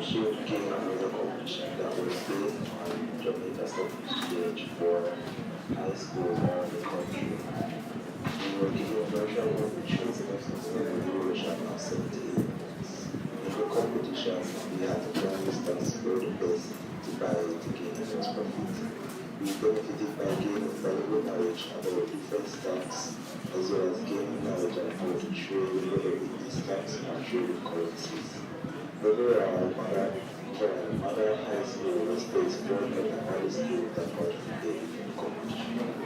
championship game was a competition that was played on Jamaica Stock Exchange for high schools around the country. We were given a version of the chosen of the duration of 70 minutes. In the competition, we had to plan distance for the best to buy to gain the most profit. We benefited by gaining valuable knowledge about different stocks, as well as gaining knowledge on how to trade, whether it be stocks or trading currencies. Overall, other high schools placed more than other schools that participated in the competition.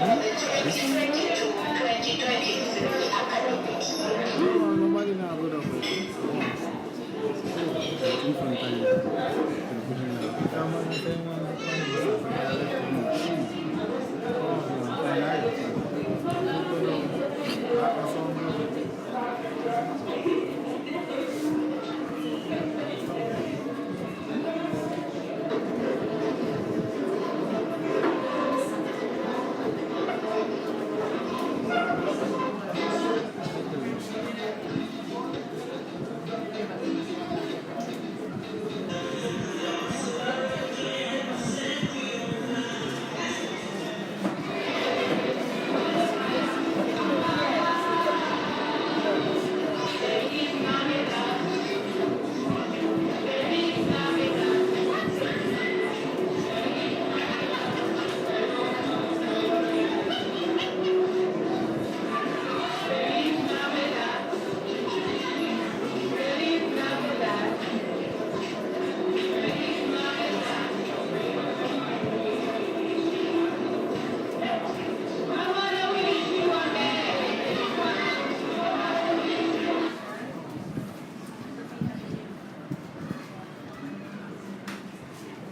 2022-2023 academic year. Nobody now good of it.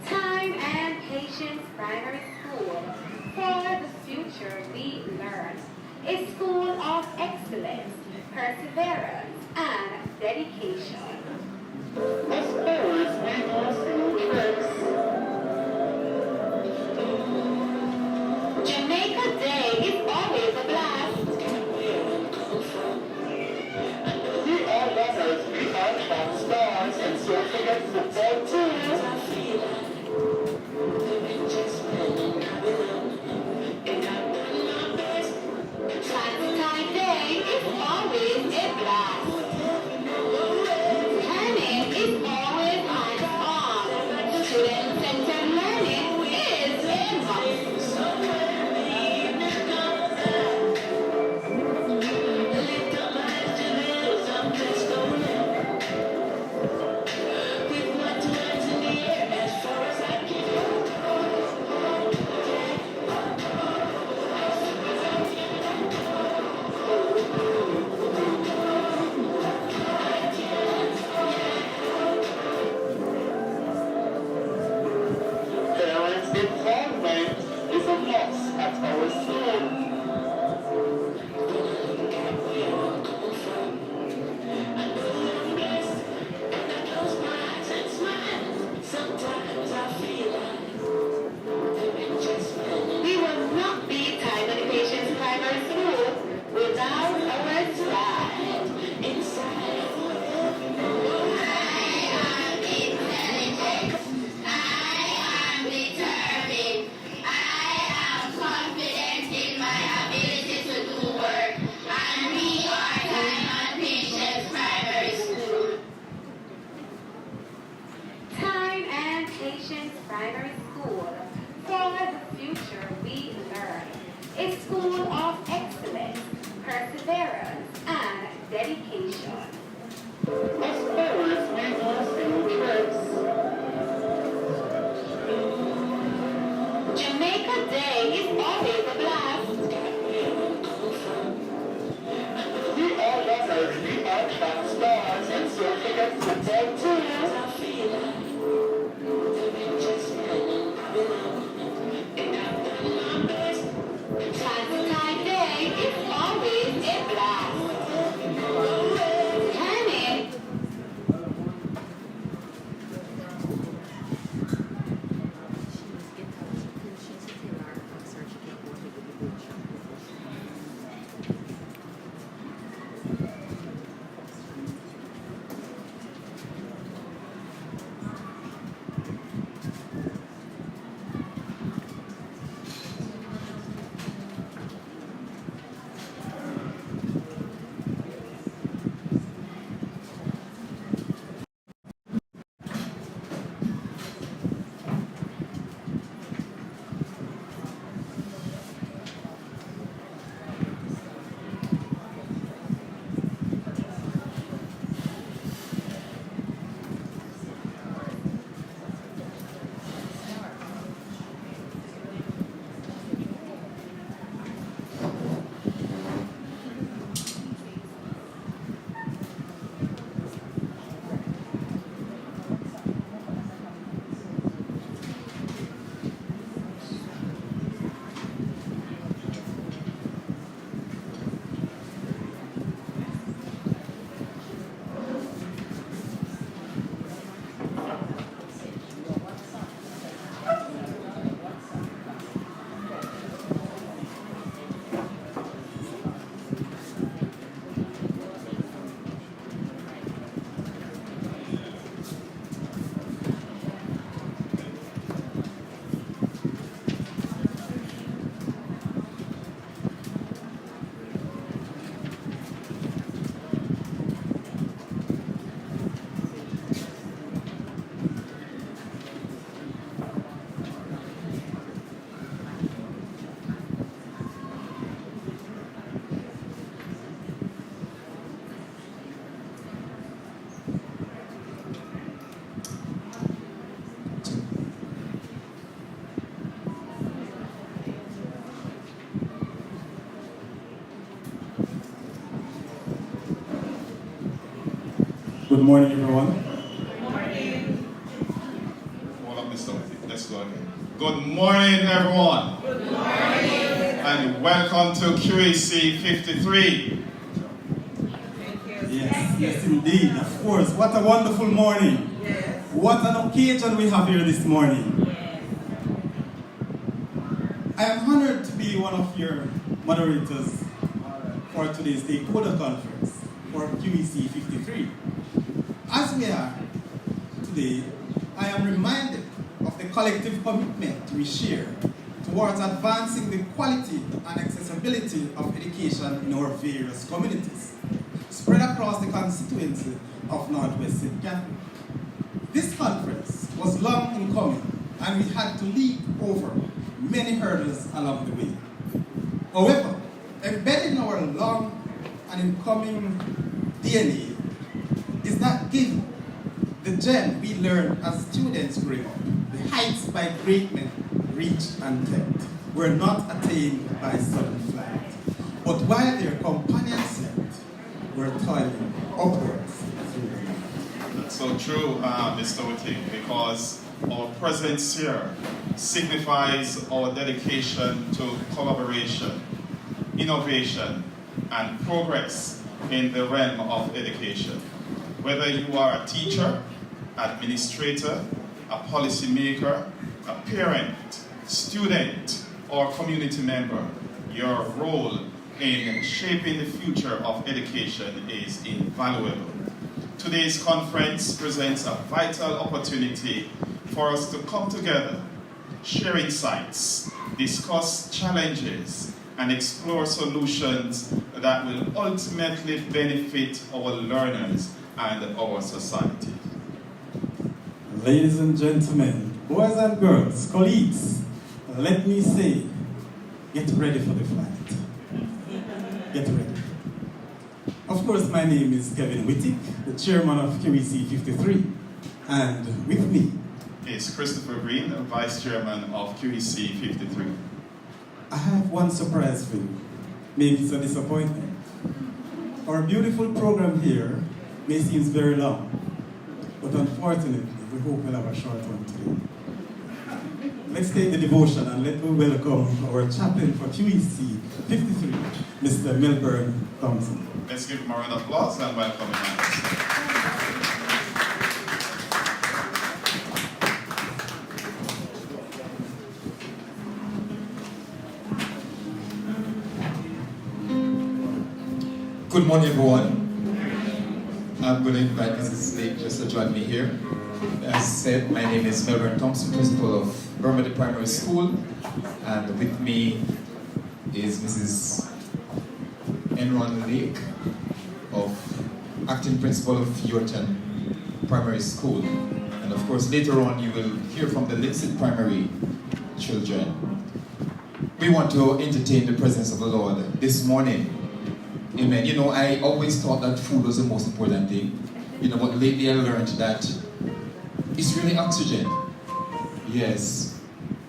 Time and Patience Primary School. For the future we learn. A school of excellence, perseverance, and dedication. As always, we go through trips. Jamaica Day is always a blast. We are runners, we are track stars, and Sophia football too. Valentine's Day is always a blast. Learning is always hands-on. Student-centered learning is a must. Parents' involvement is a must at our school. We will not be Time and Patience Primary School without our slide. Time and Patience Primary School. For the future we learn. A school of excellence, perseverance, and dedication. As always, we go through trips. Jamaica Day is always a blast. We are runners, we are track stars, and Sophia football too. Valentine's Day is always a blast. Learning. She's in touch. She's a PR search Good morning, everyone. Hold up, Mr. Witty. Let's go again. Good morning, everyone. Good morning. And welcome to QEC 53. Yes, indeed. Of course. What a wonderful morning. Yes. What an occasion we have here this morning. Yes. I am honored to be one of your moderators for today's Stakeholder Conference for QEC 53. As we are today, I am reminded of the collective commitment we share towards advancing the quality and accessibility of education in our various communities, spread across the constituency of Northwest St. Catherine. This conference was long in coming, and we had to leap over many hurdles along the way. However, embedded in our long and incoming DNA is that given the gem we learn as students growing up, the heights by great men reached and kept were not attained by sudden flight, but while their companions slept, were toiling upwards through the night. That's so true, Mr. Witty, because our presence here signifies our dedication to collaboration, innovation, and progress in the realm of education. Whether you are a teacher, administrator, a policymaker, a parent, student, or community member, your role in shaping the future of education is invaluable. Today's conference presents a vital opportunity for us to come together, share insights, discuss challenges, and explore solutions that will ultimately benefit our learners and our society. Ladies and gentlemen, boys and girls, colleagues, let me say, get ready for the flight. Get ready. Of course, my name is Kevin Wittig, the chairman of QEC 53, and with me is Christopher Green, vice chairman of QEC 53. I have one surprise for you. Maybe it's a disappointment. Our beautiful program here may seem very long, but unfortunately, we hope we'll have a short one today. Let's take the devotion and let me welcome our chaplain for QEC 53, Mr. Milburn Thompson. Let's give him a round of applause and welcome him. Good morning, everyone. I'm going to invite Mrs. Snake just to join me here. As said, my name is Melbourne Thompson, principal of Burmady Primary School, and with me is Mrs. Enron Lake, of acting principal of Yorton Primary School. And of course, later on, you will hear from the Linstead Primary children. We want to entertain the presence of the Lord this morning. Amen. You know, I always thought that food was the most important thing. You know, but lately I learned that it's really oxygen. Yes.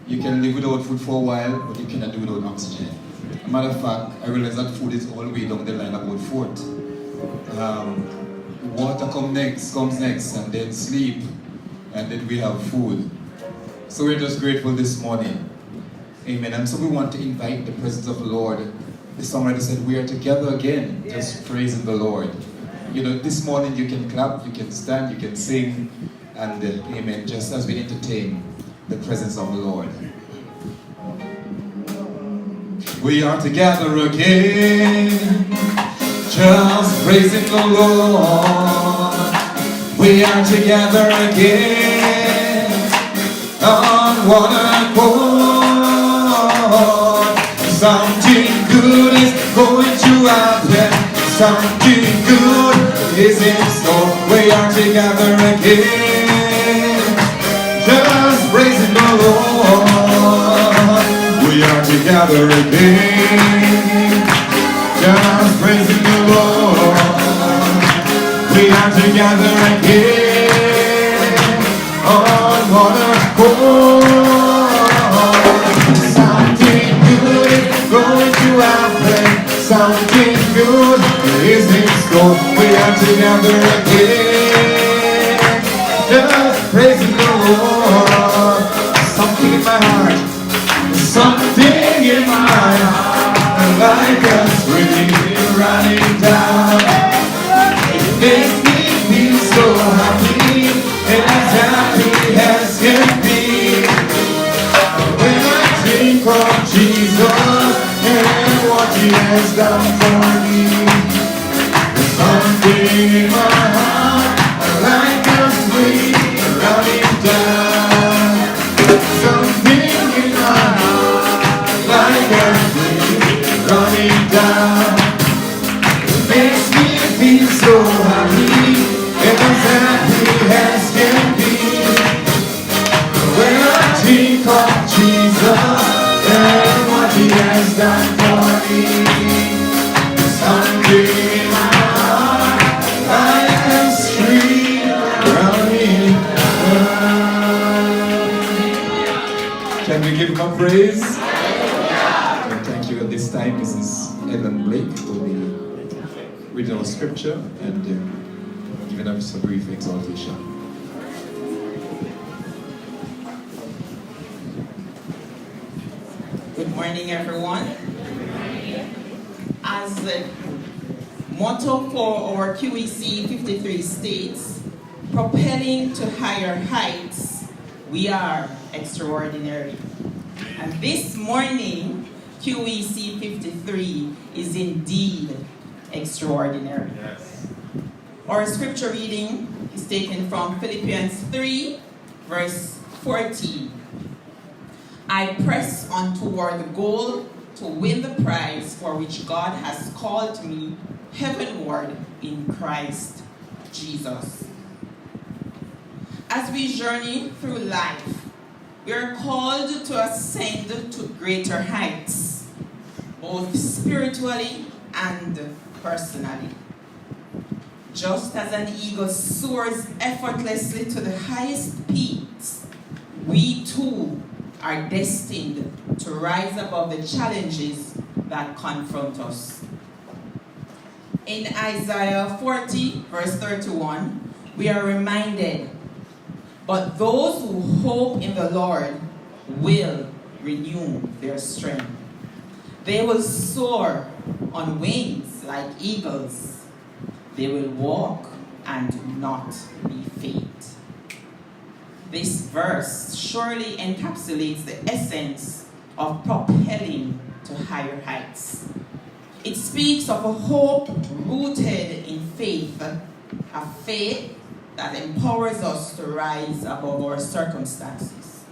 You can live without food for a while, but you cannot do without oxygen. As a matter of fact, I realize that food is all the way down the line about food. Water comes next, and then sleep, and then we have food. So we're just grateful this morning. Amen. And so we want to invite the presence of the Lord. The songwriter said, we are together again, just praising the Lord. You know, this morning you can clap, you can stand, you can sing, and amen, just as we entertain the presence of the Lord. We are together again, just praising the Lord. We are together again, on one accord. Something good is going to happen. Something good is in store. We are together again, just praising the Lord. We are together again, just praising the Lord. We are together again, on one accord. Something good is going to happen. Something good is in store. We are together again, like a spring running down. It makes me feel so happy, and as happy as can be. When I think of Jesus and what He has done for me, there's something in my heart like a spring running down. Something in my heart like a spring running down. It makes me feel so happy, and as happy as can be. When I think of Jesus and what He has done for me, there's something in my heart like a stream running down. Can we give Him a praise? And thank you. At this time, Mrs. Ellen Blake will be reading our scripture and giving us a brief exhortation. Good morning, everyone. As the motto for our QEC 53 states, propelling to higher heights, we are extraordinary. And this morning, QEC 53 is indeed extraordinary. Yes. Our scripture reading is taken from Philippians 3, verse 14. I press on toward the goal to win the prize for which God has called me heavenward in Christ Jesus. As we journey through life, we are called to ascend to greater heights, both spiritually and personally. Just as an eagle soars effortlessly to the highest peaks, we too are destined to rise above the challenges that confront us. In Isaiah 40, verse 31, we are reminded, but those who hope in the Lord will renew their strength. They will soar on wings like eagles. They will walk and not be faint. This verse surely encapsulates the essence of propelling to higher heights. It speaks of a hope rooted in faith, a faith that empowers us to rise above our circumstances.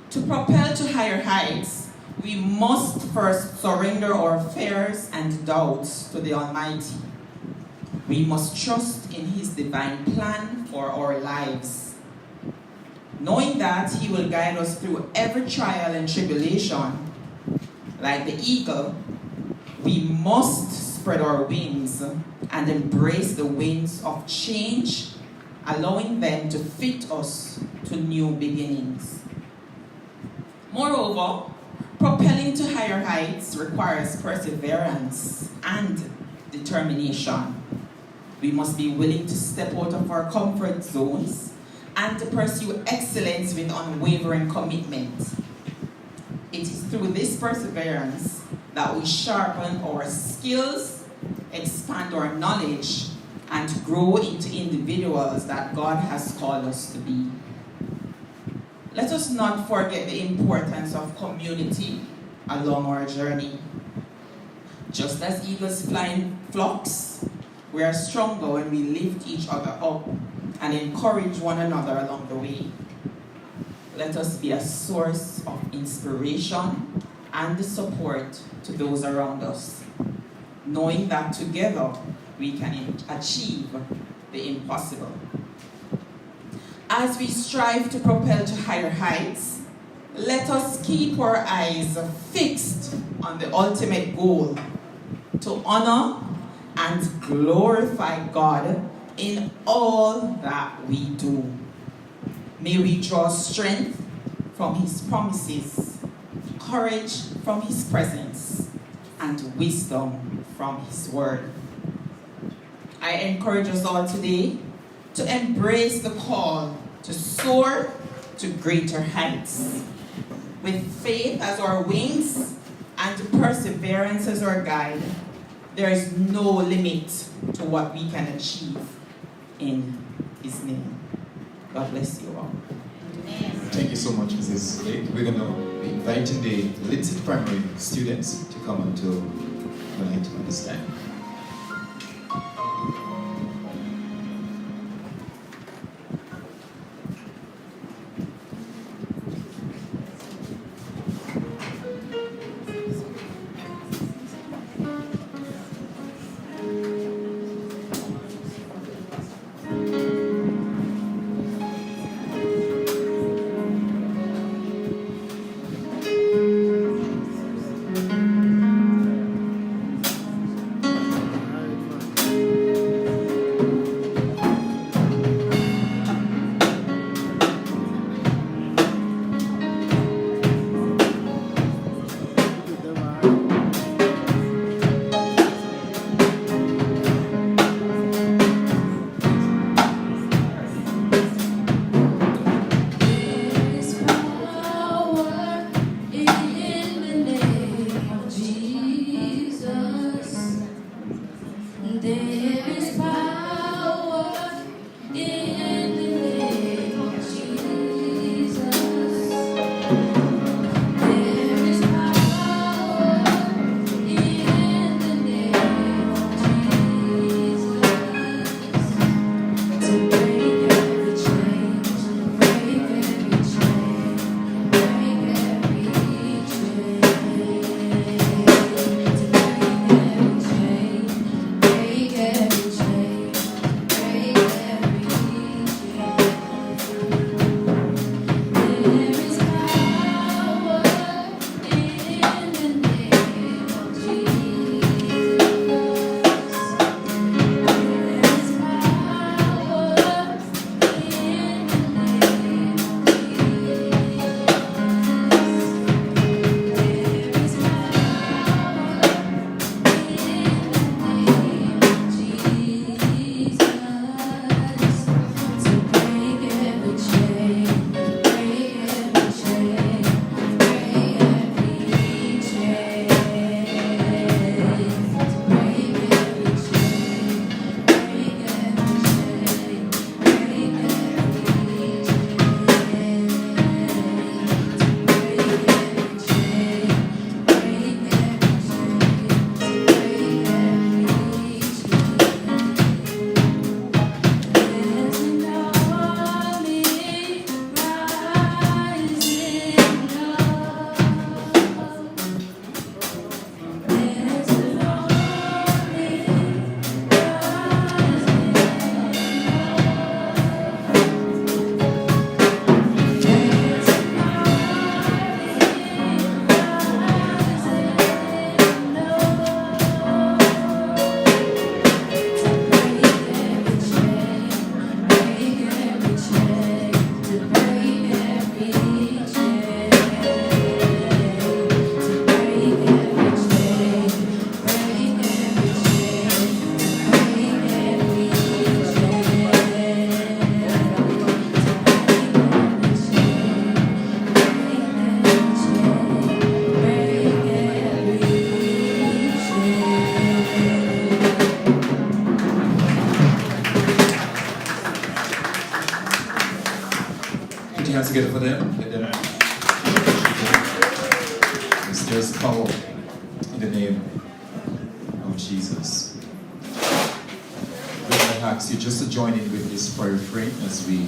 To propel to higher heights, we must first surrender our fears and doubts to the Almighty. We must trust in His divine plan for our lives, knowing that He will guide us through every trial and tribulation. Like the eagle, we must spread our wings and embrace the winds of change, allowing them to fit us to new beginnings. Moreover, propelling to higher heights requires perseverance and determination. We must be willing to step out of our comfort zones and to pursue excellence with unwavering commitment. It is through this perseverance that we sharpen our skills, expand our knowledge, and grow into individuals that God has called us to be. Let us not forget the importance of community along our journey. Just as eagles fly in flocks, we are stronger when we lift each other up and encourage one another along the way. Let us be a source of inspiration and support to those around us, knowing that together we can achieve the impossible. As we strive to propel to higher heights, let us keep our eyes fixed on the ultimate goal, to honor and glorify God in all that we do. May we draw strength from His promises, courage from His presence, and wisdom from His word. I encourage us all today to embrace the call to soar to greater heights, with faith as our wings and and perseverance as our guide, there is no limit to what we can achieve in His name. God bless you all. Thank you so much, Mrs. Lake. We're going to be inviting the Linstead primary students to come and to unite to understand. Together for them. There's power in the name of Jesus. We're going to ask you just to join in with this prayer refrain as we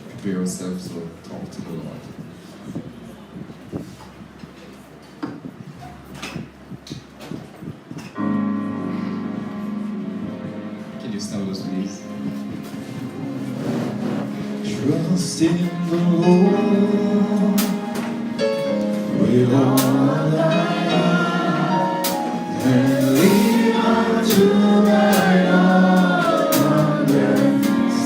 prepare ourselves to talk to the Lord. Can you stand with us, please? Trust in the Lord with all thy heart and lean unto thine own understanding.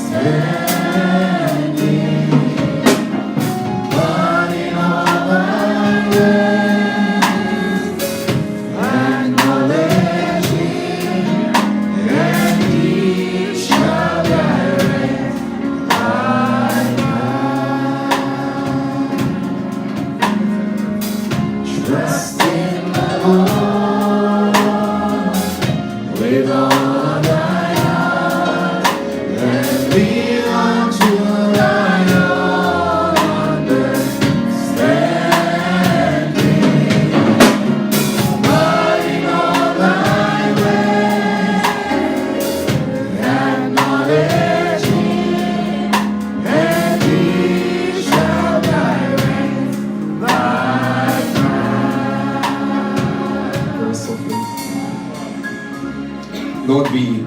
But in all thy ways acknowledge Him, and He shall direct thy path. Lord, we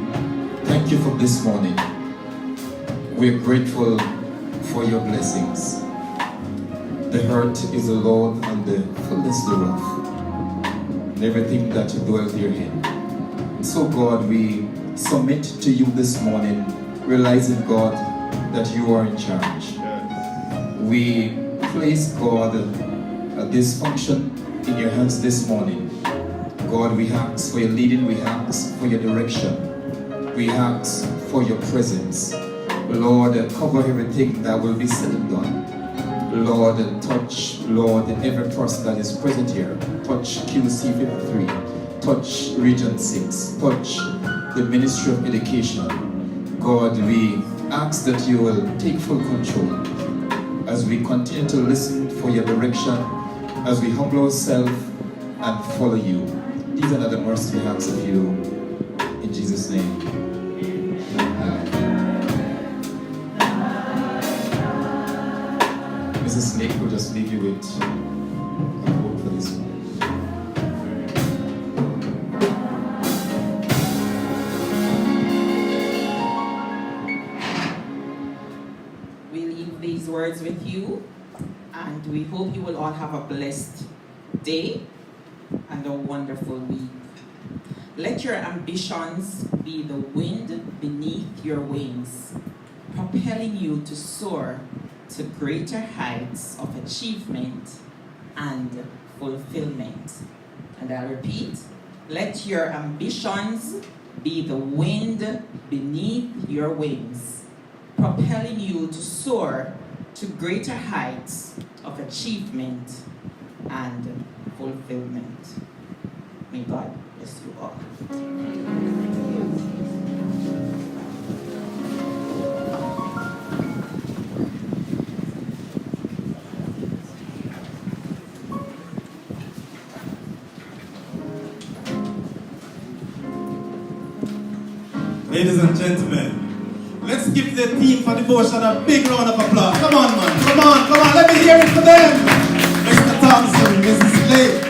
thank you for this morning. We're grateful for your blessings. The earth is the Lord and the fullness thereof, and everything that dwells therein. So God, we submit to you this morning, realizing, God, that you are in charge. We place, God, this function in your hands this morning. God, we ask for your leading, we ask for your direction, we ask for your presence. Lord, cover everything that will be said and done. Lord, touch, Lord, every person that is present here. Touch QEC 53, touch Region 6, touch the Ministry of Education. God, we ask that you will take full control as we continue to listen for your direction, as we humble ourselves and follow you. These are the mercy we ask of you. In Jesus' name. Mrs. Snake will just leave you with a quote for this one. We leave these words with you, and we hope you will all have a blessed day and a wonderful week. Let your ambitions be the wind beneath your wings, propelling you to soar to greater heights of achievement and fulfillment. And I repeat, let your ambitions be the wind beneath your wings, propelling you to soar to greater heights of achievement and fulfillment. May God bless you all. Ladies and gentlemen, let's give the team for devotion a big round of applause. Come on, man. Come on. Let me hear it for them. Mr. Thompson, Mrs. Slade,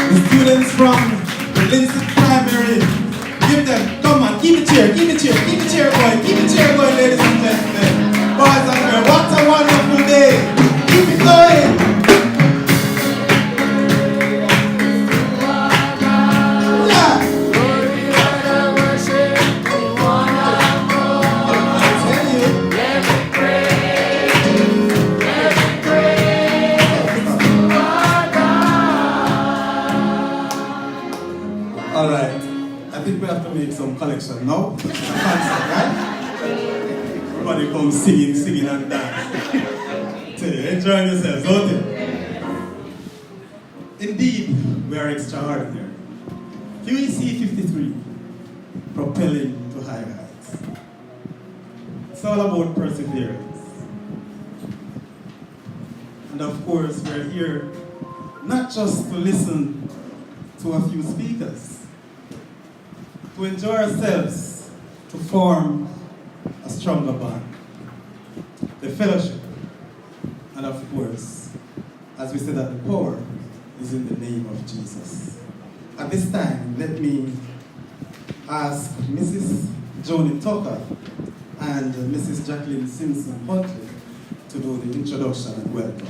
the students from the Linstead Primary. Give them, come on, keep it cheer, boy. Keep it cheer, boy, ladies and gentlemen. Boys and girls, what a wonderful day. Keep it going. Make some collection now. Concert, right? Everybody come singing and dance. Enjoying yourselves, don't you? Indeed, we are extraordinary. QEC 53, propelling to higher heights. It's all about perseverance. And of course, we're here not just to listen to a few speakers, to enjoy ourselves, to form a stronger bond, the fellowship, and of course, as we said, that the power is in the name of Jesus. At this time, let me ask Mrs. Joni Tucker and Mrs. Jacqueline Simpson-Huntley to do the introduction and welcome.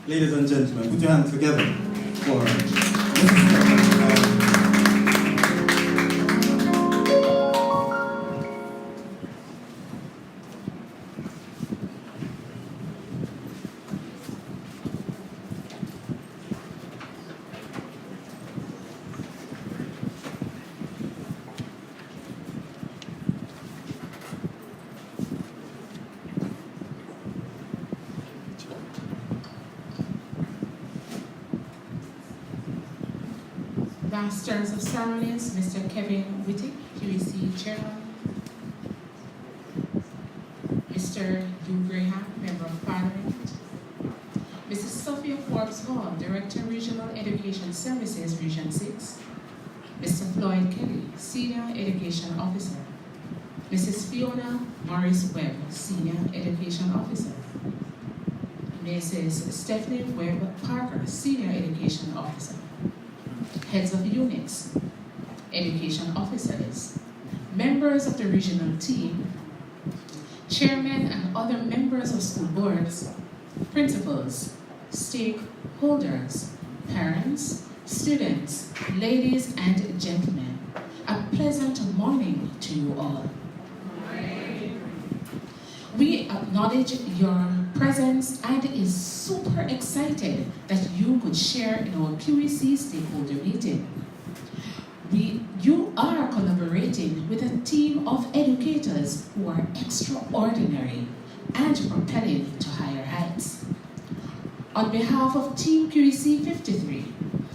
Ladies and gentlemen, put your hands together for Mrs. Tucker. Masters of Ceremonies, Mr. Kevin Wittig, QEC Chairman, Mr. Hugh Graham, Member of Parliament, Mrs. Sophia Forbes-Hall, Director, Regional Education Services, Region 6, Mr. Floyd Kelly, Senior Education Officer, Mrs. Fiona Morris-Webb, Senior Education Officer, Mrs. Stephanie Webb-Parker, Senior Education Officer, Heads of Units, Education Officers, members of the regional team, chairmen and other members of school boards, principals, stakeholders, parents, students, ladies and gentlemen, a pleasant morning to you all. We acknowledge your presence and is super excited that you could share in our QEC stakeholder meeting. You are collaborating with a team of educators who are extraordinary and propelling to higher heights. On behalf of Team QEC 53,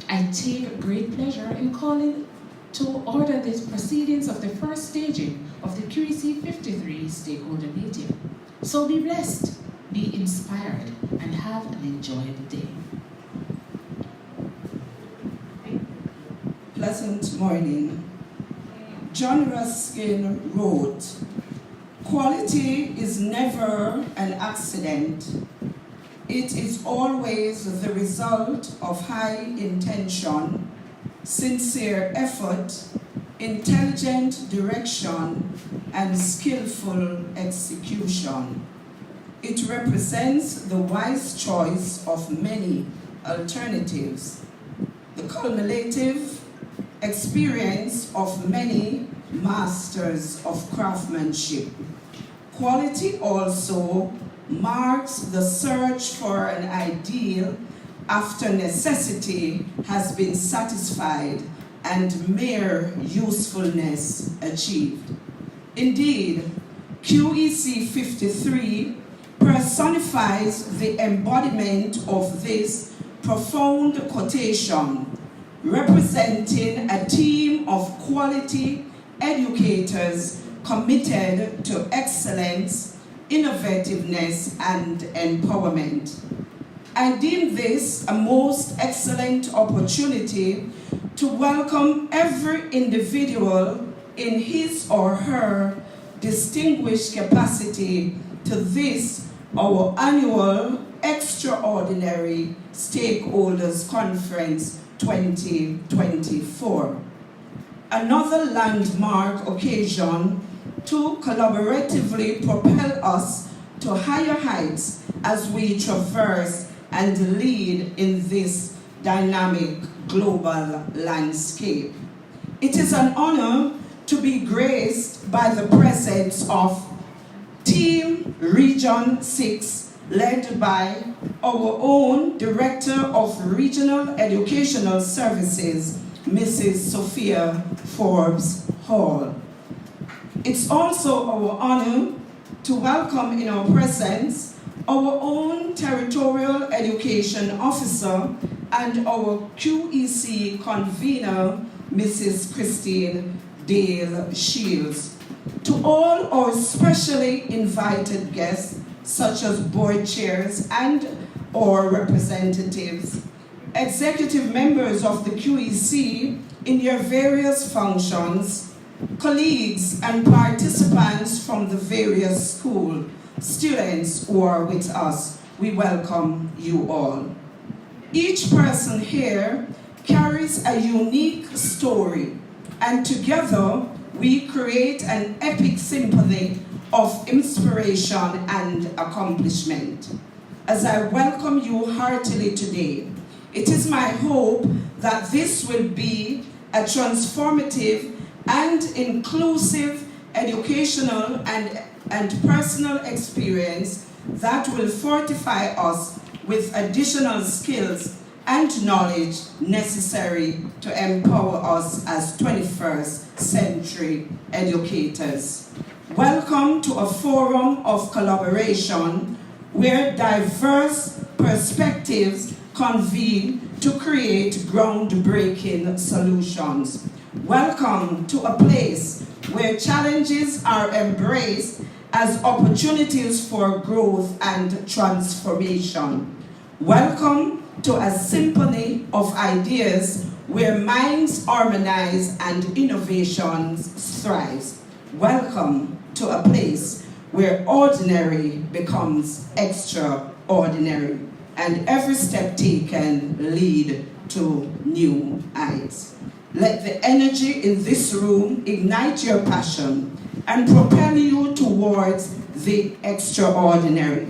I take great pleasure in calling to order the proceedings of the first staging of the QEC 53 stakeholder meeting. So be blessed, be inspired, and have an enjoyable day. Pleasant morning. John Ruskin wrote, "Quality is never an accident. It is always the result of high intention, sincere effort, intelligent direction, and skillful execution. It represents the wise choice of many alternatives, the cumulative experience of many masters of craftsmanship. Quality also marks the search for an ideal after necessity has been satisfied and mere usefulness achieved. Indeed, QEC 53 personifies the embodiment of this profound quotation, representing a team of quality educators committed to excellence, innovativeness, and empowerment. I deem this a most excellent opportunity to welcome every individual in his or her distinguished capacity to this, our annual extraordinary Stakeholders Conference 2024. Another landmark occasion to collaboratively propel us to higher heights as we traverse and lead in this dynamic global landscape. It is an honor to be graced by the presence of Team Region 6, led by our own Director of Regional Educational Services, Mrs. Sophia Forbes-Hall. It's also our honor to welcome in our presence our own Territorial Education Officer and our QEC convener, Mrs. Christine Dale Shields. To all our specially invited guests, such as board chairs and or representatives, executive members of the QEC in your various functions, colleagues and participants from the various schools, students who are with us, we welcome you all. Each person here carries a unique story, and together we create an epic symphony of inspiration and accomplishment. As I welcome you heartily today, it is my hope that this will be a transformative and inclusive educational and personal experience that will fortify us with additional skills and knowledge necessary to empower us as 21st century educators. Welcome to a forum of collaboration where diverse perspectives convene to create groundbreaking solutions. Welcome to a place where challenges are embraced as opportunities for growth and transformation. Welcome to a symphony of ideas where minds harmonize and innovations thrive. Welcome to a place where ordinary becomes extraordinary and every step taken lead to new heights. Let the energy in this room ignite your passion and propel you towards the extraordinary.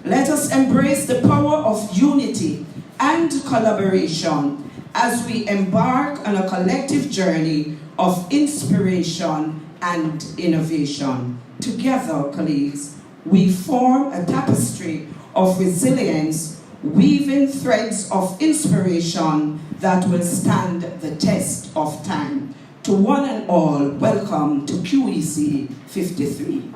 Let us embrace the power of unity and collaboration as we embark on a collective journey of inspiration and innovation. Together, colleagues, we form a tapestry of resilience, weaving threads of inspiration that will stand the test of time. To one and all, welcome to QEC 53.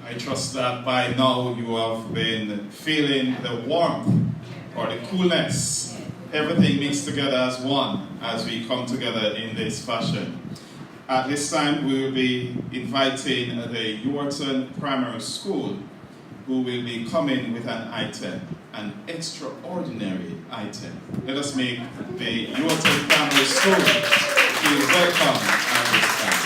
I trust that by now you have been feeling the warmth or the coolness, everything mixed together as one as we come together in this fashion. At this time, we will be inviting the Yorton Primary School, who will be coming with an item, an extraordinary item. Let us make the Yorton Primary School feel welcome at this time.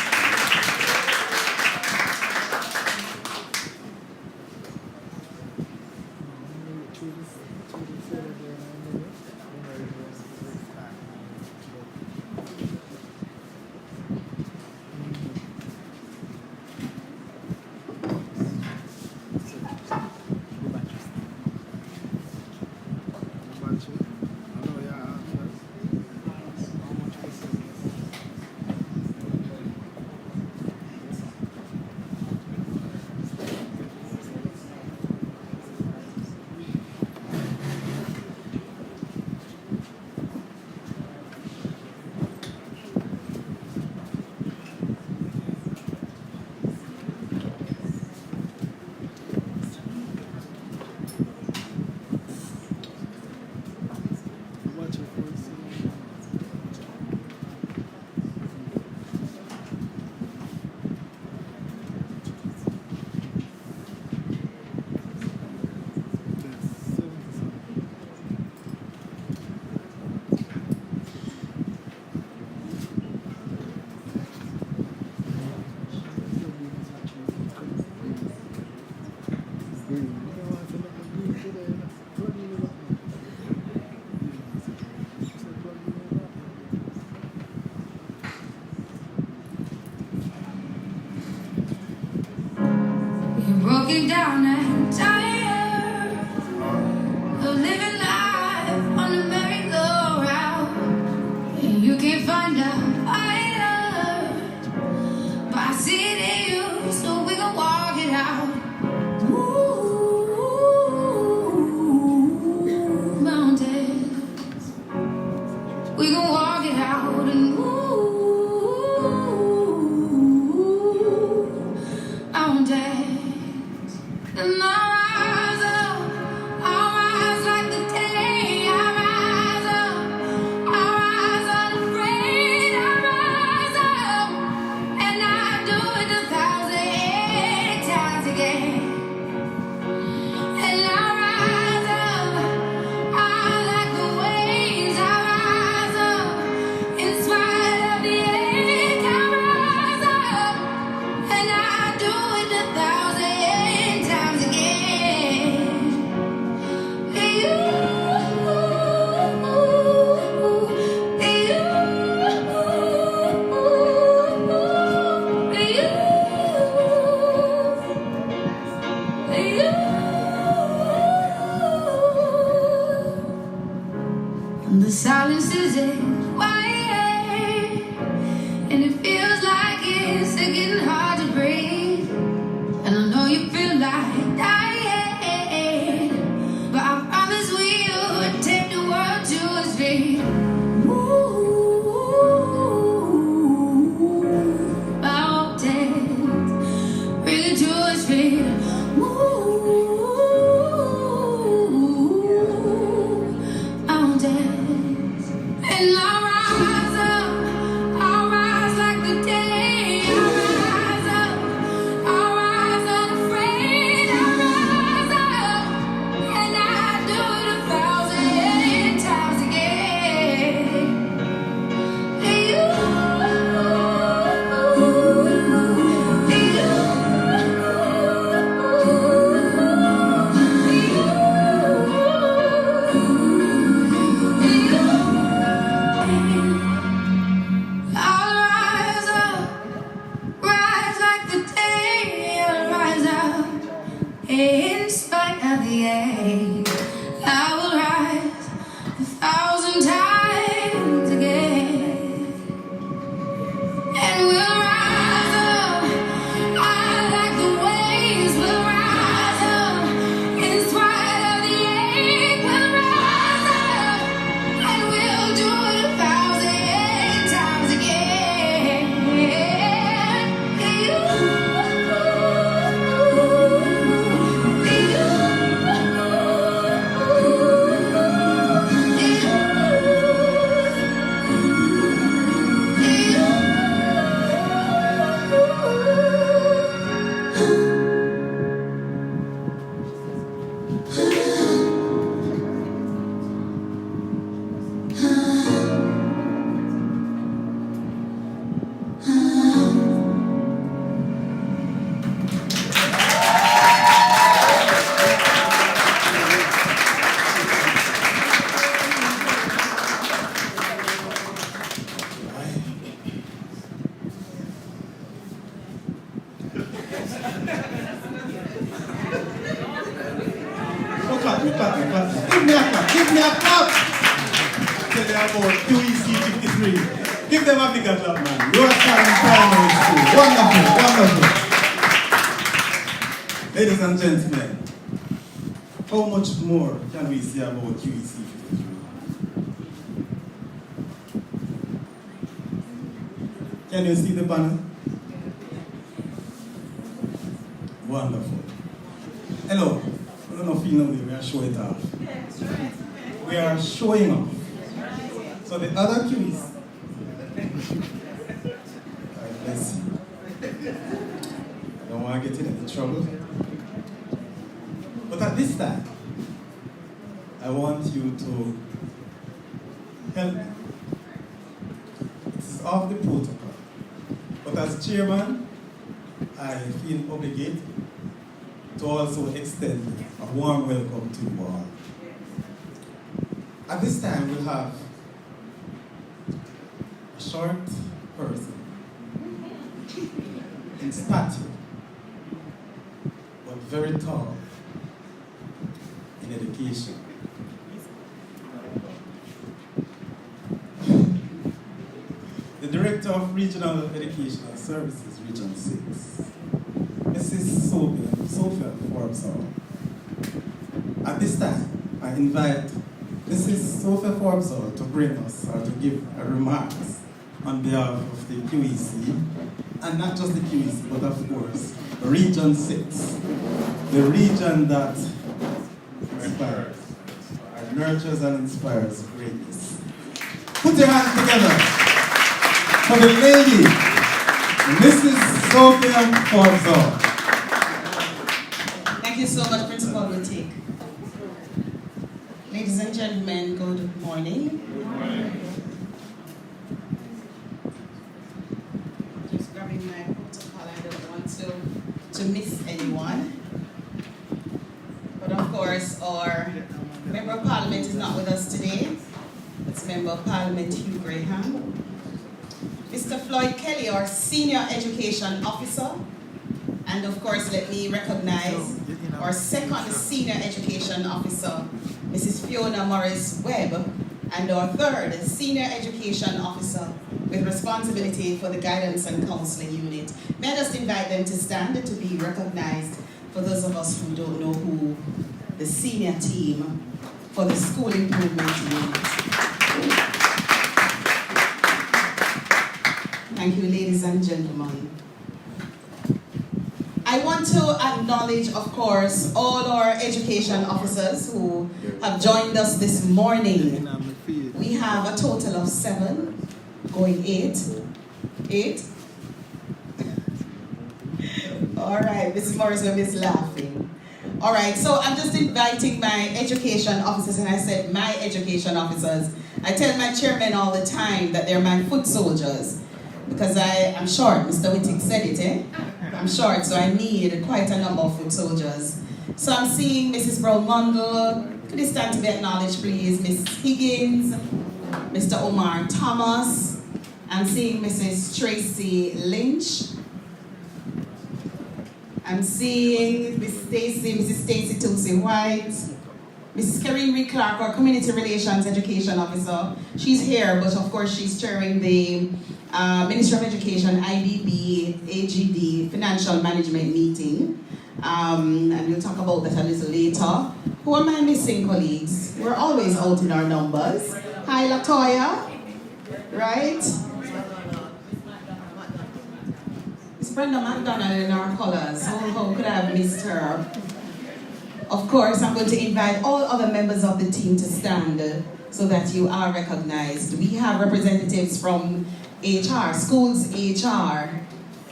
Broken down and tired of living life on the merry-go-round, and you can't find a fighter, but I see it in you, so we gon' walk it out. Ooh, mountains, we gon' walk it out, and mountains. And I rise like the day. I rise unafraid. I rise up, and I do it 1,000 times again. And I rise up, I like the waves. I rise up, in spite of the ache. I rise up, and I do it 1,000 times again. The silence is quiet, and it feels like it's getting hard to breathe. And I know you feel like dying, but I promise we will take the world to its feet. Ooh, mountains, bring it to its feet. Ooh, mountains, and I rise like the day. I rise unafraid. I rise up, and I do it 1,000 times again. Give me a clap. Tell you about QEC 53. Give them a bigger clap, man. Yorkshire Primary School. Wonderful, wonderful. Ladies and gentlemen, how much more can we say about QEC 53? Can you see the banner? Wonderful. Hello. I don't know if you know we are showing it off. We are showing off. So the other QEC. God bless you. I don't want to get in any trouble. But at this time, I want you to help me. It's off the protocol. But as chairman, I feel obligated to also extend a warm welcome to you all. At this time, we'll have a short person in stature, but very tall in education. The Director of Regional Educational Services, Region 6, Mrs. Sophia Forbes-Hall. At this time, I invite Mrs. Sophia Forbes-Hall to bring us or to give remarks on behalf of the QEC, and not just the QEC, but of course, Region 6, the region that inspires, nurtures and inspires greatness. Put your hands together for the lady, Mrs. Sophia Forbes-Hall. Thank you so much, Principal Lutik. Ladies and gentlemen, good morning. Good morning. Just grabbing my protocol, I don't want to miss anyone. But of course, our Member of Parliament is not with us today. It's Member of Parliament Hugh Graham. Mr. Floyd Kelly, our Senior Education Officer. And of course, let me recognize our second Senior Education Officer, Mrs. Fiona Morris-Webb, and our third Senior Education Officer with responsibility for the Guidance and Counseling Unit. May I just invite them to stand to be recognized for those of us who don't know who the senior team for the School Improvement Unit. Thank you, ladies and gentlemen. I want to acknowledge, of course, all our education officers who have joined us this morning. We have a total of 7, going 8. 8? All right, Mrs. Morrison is laughing. All right, so I'm just inviting my education officers, and I said my education officers. I tell my chairman all the time that they're my foot soldiers, because I'm short. Mr. Wittig said it, eh? I'm short, so I need quite a number of foot soldiers. So I'm seeing Mrs. Brown-Mundle. Could you stand to be acknowledged, please? Miss Higgins, Mr. Omar Thomas. I'm seeing Mrs. Tracy Lynch. I'm seeing Mrs. Stacy Tulsi White. Mrs. Kareem Clark, our Community Relations Education Officer. She's here, but of course she's chairing the Ministry of Education, IBB, AGD, Financial Management meeting. And we'll talk about that a little later. Who am I missing, colleagues? We're always out in our numbers. Hi, Latoya. Right? It's Brenda McDonald in our colors. How could I have missed her? Of course, I'm going to invite all other members of the team to stand so that you are recognized. We have representatives from HR, schools HR,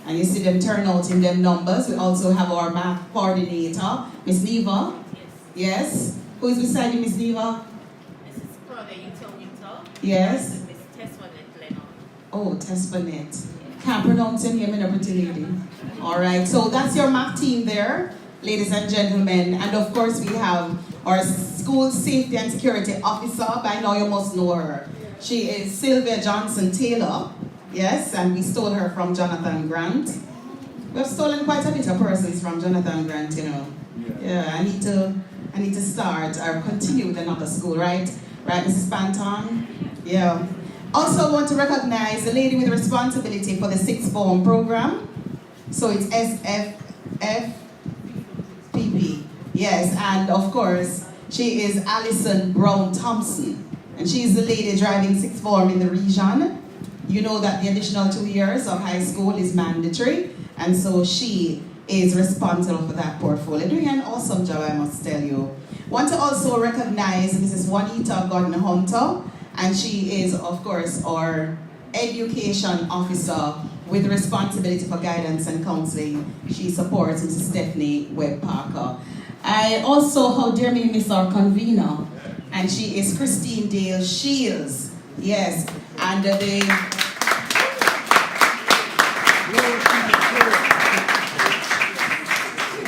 and you see them turn out in them numbers. We also have our math coordinator, Miss Neva. Yes. Who is beside you, Miss Neva? Mrs. Claudia Yes. Miss Tessonet Lennon. Oh, Tespanet. Can't pronounce your name, a pretty lady. All right, so that's your MAC team there, ladies and gentlemen. And of course, we have our school safety and security officer. By now, you must know her. She is Sylvia Johnson Taylor. Yes, and we stole her from Jonathan Grant. We've stolen quite a bit of persons from Jonathan Grant, you know. Yeah, I need to start or continue with another school, right? Right, Mrs. Panton? Yeah. Also want to recognize the lady with responsibility for the sixth form program. So it's SFFPP. Yes, and of course, she is Alison Brown Thompson. And she is the lady driving sixth form in the region. You know that the additional 2 years of high school is mandatory. And so she is responsible for that portfolio. Doing an awesome job, I must tell you. Want to also recognize Mrs. Juanita Gordon-Hunter, and she is, of course, our education officer with responsibility for guidance and counseling. She supports Mrs. Stephanie Webb-Parker. I also, how dare me miss our convener, and she is Christine Dale Shields. Yes, and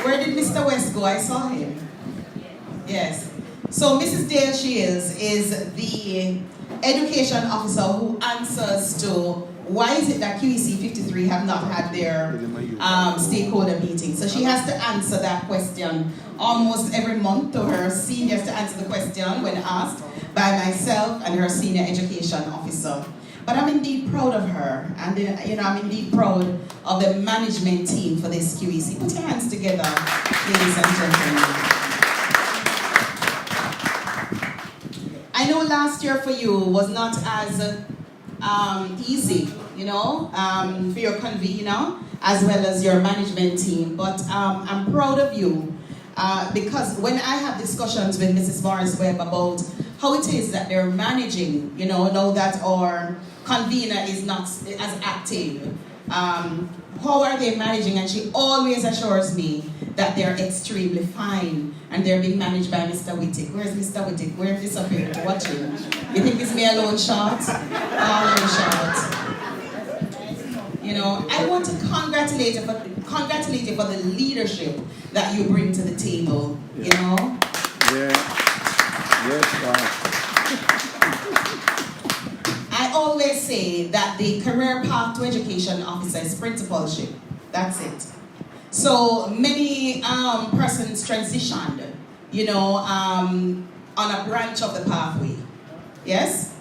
where did Mr. West go? I saw him. Yes. So Mrs. Dale Shields is the education officer who answers to why is it that QEC 53 have not had their stakeholder meeting. So she has to answer that question almost every month to her seniors to answer the question when asked by myself and her senior education officer. But I'm indeed proud of her, and I'm indeed proud of the management team for this QEC. Put your hands together, ladies and gentlemen. I know last year for you was not as easy, for your convener as well as your management team, but I'm proud of you because when I have discussions with Mrs. Morris Webb about how it is that they're managing, now that our convener is not as active, how are they managing? And she always assures me that they're extremely fine and they're being managed by Mr. Wittig. Where's Mr. Wittig? Where is disappeared? Watching. You think it's me alone shot? Alone shot. I want to congratulate you for the leadership that you bring to the table. Yeah. Yes, wow. I always say that the career path to education officer is principalship. That's it. So many persons transitioned, on a branch of the pathway. Yes?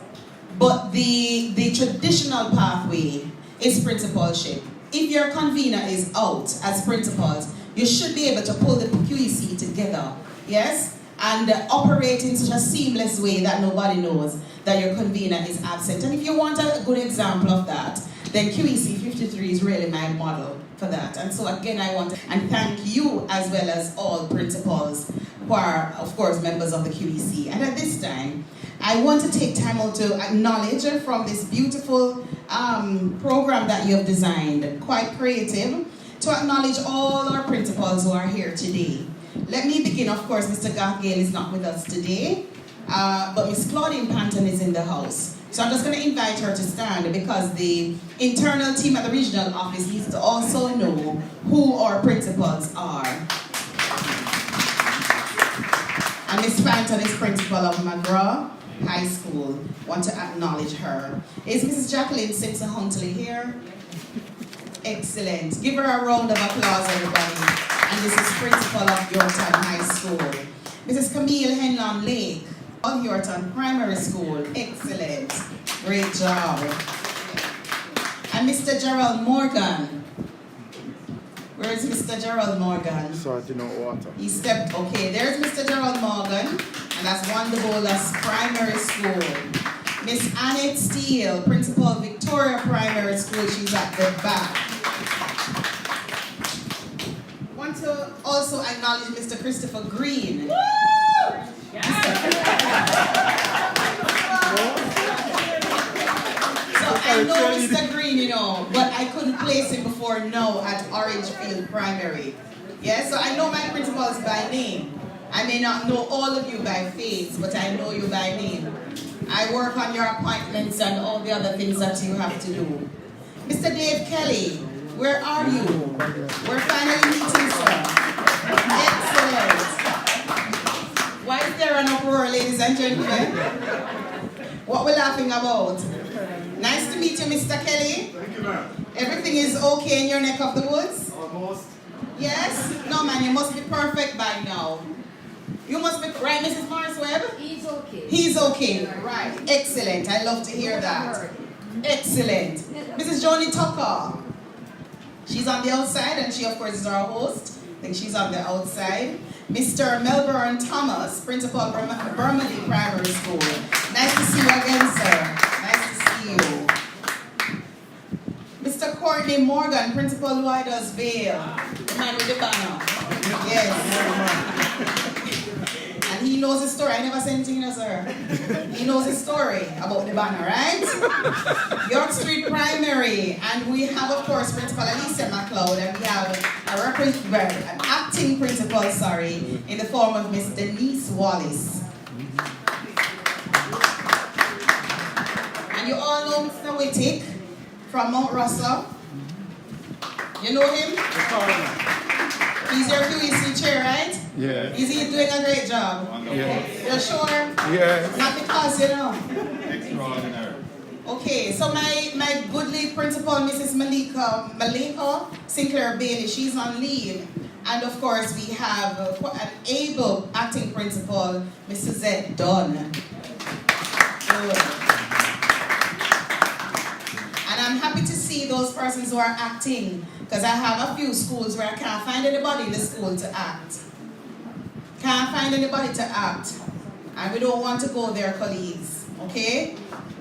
But the traditional pathway is principalship. If your convener is out as principals, you should be able to pull the QEC together. Yes? And operate in such a seamless way that nobody knows that your convener is absent. And if you want a good example of that, then QEC 53 is really my model for that. And so again, I want to thank you as well as all principals who are, of course, members of the QEC. And at this time, I want to take time out to acknowledge from this beautiful program that you have designed, quite creative, to acknowledge all our principals who are here today. Let me begin, of course, Mr. Gargale is not with us today, but Miss Claudine Panton is in the house. So I'm just going to invite her to stand because the internal team at the regional office needs to also know who our principals are. And Miss Panton is principal of McGraw High School. Want to acknowledge her. Is Mrs. Jacqueline Simpson Huntley here? Excellent. Give her a round of applause, everybody. And this is principal of Yorktown High School. Mrs. Camille Henlon Lake of Yorktown Primary School. Excellent. Great job. And Mr. Gerald Morgan. Where is Mr. Gerald Morgan? Sorting out water. He stepped, okay, there's Mr. Gerald Morgan, and that's Wonderbolas Primary School. Miss Annette Steele, principal of Victoria Primary School, she's at the back. Want to also acknowledge Mr. Christopher Green. I know Mr. Green, but I couldn't place him before now at Orangefield Primary. Yeah, so I know my principals by name. I may not know all of you by face, but I know you by name. I work on your appointments and all the other things that you have to do. Mr. Dave Kelly, where are you? We're finally meeting, sir. Excellent. Why is there an uproar, ladies and gentlemen? What we're laughing about? Nice to meet you, Mr. Kelly. Thank you, ma'am. Everything is okay in your neck of the woods? Almost. Yes? No, man, you must be perfect by now. You must be, right, Mrs. Morris Webb? He's okay. He's okay, right. Excellent. I love to hear that. Excellent. Mrs. Joni Tucker. She's on the outside, and she, of course, is our host. I think she's on the outside. Mr. Melbourne Thomas, Principal of Bermondsey Primary School. Nice to see you again, sir. Nice to see you. Mr. Courtney Morgan, Principal Lloyd's Vale. The man with the banner. Yes. And he knows the story. I never said anything, sir. He knows the story about the banner, right? York Street Primary. And we have, of course, Principal Alicia McLeod. And we have an acting principal, in the form of Miss Denise Wallace. And you all know Mr. Wittick from Mount Russell. You know him? He's your QEC chair, right? Yeah. Is he doing a great job? Yeah. You're sure? Yeah. Not because, you know. Extraordinary. Okay, so my goodly principal, Mrs. Malika Sinclair Bailey, she's on leave. And of course, we have an able acting principal, Mrs. Suzette Dunn. Good. And I'm happy to see those persons who are acting, because I have a few schools where I can't find anybody in the school to act. Can't find anybody to act. And we don't want to go there, colleagues. Okay?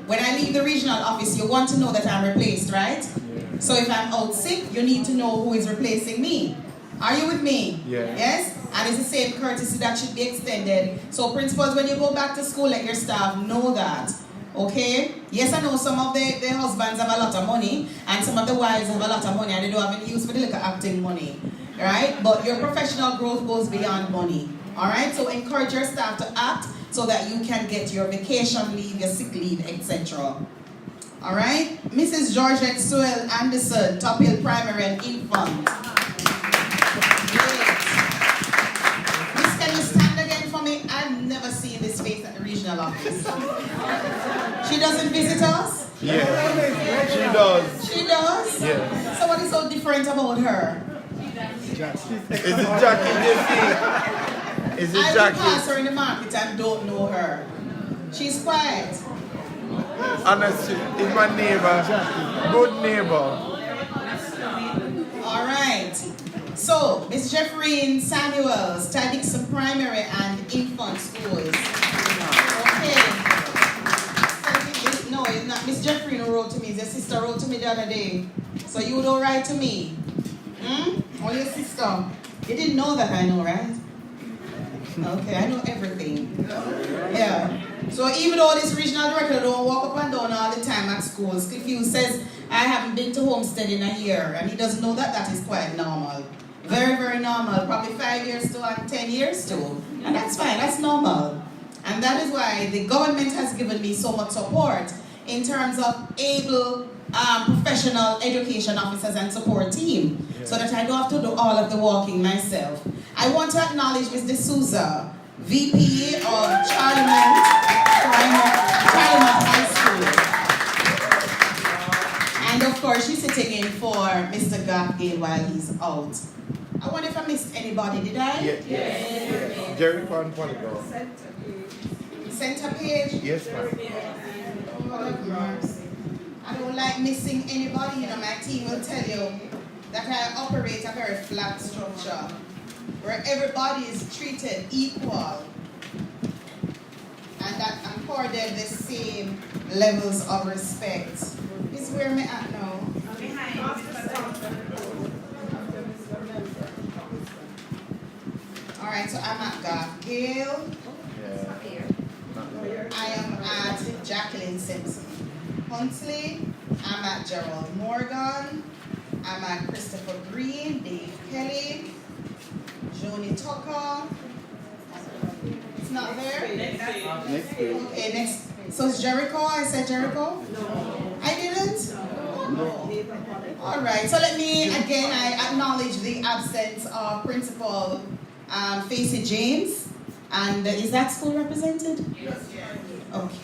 When I leave the regional office, you want to know that I'm replaced, right? Yeah. So if I'm out sick, you need to know who is replacing me. Are you with me? Yeah. Yes? And it's the same courtesy that should be extended. So principals, when you go back to school, let your staff know that. Okay? Yes, I know some of the husbands have a lot of money, and some of the wives have a lot of money, and they don't have any use for the little acting money. Right? But your professional growth goes beyond money. Alright? So encourage your staff to act so that you can get your vacation leave, your sick leave, etc. Alright? Mrs. Georgette Sewell Anderson, Top Hill Primary and Infant. Great. Miss, can you stand again for me? I've never seen this face at the regional office. She doesn't visit us? Yeah. She does. She does? Yeah. So what is so different about her? Is it Jackie? Is it I Jackie? will pass her in the market and don't know her. She's quiet. Honestly, is my neighbor. Good neighbor. All right. So, Miss Jeffrey Samuels, Ty Dixon Primary and Infant Schools. Okay. No, it's not. Miss Jeffrey who wrote to me. Your sister wrote to me the other day. So you don't write to me. Or your sister. You didn't know that I know, right? Okay, I know everything. Yeah. So even though this regional director don't walk up and down all the time at schools, Cliff Hughes says, I haven't been to Homestead in a year, and he doesn't know that that is quite normal. Very, very normal. Probably 5 years to and 10 years to. And that's fine, that's normal. And that is why the government has given me so much support in terms of able professional education officers and support team, so that I don't have to do all of the walking myself. I want to acknowledge Ms. D'Souza, VP of Charlemont High School. And of course, she's sitting in for Mr. Gaffgale while he's out. I wonder if I missed anybody, did I? Yes. Jerry Pond Polygon. Center page? Yes, ma'am. I don't like missing anybody. You know, my team will tell you that I operate a very flat structure where everybody is treated equal and that accorded the same levels of respect. Is where me at now? Alright, so I'm at Gaffgale. I am at Jacqueline Simpson Huntley. I'm at Gerald Morgan. I'm at Christopher Green, Dave Kelly, Joni Tucker. It's not there? Next page. Okay, next. So it's Jericho? I said Jericho? No. I didn't? No. All right. So let me, again, I acknowledge the absence of Principal Facey James. And is that school represented? Yes. Okay.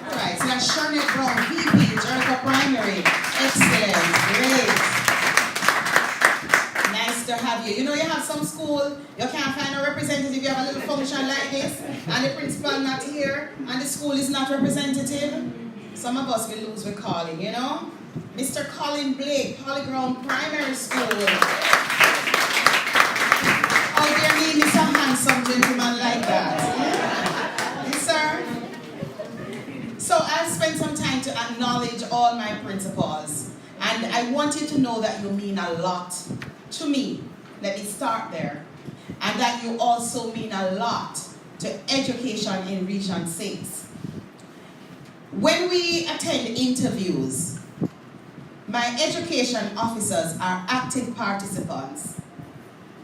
All right. So that's Charlotte Brown, VP, Jericho Primary. Excellent. Great. Nice to have you. You know, you have some school, you can't find a representative, you have a little function like this, and the principal not here, and the school is not representative. Some of us will lose with calling, you know? Mr. Colin Blake, Polyground Primary School. Oh, dear me, Mr. Handsome gentleman like that. Yes, sir? So I'll spend some time to acknowledge all my principals, and I want you to know that you mean a lot to me. Let me start there. And that you also mean a lot to education in Region 6. When we attend interviews, my education officers are active participants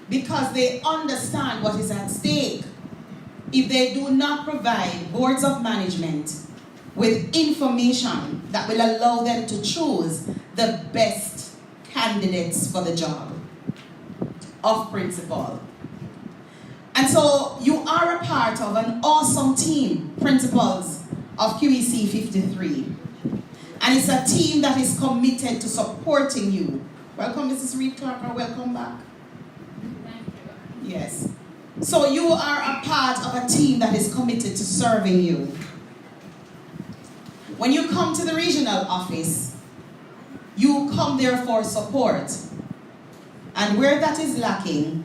because they understand what is at stake if they do not provide boards of management with information that will allow them to choose the best candidates for the job of principal. And so you are a part of an awesome team, principals of QEC 53. And it's a team that is committed to supporting you. Welcome, Mrs. Reed Clark, welcome back. Thank you. Yes. So you are a part of a team that is committed to serving you. When you come to the regional office, you come there for support. And where that is lacking,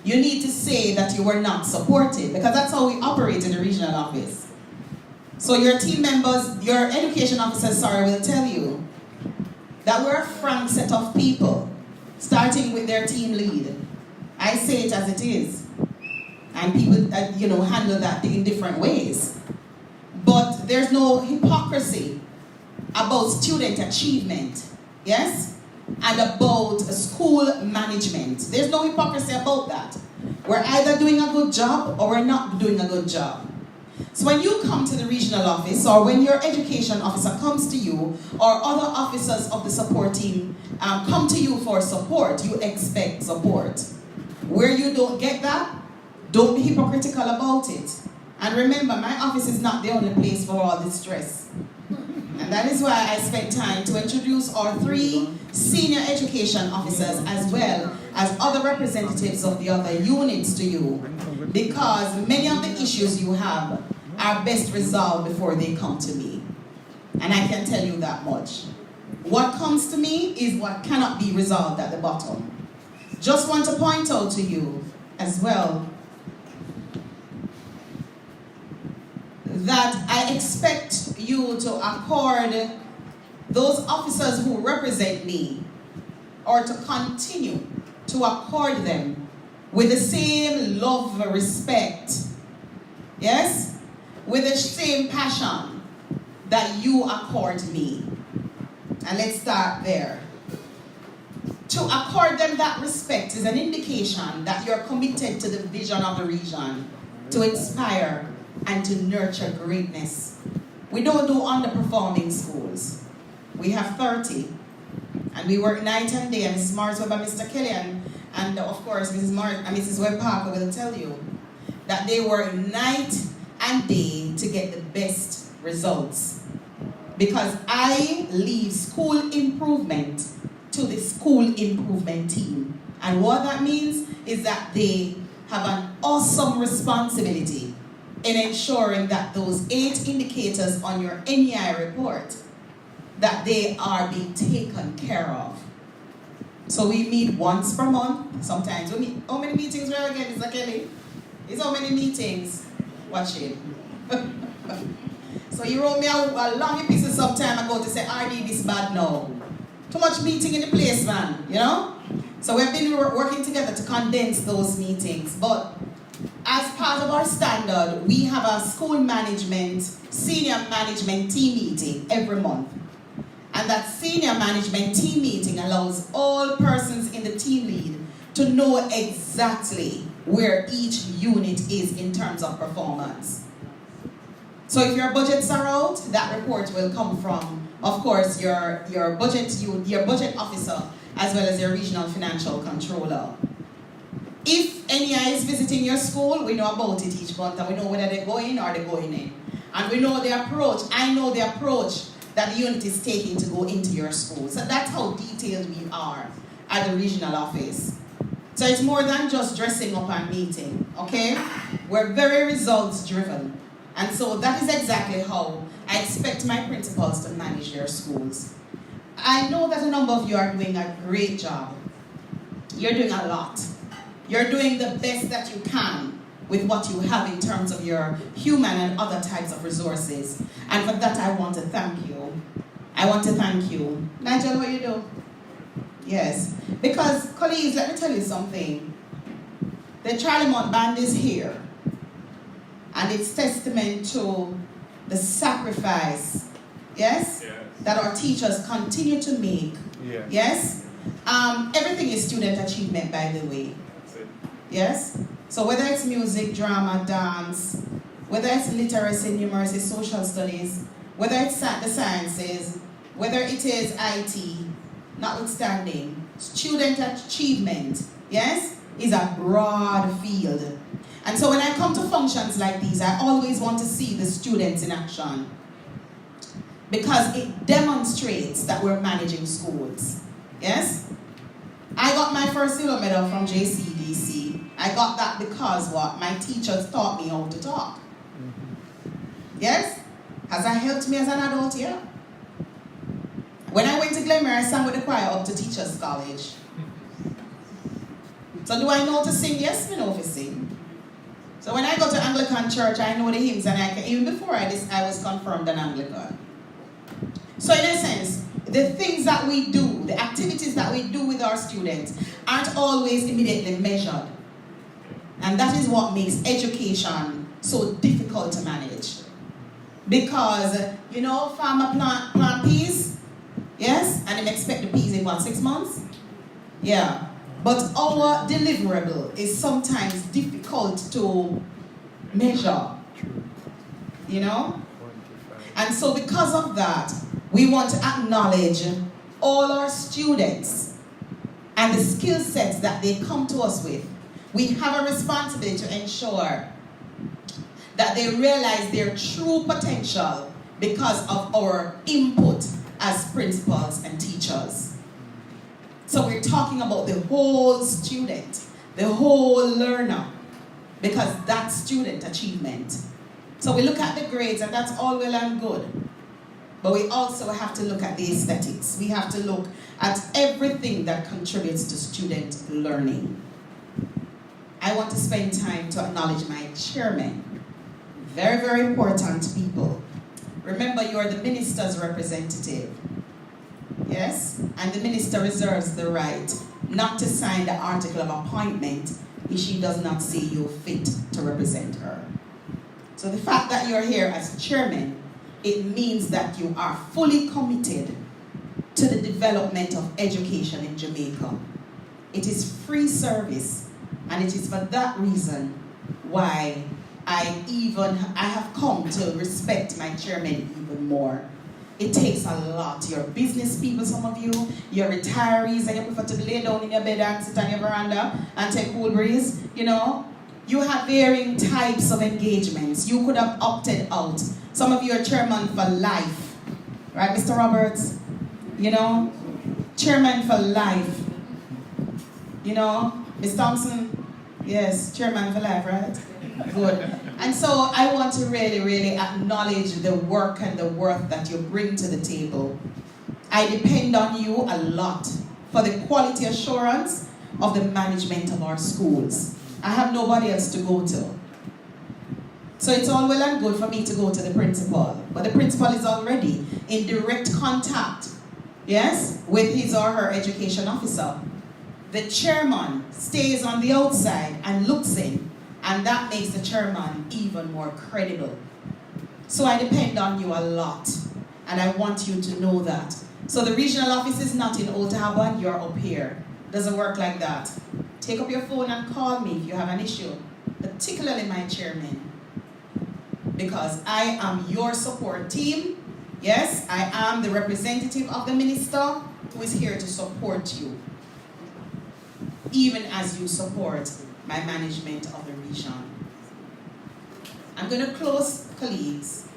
you need to say that you were not supported, because that's how we operate in the regional office. So your team members, your education officers, will tell you that we're a frank set of people, starting with their team lead. I say it as it is. And people, handle that in different ways. But there's no hypocrisy about student achievement, yes? And about school management. There's no hypocrisy about that. We're either doing a good job or we're not doing a good job. So when you come to the regional office, or when your education officer comes to you, or other officers of the support team come to you for support, you expect support. Where you don't get that, don't be hypocritical about it. And remember, my office is not the only place for all this stress. And that is why I spent time to introduce our 3 senior education officers as well as other representatives of the other units to you. Because many of the issues you have are best resolved before they come to me. And I can tell you that much. What comes to me is what cannot be resolved at the bottom. Just want to point out to you as well that I expect you to accord those officers who represent me, or to continue to accord them with the same love, respect, yes, with the same passion that you accord me. And let's start there. To accord them that respect is an indication that you're committed to the vision of the region, to inspire and to nurture greatness. We don't do underperforming schools. We have 30. And we work night and day, and Mrs. Morris Webb and Mr. Kelly, and of course Mrs. Webb Parker will tell you that they work night and day to get the best results. Because I leave school improvement to the school improvement team. And what that means is that they have an awesome responsibility in ensuring that those 8 indicators on your NEI report, that they are being taken care of. So we meet once per month. Sometimes we meet. How many meetings were again, Mr. Kelly? It's how many meetings? Watch it. So you wrote me a long epistle some time ago to say, RD, this bad now. Too much meeting in the place, man, you know? So we've been working together to condense those meetings. But as part of our standard, we have a school management, senior management team meeting every month. And that senior management team meeting allows all persons in the team lead to know exactly where each unit is in terms of performance. So if your budgets are out, that report will come from, of course, your budget officer as well as your regional financial controller. If NEI is visiting your school, we know about it each month and we know whether they're going or they're going in. And we know the approach, I know the approach that the unit is taking to go into your school. So that's how detailed we are at the regional office. So it's more than just dressing up and meeting, okay? We're very results driven. And so that is exactly how I expect my principals to manage their schools. I know that a number of you are doing a great job. You're doing a lot. You're doing the best that you can with what you have in terms of your human and other types of resources. And for that, I want to thank you. I want to thank you. Nigel, what you do? Yes. Because, colleagues, let me tell you something. The Charlie Mount Band is here. And it's testament to the sacrifice, yes, that our teachers continue to make. Yes? Everything is student achievement, by the way. Yes? So whether it's music, drama, dance, whether it's literacy, numeracy, social studies, whether it's the sciences, whether it is IT, notwithstanding, student achievement, yes, is a broad field. And so when I come to functions like these, I always want to see the students in action because it demonstrates that we're managing schools. Yes? I got my first silver medal from JCDC. I got that because what? My teachers taught me how to talk. Yes? Has that helped me as an adult? Yeah. When I went to Glenmere, I sang with the choir up to Teachers College. So do I know to sing? Yes, I know to sing. So when I go to Anglican church, I know the hymns, and even before I was confirmed an Anglican. So in essence, the things that we do, the activities that we do with our students aren't always immediately measured. And that is what makes education so difficult to manage. Because, you know, farmer plant peas, yes, and they expect the peas in 6 months? Yeah. But our deliverable is sometimes difficult to measure, you know? And so because of that, we want to acknowledge all our students and the skill sets that they come to us with. We have a responsibility to ensure that they realize their true potential because of our input as principals and teachers. So we're talking about the whole student, the whole learner, because that's student achievement. So we look at the grades, and that's all well and good. But we also have to look at the aesthetics. We have to look at everything that contributes to student learning. I want to spend time to acknowledge my chairman. Very, very important people. Remember, you are the minister's representative. Yes? And the minister reserves the right not to sign the article of appointment if she does not see you fit to represent her. So the fact that you're here as chairman, it means that you are fully committed to the development of education in Jamaica. It is free service, and it is for that reason why I have come to respect my chairman even more. It takes a lot. You're business people, some of you. You're retirees, and you prefer to lay down in your bed and sit on your veranda and take cool breeze. You know, you have varying types of engagements. You could have opted out. Some of you are chairman for life, right, Mr. Roberts? You know, chairman for life. You know, Ms. Thompson, yes, chairman for life, right? Good. And so I want to really, really acknowledge the work and the worth that you bring to the table. I depend on you a lot for the quality assurance of the management of our schools. I have nobody else to go to. So it's all well and good for me to go to the principal, but the principal is already in direct contact, yes, with his or her education officer. The chairman stays on the outside and looks in, and that makes the chairman even more credible. So I depend on you a lot, and I want you to know that. So the regional office is not in Old Harbour, you're up here. Doesn't work like that. take up your phone and call me if you have an issue, particularly my chairman, because I am your support team. Yes, I am the representative of the minister who is here to support you, even as you support my management of the region. I'm going to close, colleagues,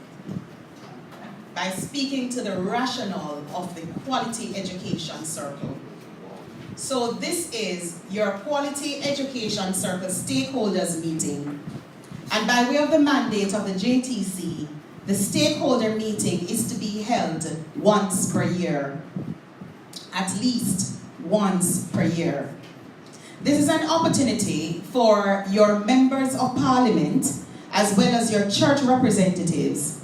by speaking to the rationale of the Quality Education Circle. So this is your Quality Education Circle stakeholders meeting. And by way of the mandate of the JTC, the stakeholder meeting is to be held once per year, at least once per year. This is an opportunity for your members of parliament, as well as your church representatives,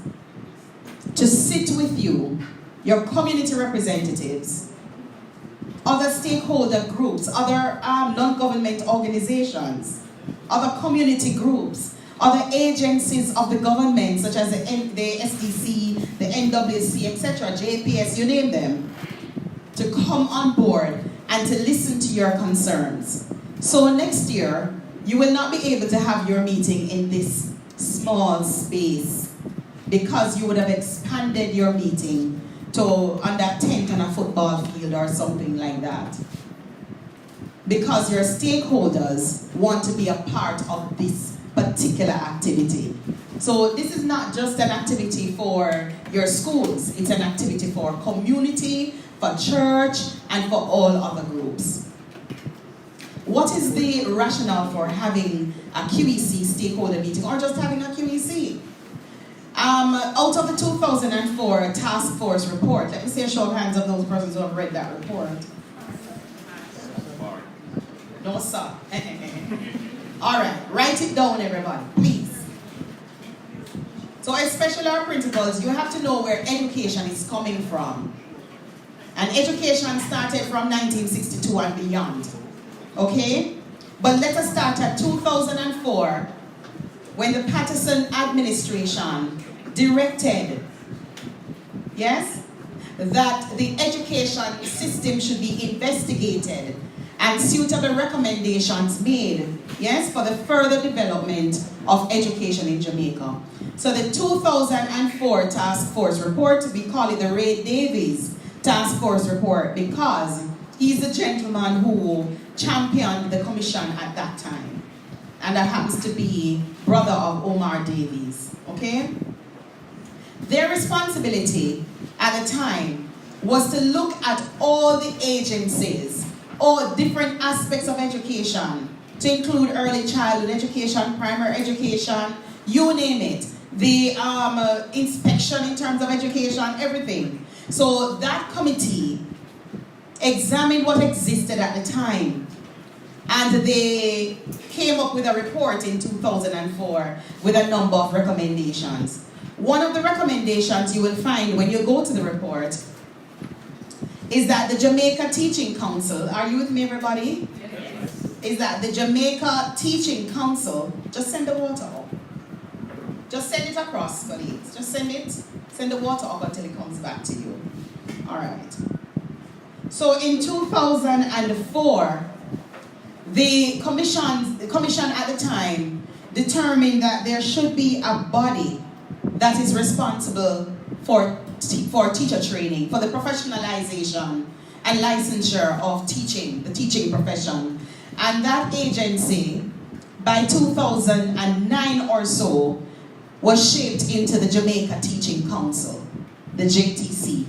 to sit with you, your community representatives, other stakeholder groups, other non-government organizations, other community groups, other agencies of the government, such as the SDC, the NWC, etc., JPS, you name them, to come on board and to listen to your concerns. So next year, you will not be able to have your meeting in this small space, because you would have expanded your meeting to on that tent on a football field or something like that. Because your stakeholders want to be a part of this particular activity. So this is not just an activity for your schools, it's an activity for community, for church, and for all other groups. What is the rationale for having a QEC stakeholder meeting, or just having a QEC? Out of the 2004 task force report, let me see a show of hands of those persons who have read that report. No, sir. All right, write it down, everybody, please. So especially our principals, you have to know where education is coming from. And education started from 1962 and beyond. Okay? But let us start at 2004, when the Patterson administration directed, yes, that the education system should be investigated and suitable recommendations made, yes, for the further development of education in Jamaica. So the 2004 task force report, we call it the Ray Davies task force report, because he's the gentleman who championed the commission at that time. And that happens to be brother of Omar Davies, okay? Their responsibility at the time was to look at all the agencies, all different aspects of education, to include early childhood education, primary education, you name it, the inspection in terms of education, everything. So that committee examined what existed at the time, and they came up with a report in 2004 with a number of recommendations. One of the recommendations you will find when you go to the report is that the Jamaica Teaching Council, are you with me, everybody? Yes. Is that the Jamaica Teaching Council, just send the water up. Just send it across, colleagues. Just send it, send the water up until it comes back to you. All right. So in 2004, the commission at the time determined that there should be a body that is responsible for teacher training, for the professionalization and licensure of teaching, the teaching profession. And that agency, by 2009 or so, was shaped into the Jamaica Teaching Council, the JTC.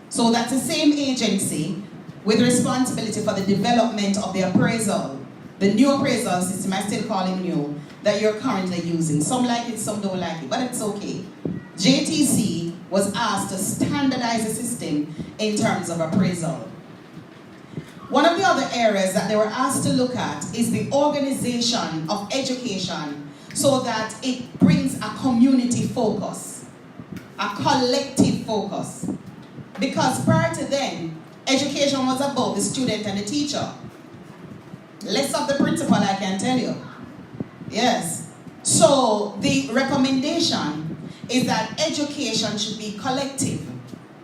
So that's the same agency with responsibility for the development of the appraisal, the new appraisal system, I still call it new, that you're currently using. Some like it, some don't like it, but it's okay. JTC was asked to standardize the system in terms of appraisal. One of the other areas that they were asked to look at is the organization of education, so that it brings a community focus, a collective focus. Because prior to then, education was about the student and the teacher. Less of the principal, I can tell you. Yes. So the recommendation is that education should be collective.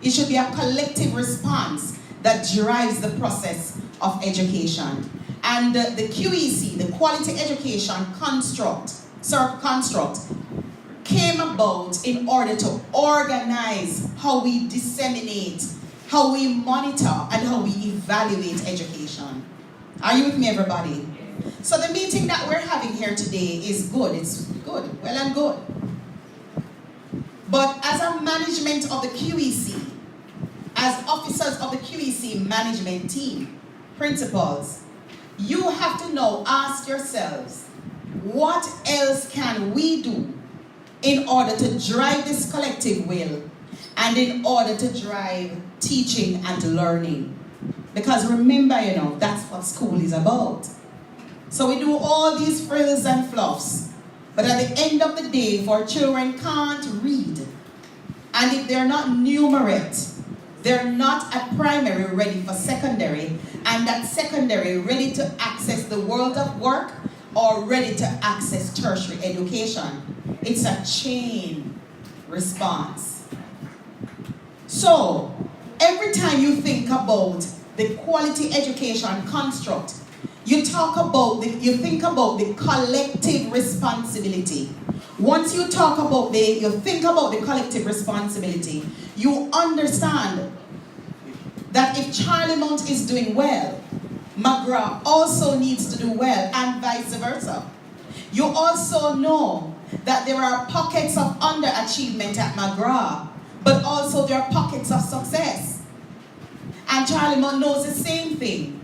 It should be a collective response that drives the process of education. And the QEC, the Quality Education Construct, came about in order to organize how we disseminate, how we monitor, and how we evaluate education. Are you with me, everybody? So the meeting that we're having here today is good. It's good, well and good. But as a management of the QEC, as officers of the QEC management team, principals, you have to now ask yourselves, what else can we do in order to drive this collective will and in order to drive teaching and learning? Because remember, that's what school is about. So we do all these frills and fluffs, but at the end of the day, if our children can't read, and if they're not numerate, they're not at primary ready for secondary, and at secondary ready to access the world of work or ready to access tertiary education. It's a chain response. So, every time you think about the quality education construct, you think about the collective responsibility. Once you think about the collective responsibility, you understand that if Charlie Mount is doing well, McGrath also needs to do well, and vice versa. You also know that there are pockets of underachievement at McGrath, but also there are pockets of success. And Charlie Mount knows the same thing.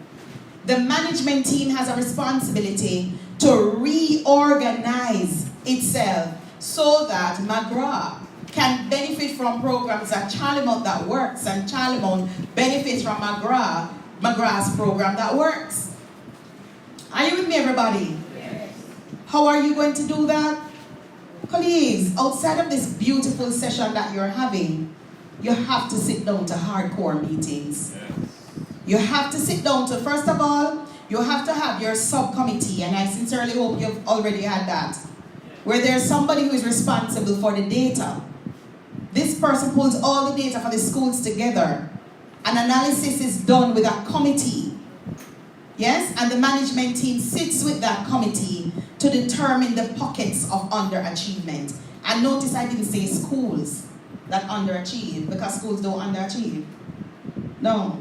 The management team has a responsibility to reorganize itself so that McGrath can benefit from programs at Charlie Mount that works, and Charlie Mount benefits from McGrath's program that works. Are you with me, everybody? Yes. How are you going to do that? Colleagues, outside of this beautiful session that you're having, you have to sit down to hardcore meetings. Yes. You have to sit down to, first of all, you have to have your subcommittee, and I sincerely hope you've already had that, where there's somebody who is responsible for the data. This person pulls all the data for the schools together. An analysis is done with a committee. Yes? And the management team sits with that committee to determine the pockets of underachievement. And notice I didn't say schools that underachieve, because schools don't underachieve. No.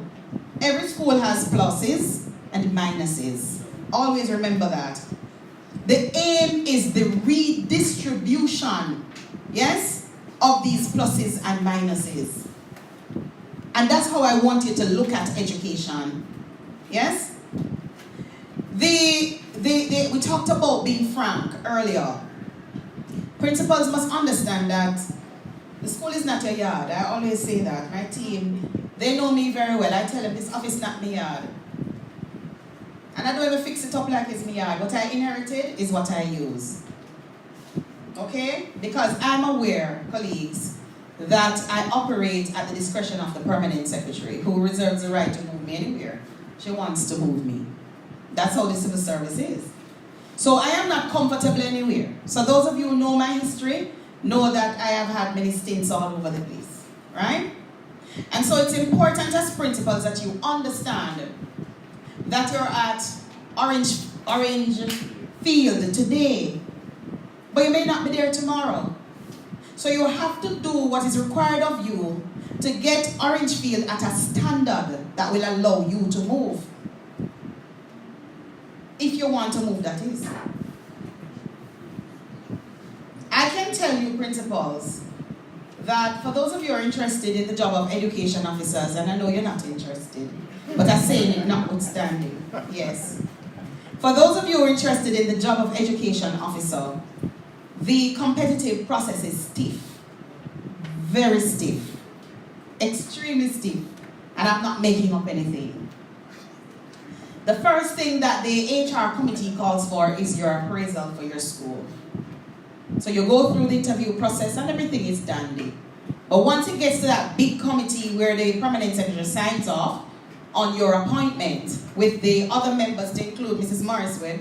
Every school has pluses and minuses. Always remember that. The aim is the redistribution, yes, of these pluses and minuses. And that's how I want you to look at education. Yes? We talked about being frank earlier. Principals must understand that the school is not your yard. I always say that. My team, they know me very well. I tell them this office is not my yard. And I don't ever fix it up like it's my yard. What I inherited is what I use. Okay? Because I'm aware, colleagues, that I operate at the discretion of the permanent secretary, who reserves the right to move me anywhere she wants to move me. That's how the civil service is. So I am not comfortable anywhere. So those of you who know my history know that I have had many stints all over the place. Right? And so it's important as principals that you understand that you're at Orange Field today, but you may not be there tomorrow. So you have to do what is required of you to get Orange Field at a standard that will allow you to move. If you want to move, that is. I can tell you, principals, that for those of you who are interested in the job of education officers, and I know you're not interested, but I'm saying it notwithstanding, yes. For those of you who are interested in the job of education officer, the competitive process is stiff, very stiff, extremely stiff, and I'm not making up anything. The first thing that the HR committee calls for is your appraisal for your school. So you go through the interview process and everything is dandy. But once it gets to that big committee where the permanent secretary signs off on your appointment with the other members, to include Mrs. Morriswell,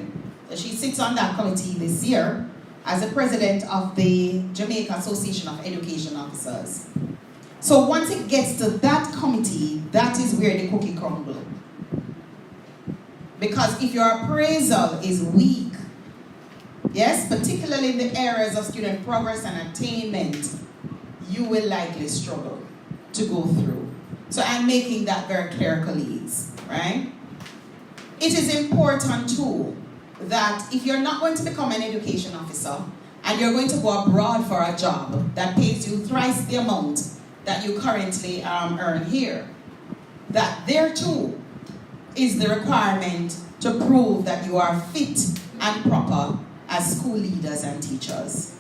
she sits on that committee this year as the president of the Jamaica Association of Education Officers. So once it gets to that committee, that is where the cookie crumbles. Because if your appraisal is weak, yes, particularly in the areas of student progress and attainment, you will likely struggle to go through. So I'm making that very clear, colleagues, right? It is important too that if you're not going to become an education officer and you're going to go abroad for a job that pays you thrice the amount that you currently earn here, that there too is the requirement to prove that you are fit and proper as school leaders and teachers.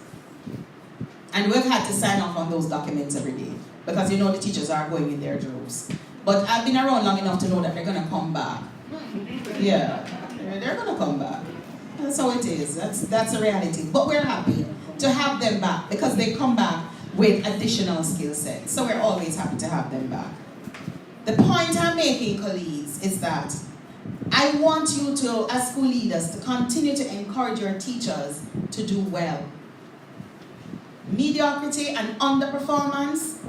And we've had to sign off on those documents every day because you know the teachers are going in their droves. But I've been around long enough to know that they're going to come back. Yeah, they're going to come back. That's how it is. That's a reality. But we're happy to have them back because they come back with additional skill sets. So we're always happy to have them back. The point I'm making, colleagues, is that I want you to, as school leaders, to continue to encourage your teachers to do well. Mediocrity and underperformance,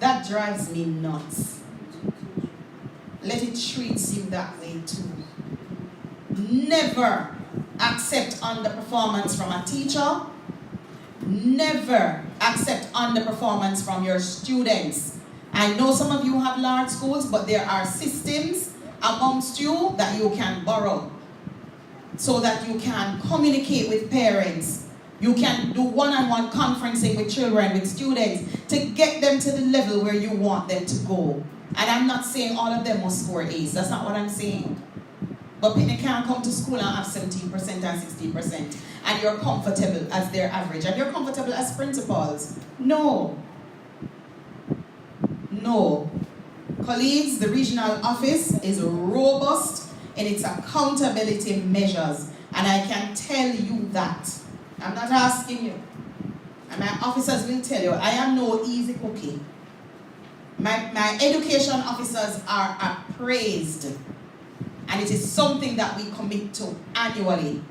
that drives me nuts. Let it treat you that way too. Never accept underperformance from a teacher. Never accept underperformance from your students. I know some of you have large schools, but there are systems amongst you that you can borrow so that you can communicate with parents. You can do one-on-one conferencing with children, with students, to get them to the level where you want them to go. And I'm not saying all of them must score A's. That's not what I'm saying. But they can't come to school and have 17% and 16%, and you're comfortable as their average, and you're comfortable as principals. No. No. Colleagues, the regional office is robust in its accountability measures, and I can tell you that. I'm not asking you. And my officers will tell you, I am no easy cookie. My education officers are appraised, and it is something that we commit to annually.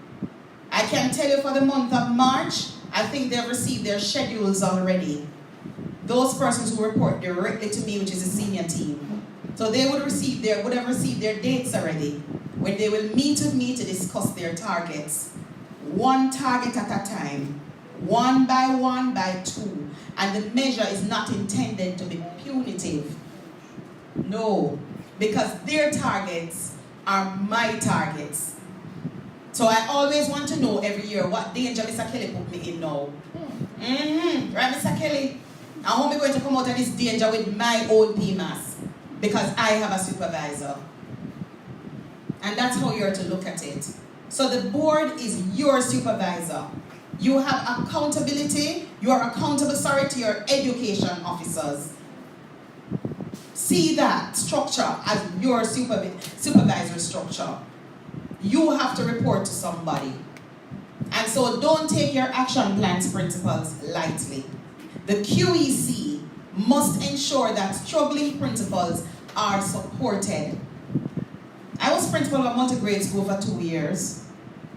I can tell you for the month of March, I think they've received their schedules already. Those persons who report directly to me, which is a senior team. So they would have received their dates already, when they will meet with me to discuss their targets. One target at a time, one by two. And the measure is not intended to be punitive. No, because their targets are my targets. So I always want to know every year what danger Mr. Kelly put me in now. Right, Mr. Kelly? And how am I going to come out of this danger with my own PMAS? Because I have a supervisor. And that's how you're to look at it. So the board is your supervisor. You have accountability. You are accountable, to your education officers. See that structure as your supervisory structure. You have to report to somebody. And so don't take your action plans, principals, lightly. The QEC must ensure that struggling principals are supported. I was principal of a multi-grade school for 2 years,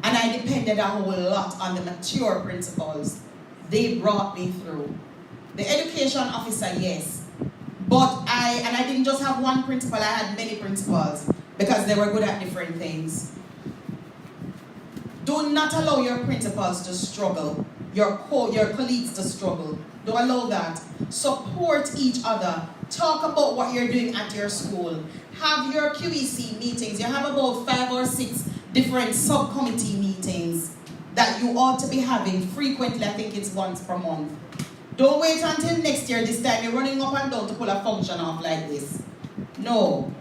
and I depended a whole lot on the mature principals. They brought me through. The education officer, yes. But I didn't just have one principal, I had many principals because they were good at different things. Do not allow your principals to struggle, your colleagues to struggle. Don't allow that. Support each other. Talk about what you're doing at your school. Have your QEC meetings. You have about 5 or 6 different subcommittee meetings that you ought to be having frequently. I think it's once per month. Don't wait until next year, this time you're running up and down to pull a function off like this. No.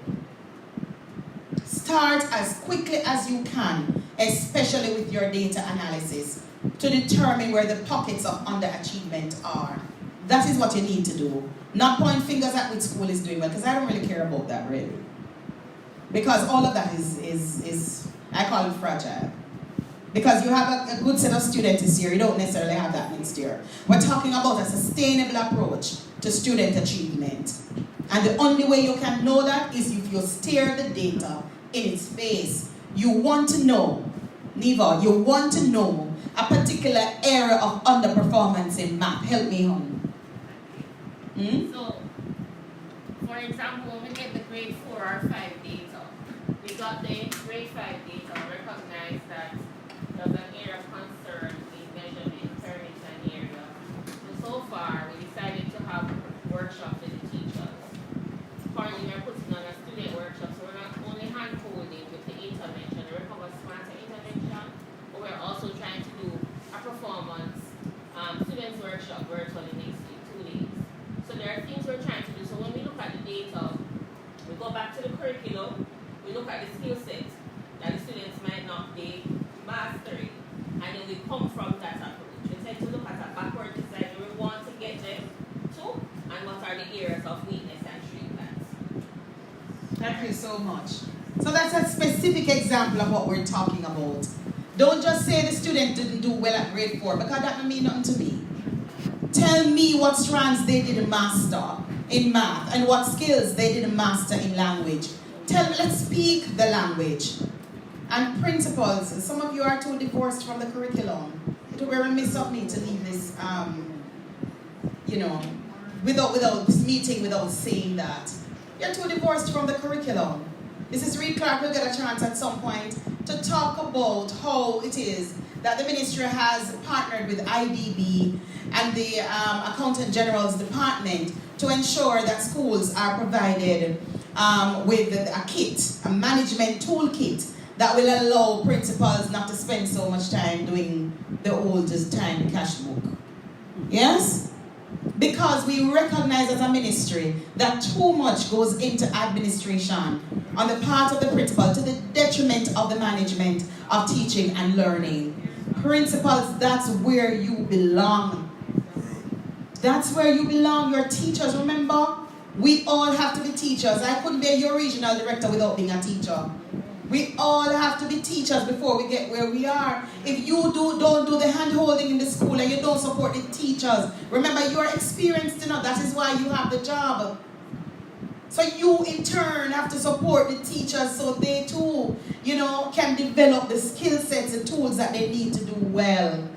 Start as quickly as you can, especially with your data analysis, to determine where the pockets of underachievement are. That is what you need to do. Not point fingers at which school is doing well, because I don't really care about that, really. Because all of that is I call it fragile. Because you have a good set of students this year, you don't necessarily have that next year. We're talking about a sustainable approach to student achievement. And the only way you can know that is if you stare the data in its face. You want to know, Neva, you want to know a particular area of underperformance in math. Help me home. So, for example, when we get the grade 4 or 5 data, we got the grade 5 data and recognized that there's an area of concern in measurement, parameters, and area. So far, we decided to have workshops with the teachers. Currently, we're putting on a student workshop, so we're not only hand-holding with the intervention, the Recover Smarter intervention, but we're also trying to do a performance students workshop virtually next week, 2 days. So there are things we're trying to do. So when we look at the data, we go back to the curriculum, we look at the skill set that the students might not be mastering, and then we come from that approach. We tend to look at a backward design where we want to get them to, and what are the areas of weakness and treatments. Thank you so much. So that's a specific example of what we're talking about. Don't just say the student didn't do well at grade 4, because that don't mean nothing to me. Tell me what strands they didn't master in math and what skills they didn't master in language. Let's speak the language. And principals, some of you are too divorced from the curriculum. It would be remiss of me to leave this, without this meeting without saying that. You're too divorced from the curriculum. Mrs. Reed Clark will get a chance at some point to talk about how it is that the ministry has partnered with IDB and the Accountant General's Department to ensure that schools are provided with a kit, a management toolkit that will allow principals not to spend so much time doing the oldest time cash book. Yes? Because we recognize as a ministry that too much goes into administration on the part of the principal to the detriment of the management of teaching and learning. Principals, that's where you belong. That's where you belong. You're teachers, remember? We all have to be teachers. I couldn't be your regional director without being a teacher. We all have to be teachers before we get where we are. If you don't do the hand-holding in the school and you don't support the teachers, remember you're experienced enough. That is why you have the job. So you in turn have to support the teachers so they too, can develop the skill sets and tools that they need to do well.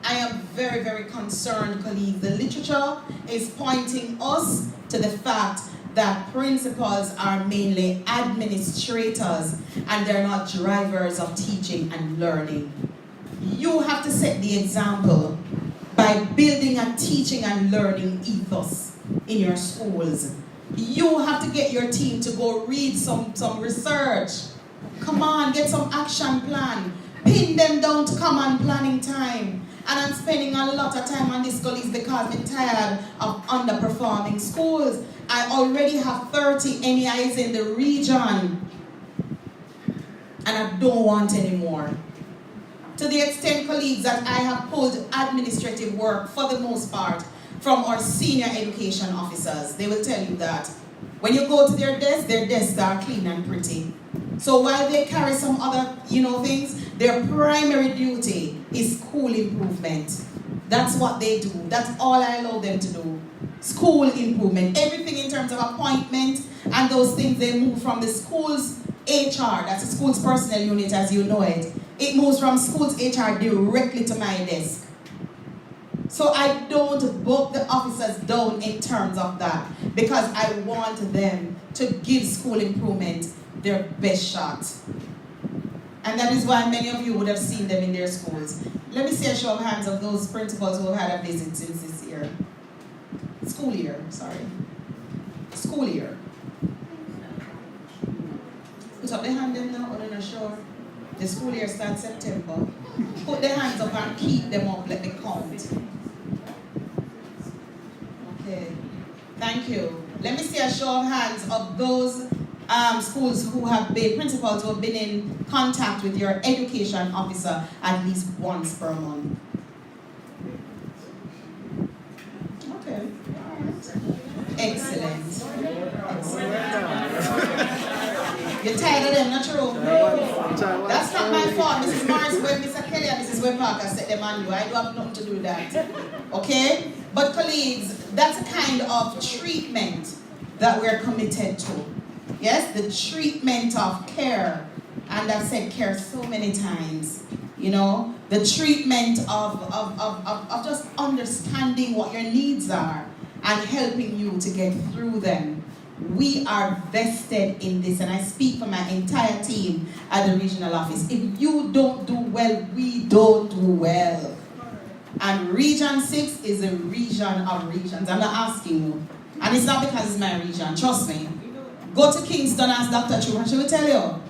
I am very, very concerned, colleagues. The literature is pointing us to the fact that principals are mainly administrators and they're not drivers of teaching and learning. You have to set the example by building a teaching and learning ethos in your schools. You have to get your team to go read some research. Come on, get some action plan. Pin them down to common planning time. And I'm spending a lot of time on this, colleagues, because I'm tired of underperforming schools. I already have 30 NEIs in the region. And I don't want any more. To the extent, colleagues, that I have pulled administrative work, for the most part, from our senior education officers. They will tell you that when you go to their desks are clean and pretty. So while they carry some other, things, their primary duty is school improvement. That's what they do. That's all I allow them to do. School improvement. Everything in terms of appointment and those things, they move from the school's HR, that's the school's personnel unit as you know it. It moves from school's HR directly to my desk. So I don't bog the officers down in terms of that because I want them to give school improvement their best shot. And that is why many of you would have seen them in their schools. Let me see a show of hands of those principals who have had a visit since this year. School year. Put up the hand them now, or they're not sure. The school year starts September. Put the hands up and keep them up, let me count. Okay, thank you. Let me see a show of hands of those schools who have been, principals who have been in contact with your education officer at least once per month. Okay, all right. Excellent. You're tired of them, not true? That's not my fault. Mrs. Morris, when Mr. Kelly and Mrs. Webb Parker set them on you, I don't have nothing to do with that. Okay? But colleagues, that's a kind of treatment that we're committed to. Yes, the treatment of care. And I've said care so many times. The treatment of just understanding what your needs are and helping you to get through them. We are vested in this, and I speak for my entire team at the regional office. If you don't do well, we don't do well. And Region 6 is a region of regions. I'm not asking you. And it's not because it's my region. Trust me. Go to Kingston, ask Dr. Chu, and she will tell you.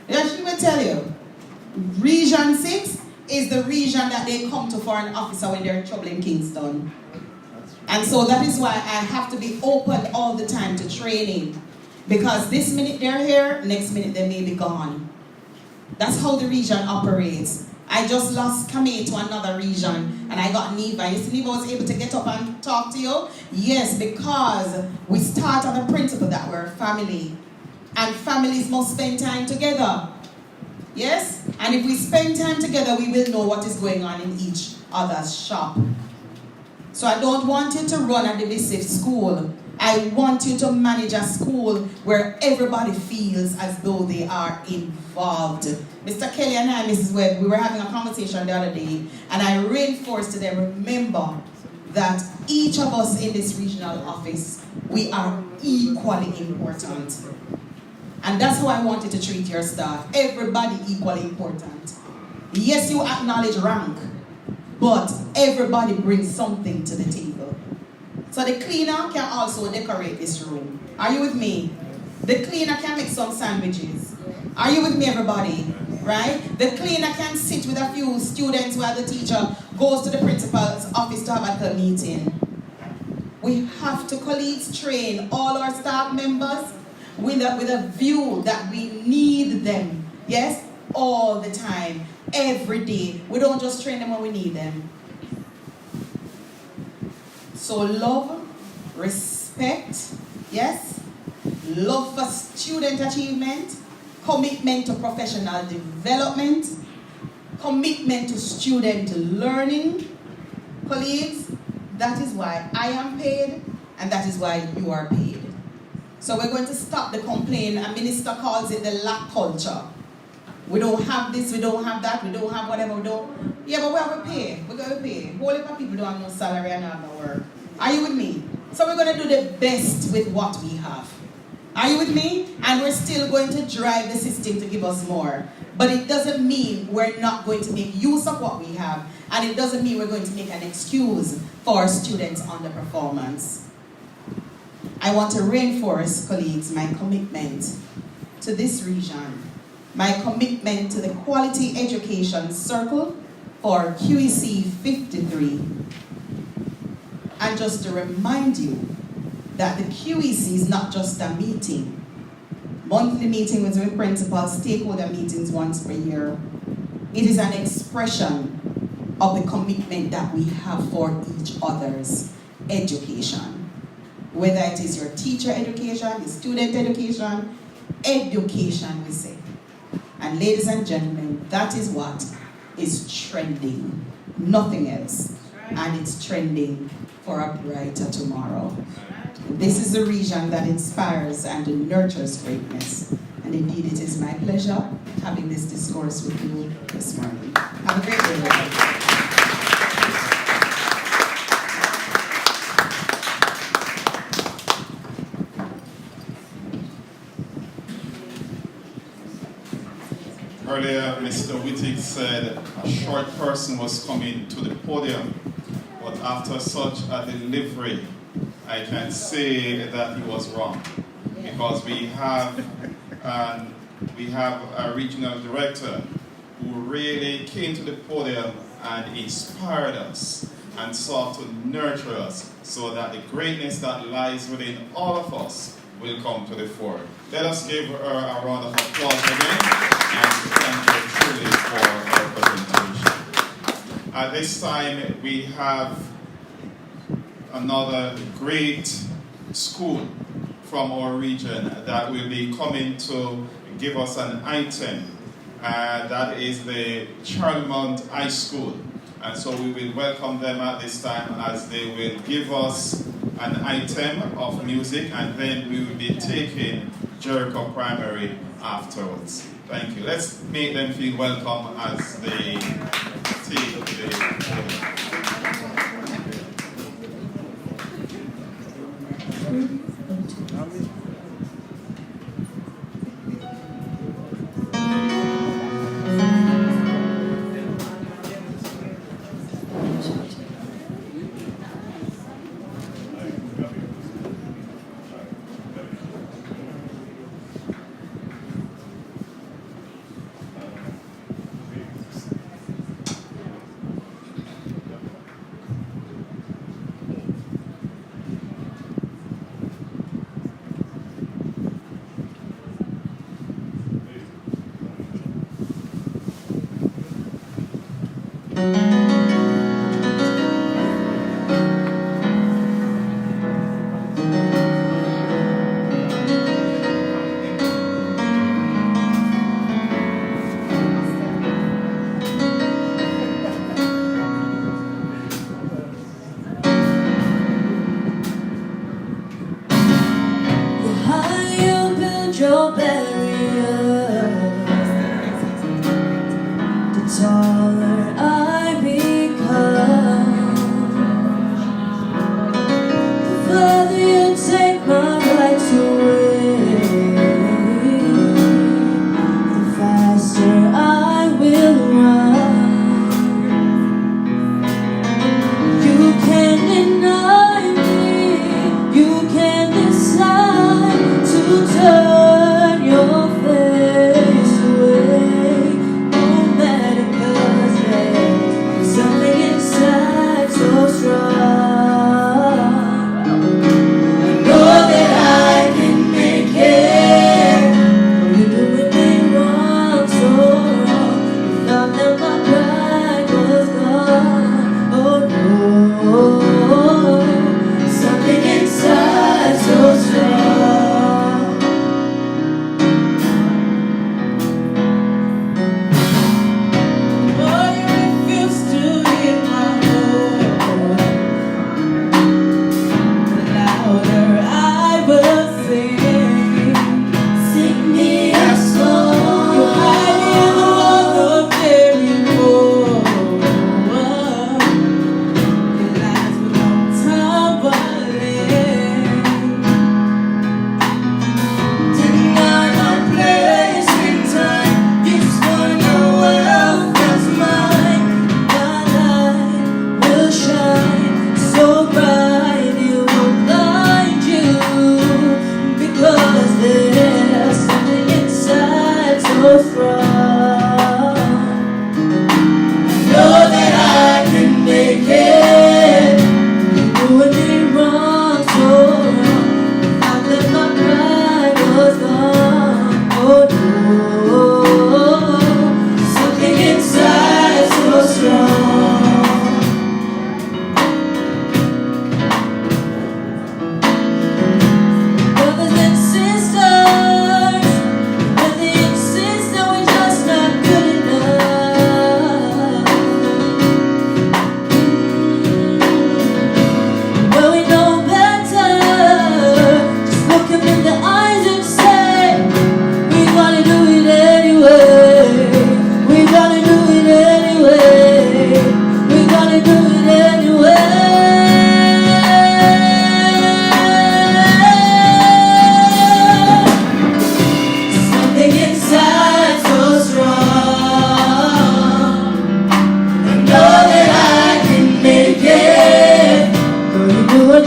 Yeah, she will tell you. Region 6 is the region that they come to for an officer when they're in trouble in Kingston. And so that is why I have to be open all the time to training. Because this minute they're here, next minute they may be gone. That's how the region operates. I just lost Kame to another region, and I got Neva. You see, Neva was able to get up and talk to you? Yes, because we start on the principle that we're a family. And families must spend time together. Yes? And if we spend time together, we will know what is going on in each other's shop. So I don't want you to run a divisive school. I want you to manage a school where everybody feels as though they are involved. Mr. Kelly and I, Mrs. Webb, we were having a conversation the other day, and I reinforced to them, remember that each of us in this regional office, we are equally important. And that's how I want you to treat your staff. Everybody equally important. Yes, you acknowledge rank, but everybody brings something to the table. So the cleaner can also decorate this room. Are you with me? The cleaner can make some sandwiches. Are you with me, everybody? Right? The cleaner can sit with a few students while the teacher goes to the principal's office to have a meeting. We have to, colleagues, train all our staff members with a view that we need them. Yes? All the time. Every day. We don't just train them when we need them. So love, respect, yes, love for student achievement, commitment to professional development, commitment to student learning. Colleagues, that is why I am paid, and that is why you are paid. So we're going to stop the complaint. A minister calls it the lack culture. We don't have this, we don't have that, we don't have whatever, we don't. Yeah, but we have to pay. We're going to pay. Whole heap of people don't have no salary and have no work. Are you with me? So we're going to do the best with what we have. Are you with me? And we're still going to drive the system to give us more. But it doesn't mean we're not going to make use of what we have. And it doesn't mean we're going to make an excuse for students' underperformance. I want to reinforce, colleagues, my commitment to this region. My commitment to the Quality Education Circle for QEC 53. And just to remind you that the QEC is not just a meeting. Monthly meeting with principals, stakeholder meetings once per year. It is an expression of the commitment that we have for each other's education. Whether it is your teacher education, your student education, we say. And ladies and gentlemen, that is what is trending. Nothing else. And it's trending for a brighter tomorrow. This is a region that inspires and nurtures greatness. And indeed, it is my pleasure having this discourse with you this morning. Have a great day, everybody. Earlier, Mr. Wittig said a short person was coming to the podium, but after such a delivery, I can say that he was wrong, because we have a regional director who really came to the podium and inspired us and sought to nurture us so that the greatness that lies within all of us will come to the fore. Let us give her a round of applause again. And thank you truly for our presentation. At this time, we have another great school from our region that will be coming to give us an item. That is the Charlemont High School. And so we will welcome them at this time as they will give us an item of music, and then we will be taking Jericho Primary afterwards. Thank you. Let's make them feel welcome as they take the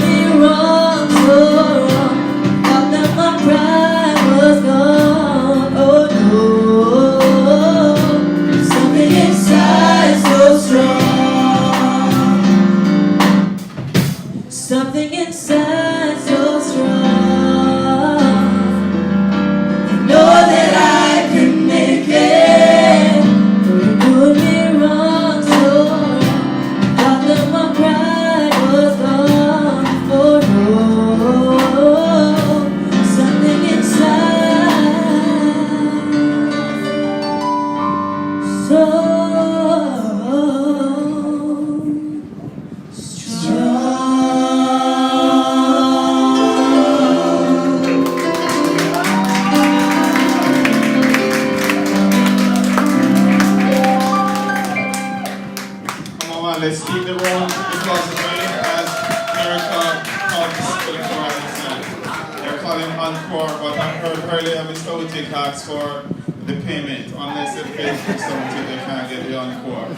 me wrong, so wrong. Thought that my pride was gone. Oh no, something inside so strong. Something inside so strong. Know that I can make it. But it put me wrong, so wrong. Thought that my pride was gone. Oh no, something inside so Let's keep the room because of me as Miracle comes to the Linstead. They're calling encore, but I heard earlier Mr. Utik asked for the payment. Unless they pay for something, they can't get the encore.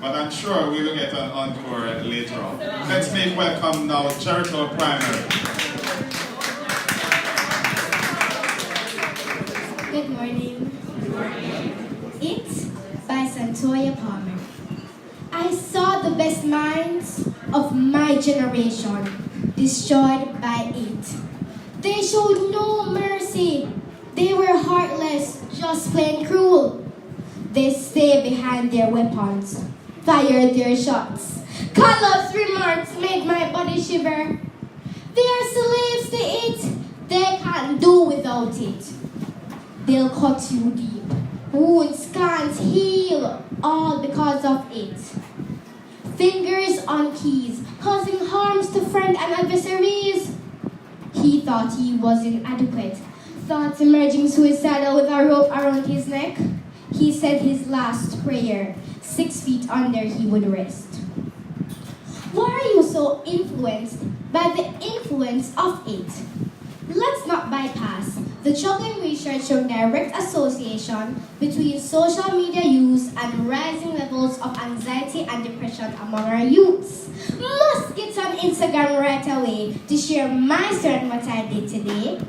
But I'm sure we will get an encore later on. Let's make welcome now Jericho Primary. Good morning. It's by Santoya Palmer. I saw the best minds of my generation destroyed by it. They showed no mercy. They were heartless, just plain cruel. They stayed behind their weapons, fired their shots. Callous remarks made my body shiver. They are slaves to it. They can't do without it. They'll cut you deep. Wounds can't heal, all because of it. Fingers on keys, causing harms to friends and adversaries. He thought he was inadequate, thoughts emerging suicidal with a rope around his neck. He said his last prayer, 6 feet under he would rest. Why are you so influenced by the influence of it? Let's not bypass the troubling research showing direct association between social media use and rising levels of anxiety and depression among our youths. Must get on Instagram right away to share my story and what I did today.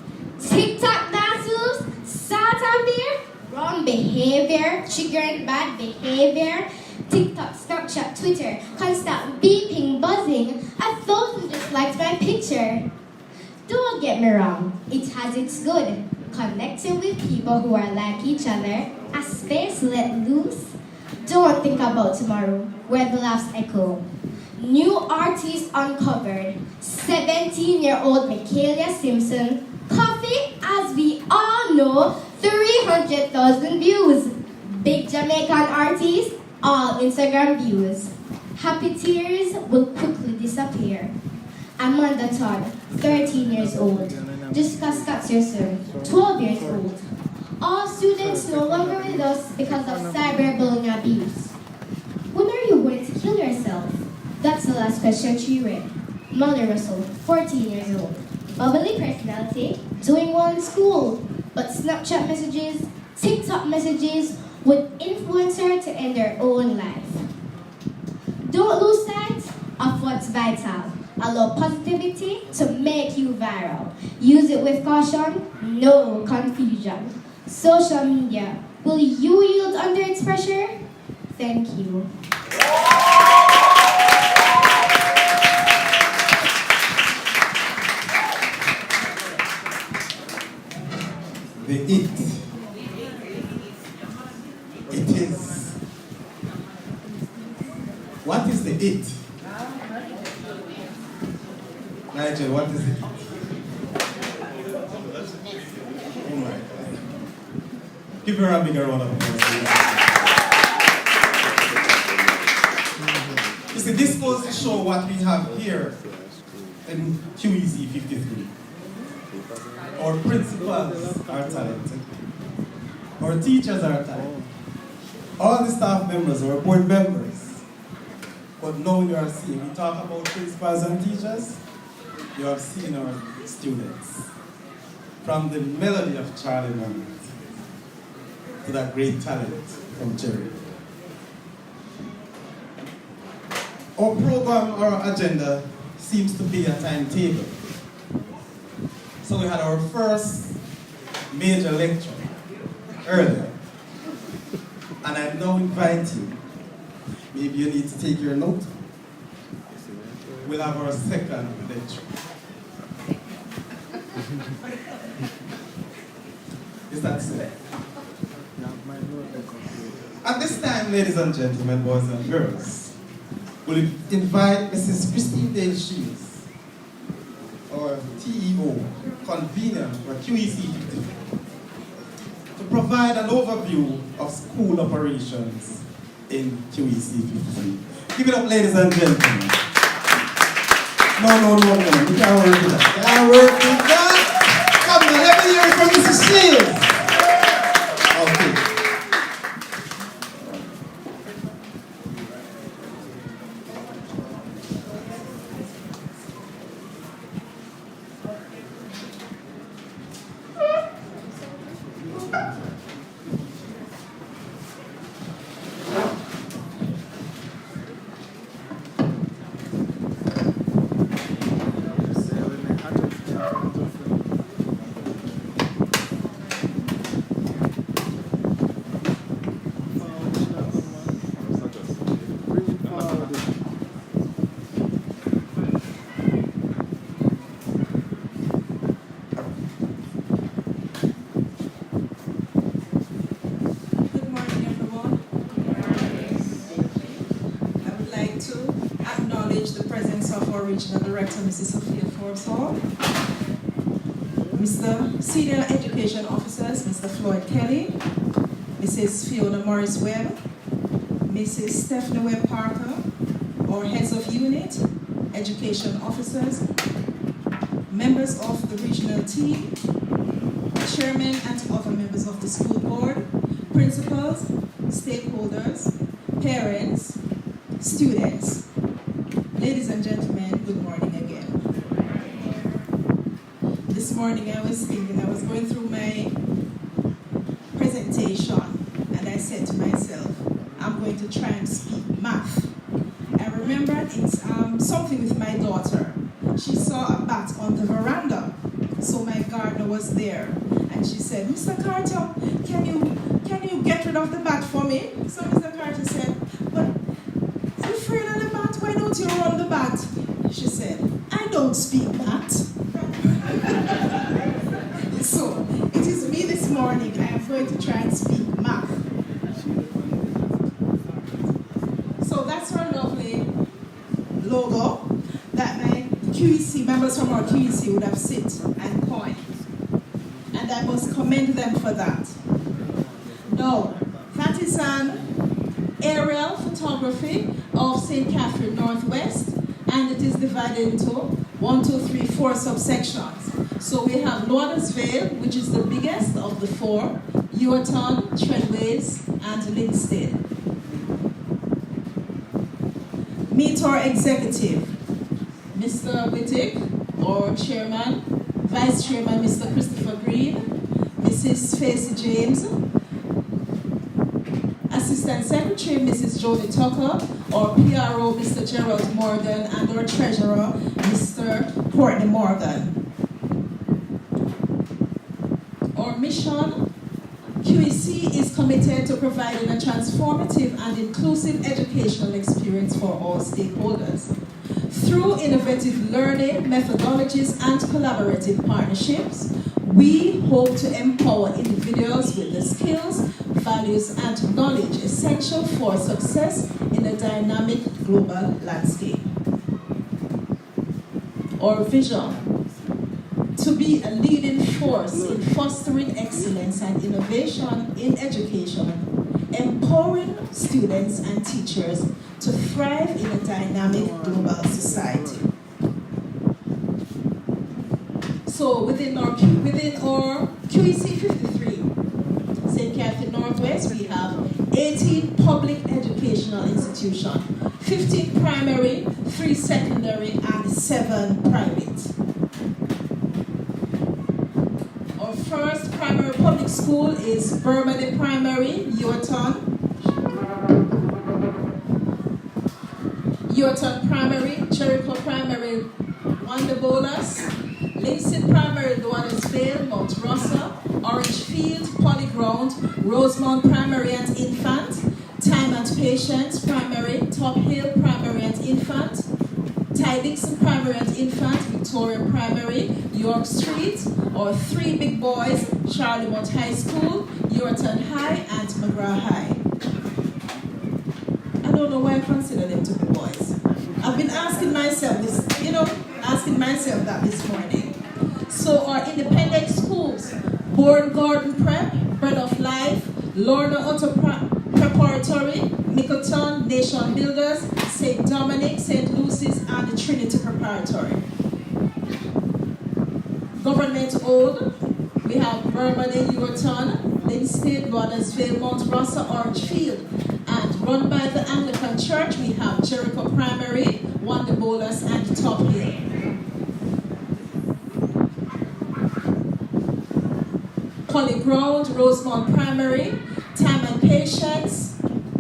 TikTok dances, start out there, wrong behavior, triggering bad behavior. TikTok, Snapchat, Twitter, constant beeping, buzzing, 1,000 just liked my picture. Don't get me wrong, it has its good. Connecting with people who are like each other, a space let loose. Don't think about tomorrow, where the laughs echo. New artist uncovered, 17-year-old Michaela Simpson. Coffee, as we all know, 300,000 views. Big Jamaican artist, all Instagram views. Happy tears will quickly disappear. Amanda Todd, 13 years old. Jessica Scottserson, 12 years old. All students no longer with us because of cyberbullying abuse. When are you going to kill yourself? That's the last question she read. Molly Russell, 14 years old. Bubbly personality, doing well in school, but Snapchat messages, TikTok messages would influence her to end her own life. Don't lose sight of what's vital. Allow positivity to make you viral. Use it with caution, no confusion. Social media, will you yield under its pressure? Thank you. The it. It is. What is the it? Nigel, what is it? Oh my God. Give her a bigger round of applause. You see, this goes to show what we have here in QEC 53. Our principals are talented. Our teachers are talented. All the staff members, our board members. But now you are seeing, we talk about principals and teachers, you have seen our students. From the melody of Charlie Moment to that great talent from Jerry. Our program, our agenda seems to be a timetable. So we had our first major lecture earlier. And I now invite you, maybe you need to take your note. We'll have our second lecture. Is that so? At this time, ladies and gentlemen, boys and girls, we'll invite Mrs. Christine Dale Shields, our TEO, convener for QEC 53, to provide an overview of school operations in QEC 53. Give it up, ladies and gentlemen. No. We can't work with that. Can't work with that. Come on, let me hear it from Mrs. Shields. Okay. Regional Director, Mrs. Sophia Forbes-Hall, Mr. Senior Education Officers, Mr. Floyd Kelly, Mrs. Fiona Morris-Webb, Mrs. Stephanie Webb-Parker, our heads of unit, education officers, members of the regional team, chairman and other members of the school board, principals, stakeholders, parents, students. Ladies and gentlemen, good morning again. This morning I was thinking, I was going through my presentation and I said to myself, I'm going to try and speak math. I remembered it's something with my daughter. She saw a bat on the veranda, so my gardener was there. And she said, Mr. Carter, can you get rid of the bat for me? So Mr. Carter said, but you're afraid of the bat? Why don't you run the bat? She said, I don't speak bat. So it is me this morning. I am going to try and speak math. So that's our lovely logo that my QEC members from our QEC would have sit and coined. And I must commend them for that. Now, that is an aerial photography of St. Catherine Northwest, and it is divided into 1, 2, 3, 4 subsections. So we have Laudersvale, which is the biggest of the 4, Ewerton, Treadways, and Linstead. Meet our executive, Mr. Wittig, our chairman, vice chairman, Mr. Christopher Green, Mrs. Facey James, Assistant Secretary, Mrs. Jodie Tucker, our PRO, Mr. Gerald Morgan, and our Treasurer, Mr. Courtney Morgan. Our mission, QEC is committed to providing a transformative and inclusive educational experience for all stakeholders. Through innovative learning methodologies and collaborative partnerships, we hope to empower individuals with the skills, values, and knowledge essential for success in a dynamic global landscape. Our vision, to be a leading force in fostering excellence and innovation in education, empowering students and teachers to thrive in a dynamic global society. So within our QEC 53, St. Catherine Northwest, we have 18 public educational institutions, 15 primary, 3 secondary, and 7 private. Our first primary public school is Burmady Primary, Ewerton Primary, Jericho Primary, Bolas, Linstead Primary, Doanersville, Mount Russell, Orangefield, Polyground, Rosemount Primary and Infant, Time and Patience Primary, Top Hill Primary and Infant, Ty Dixon Primary and Infant, Victoria Primary, York Street, our three big boys, Charlemont High School, Yorton High, and McGraw High. I don't know why I consider them to be boys. I've been asking myself this, that this morning. So our independent schools, Bourne Garden Prep, Bread of Life, Lorna Otto Preparatory, Mickleton, Nation Builders, St. Dominic, St. Lucy's, and the Trinity Preparatory. Government owned, we have Bermondsey, Yorton, Linstead, Doanersville, Mount Russell, Orangefield. And run by the Anglican Church, we have Jericho Primary, Wonder Bolas, and Top Hill. Polyground, Rosemount Primary, Time and Patience,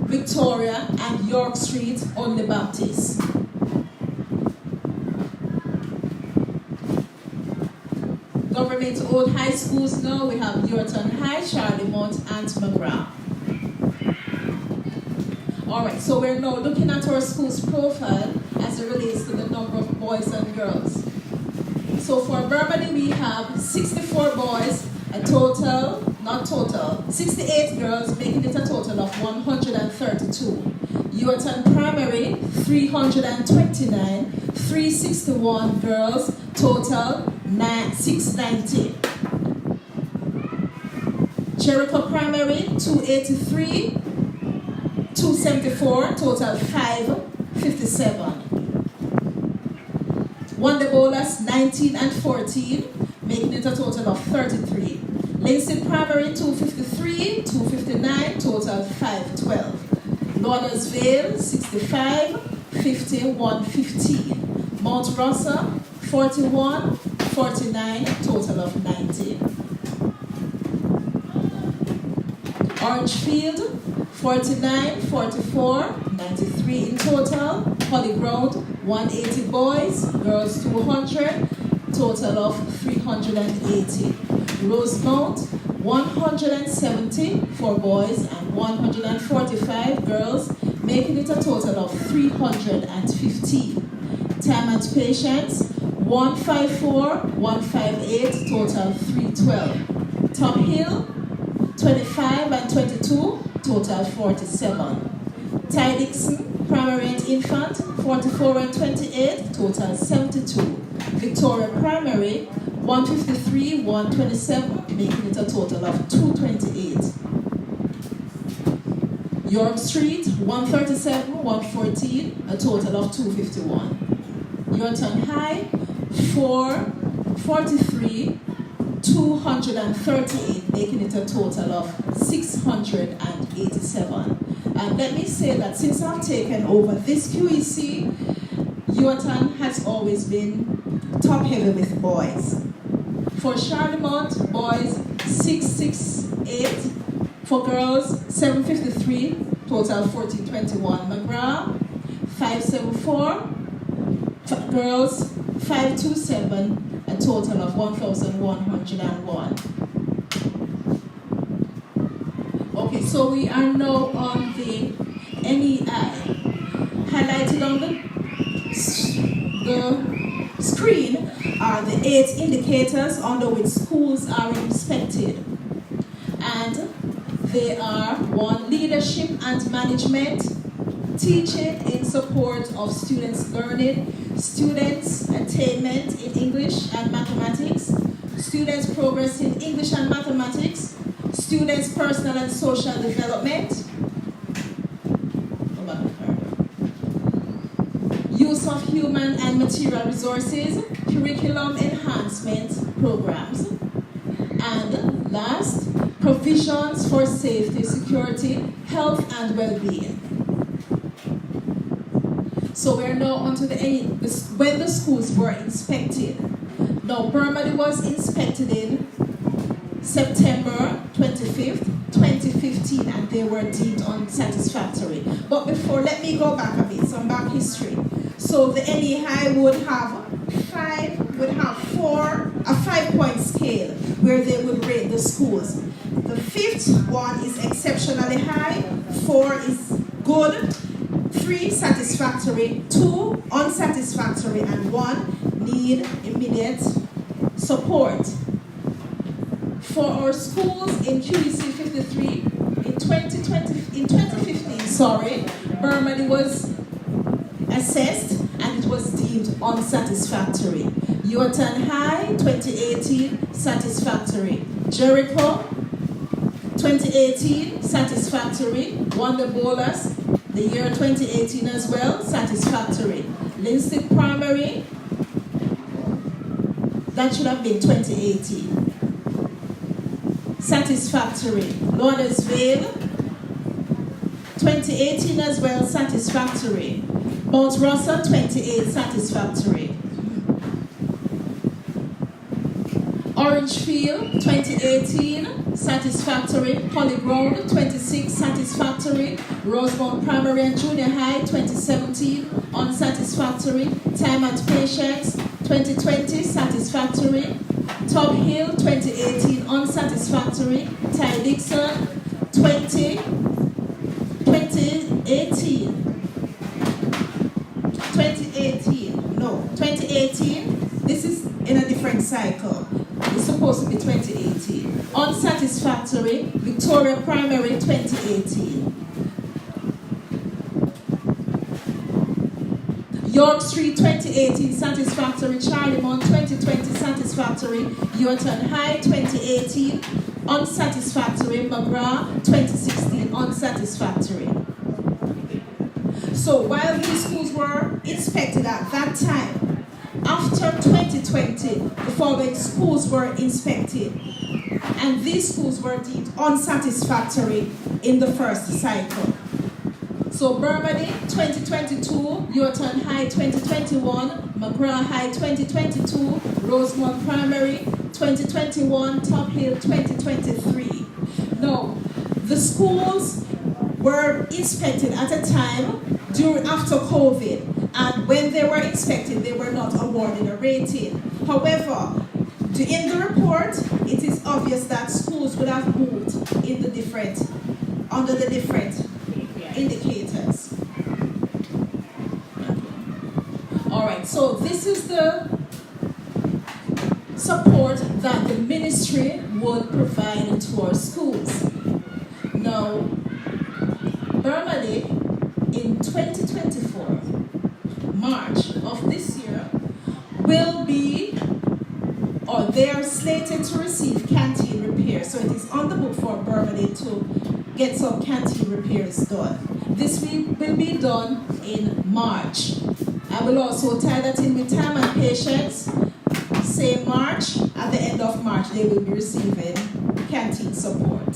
Victoria, and York Street, Only Baptist. Government-owned high schools now, we have Yorton High, Charlemont, and McGraw. Alright, so we're now looking at our school's profile as it relates to the number of boys and girls. So for Bermondsey, we have 64 boys, 68 girls, making it a total of 132. Yorton Primary, 329, 361 girls, total 690. Jericho Primary, 283, 274, total 557. Wonder Bolas, 19 and 14, making it a total of 33. Linstead Primary, 253, 259, total 512. Doanersville, 65, 50, 115. Mount Russell, 41, 49, total of 90. Orangefield, 49, 44, 93 in total. Polyground, 180 boys, girls 200, total of 380. Rosemount, 170 for boys and 145 girls, making it a total of 315. Time and Patience, 154, 158, total 312. Top Hill, 25 and 22, total 47. Ty Dixon, Primary and Infant, 44 and 28, total 72. Victoria Primary, 153, 127, making it a total of 228. York Street, 137, 114, a total of 251. Yorton High, 443, 238, making it a total of 687. And let me say that since I've taken over this QEC, Yorton has always been top heavy with boys. For Charlemont, boys 668. For girls, 753, total 1421. McGraw, 574. For girls, 527, a total of 1,101. Okay, so we are now on the MEI. Highlighted on the screen are the 8 indicators under which schools are inspected. And they are 1, leadership and management, teaching in support of students' learning, students' attainment in English and mathematics, students' progress in English and mathematics, students' personal and social development, use of human and material resources, curriculum enhancement programs, and last, provisions for safety, security, health, and well-being. So we're now on to when the schools were inspected. Now, Bermondsey was inspected in September 25th, 2015, and they were deemed unsatisfactory. But before, let me go back a bit, some back history. So the NEI would have a 5-point scale where they would rate the schools. The 5th one is exceptionally high, 4 is good, 3 satisfactory, 2 unsatisfactory, and 1 need immediate support. For our schools in QEC 53, in 2015, Burmady was assessed and it was deemed unsatisfactory. Yorton High, 2018, satisfactory. Jericho, 2018, satisfactory. Wonder Bolas, the year 2018 as well, satisfactory. Linstead Primary, that should have been 2018. Satisfactory. Laudersville, 2018 as well, satisfactory. Mount Russell, 28, satisfactory. Orangefield, 2018, satisfactory. Polyground, 26, satisfactory. Rosemount Primary and Junior High, 2017, unsatisfactory. Time at Patience, 2020, satisfactory. Top Hill, 2018, unsatisfactory. Ty Dixon, 2018, this is in a different cycle. It's supposed to be 2018. Unsatisfactory, Victoria Primary, 2018. York Street, 2018, satisfactory. Charlie Mount, 2020, satisfactory. Yorton High, 2018, unsatisfactory. McGrath, 2016, unsatisfactory. So while these schools were inspected at that time, after 2020, the following schools were inspected, and these schools were deemed unsatisfactory in the first cycle. So Burmady, 2022, Yorton High, 2021, McGrath High, 2022, Rosemount Primary, 2021, Top Hill, 2023. Now, the schools were inspected at a time after COVID, and when they were inspected, they were not awarded a rating. However, in the report, it is obvious that schools would have moved in under the different indicators. All right, so this is the support that the ministry would provide to our schools. Now, Burmady, in 2024, March of this year, will be, or they are slated to receive canteen repairs. So it is on the book for Burmady to get some canteen repairs done. This will be done in March. I will also tie that in with Time and Patience. Say March, at the end of March, they will be receiving canteen support.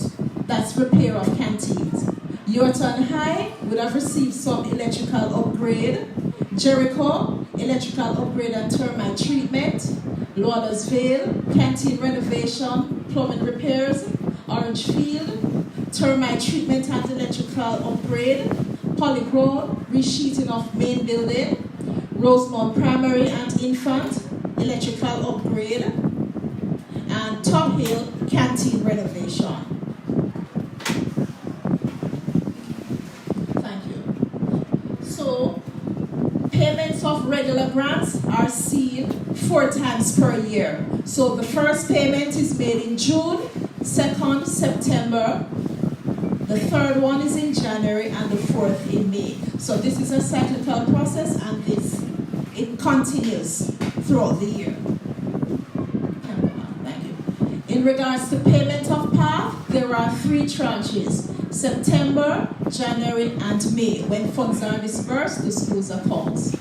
That's repair of canteens. Yorton High would have received some electrical upgrade. Jericho, electrical upgrade and termite treatment. Laudersville, canteen renovation, plumbing repairs. Orangefield, termite treatment and electrical upgrade. Polyground, resheeting of main building. Rosemount Primary and Infant, electrical upgrade. And Top Hill, canteen renovation. Payments of regular grants are seen 4 times per year. So the first payment is made in June, 2nd September, the third one is in January, and the 4th in May. So this is a cyclical process, and it continues throughout the year. Thank you. In regards to payment of PATH, there are 3 tranches: September, January, and May, when funds are dispersed to schools' accounts.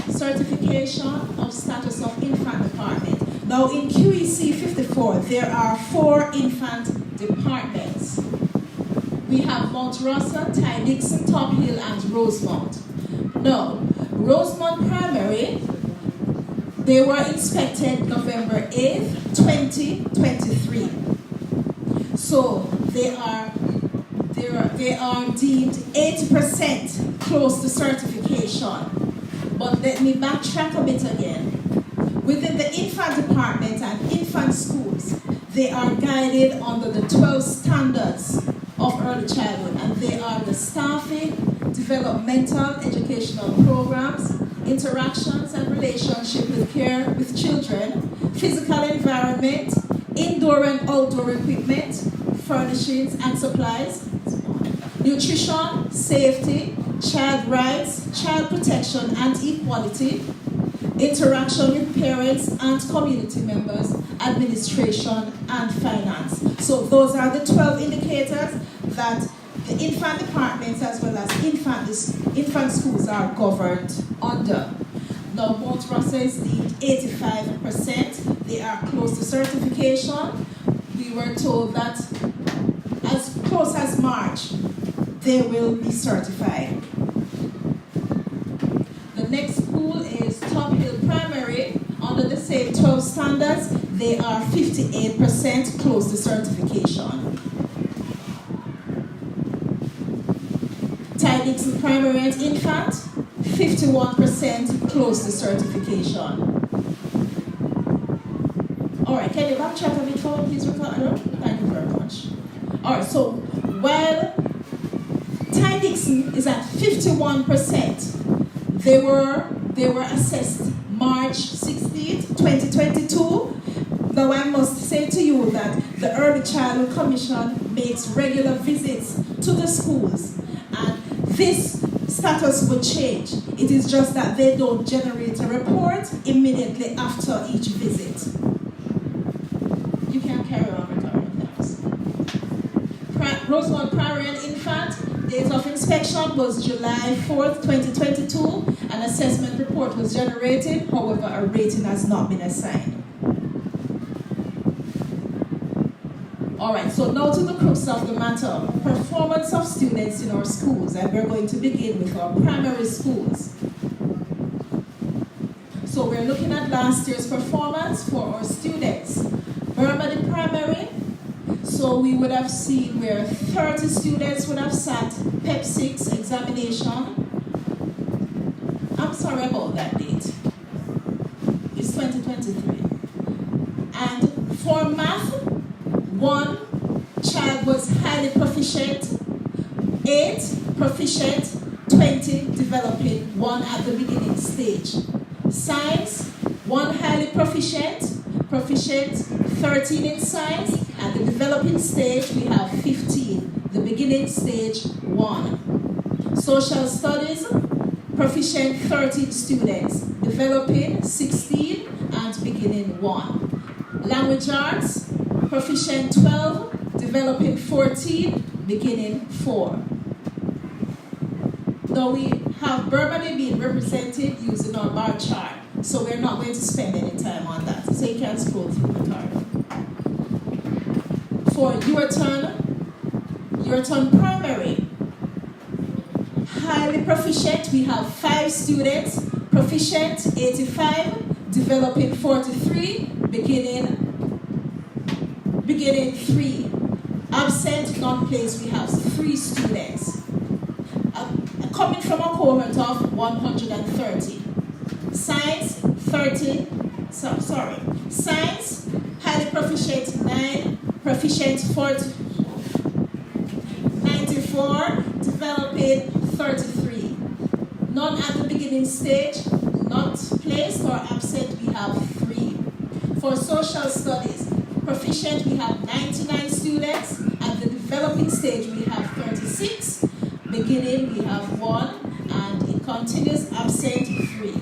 Certification of status of infant department. Now in QEC 54, there are 4 infant departments. We have Mount Russell, Ty Dixon, Top Hill, and Rosemount. Now, Rosemount Primary, they were inspected November 8th, 2023. So they are deemed 80% close to certification. But let me backtrack a bit again. Within the infant department and infant schools, they are guided under the 12 standards of early childhood, and they are the staffing, developmental, educational programs, interactions and relationship with care with children, physical environment, indoor and outdoor equipment, furnishings and supplies, nutrition, safety, child rights, child protection and equality, interaction with parents and community members, administration and finance. So those are the 12 indicators that the infant departments as well as infant schools are governed under. Now both process deemed 85%. They are close to certification. We were told that as close as March, they will be certified. The next school is Top Hill Primary. Under the same 12 standards, they are 58% close to certification. Ty Dixon Primary and Infant, 51% close to certification. All right, can you backtrack a bit forward, please, Ricardo? Thank you very much. All right, so while Ty Dixon is at 51%, they were assessed March 16th, 2022. Now I must say to you that the Early Childhood Commission makes regular visits to the schools, and this status will change. It is just that they don't generate a report immediately after each visit. You can carry on with our thanks. Rosemont Prairie and Infant, date of inspection was July 4th, 2022. An assessment report was generated, however, a rating has not been assigned. All right, so now to the crux of the matter, performance of students in our schools, and we're going to begin with our primary schools. So we're looking at last year's performance for our students. Burmady Primary, so we would have seen where 30 students would have sat PEP 6 examination. I'm sorry about that date. It's 2023. And for math, one child was highly proficient, 8 proficient, 20 developing, 1 at the beginning stage. Science, 1 highly proficient, 13 in science. At the developing stage, we have 15, the beginning stage, 1. Social studies, proficient 13 students, developing 16 and beginning 1. Language arts, proficient 12, developing 14, beginning 4. Now we have Burmady being represented using our bar chart, so we're not going to spend any time on that. So you can scroll through the card. For your turn primary, highly proficient, we have 5 students, proficient 85, developing 43, beginning 3. Absent, non-placed, we have 3 students. Coming from a cohort of 130. Science, Science, highly proficient 9, proficient 94, developing 33. None at the beginning stage, not placed or absent, we have 3. For social studies, proficient, we have 99 students. At the developing stage, we have 36. Beginning, we have 1. And it continues, absent, 3.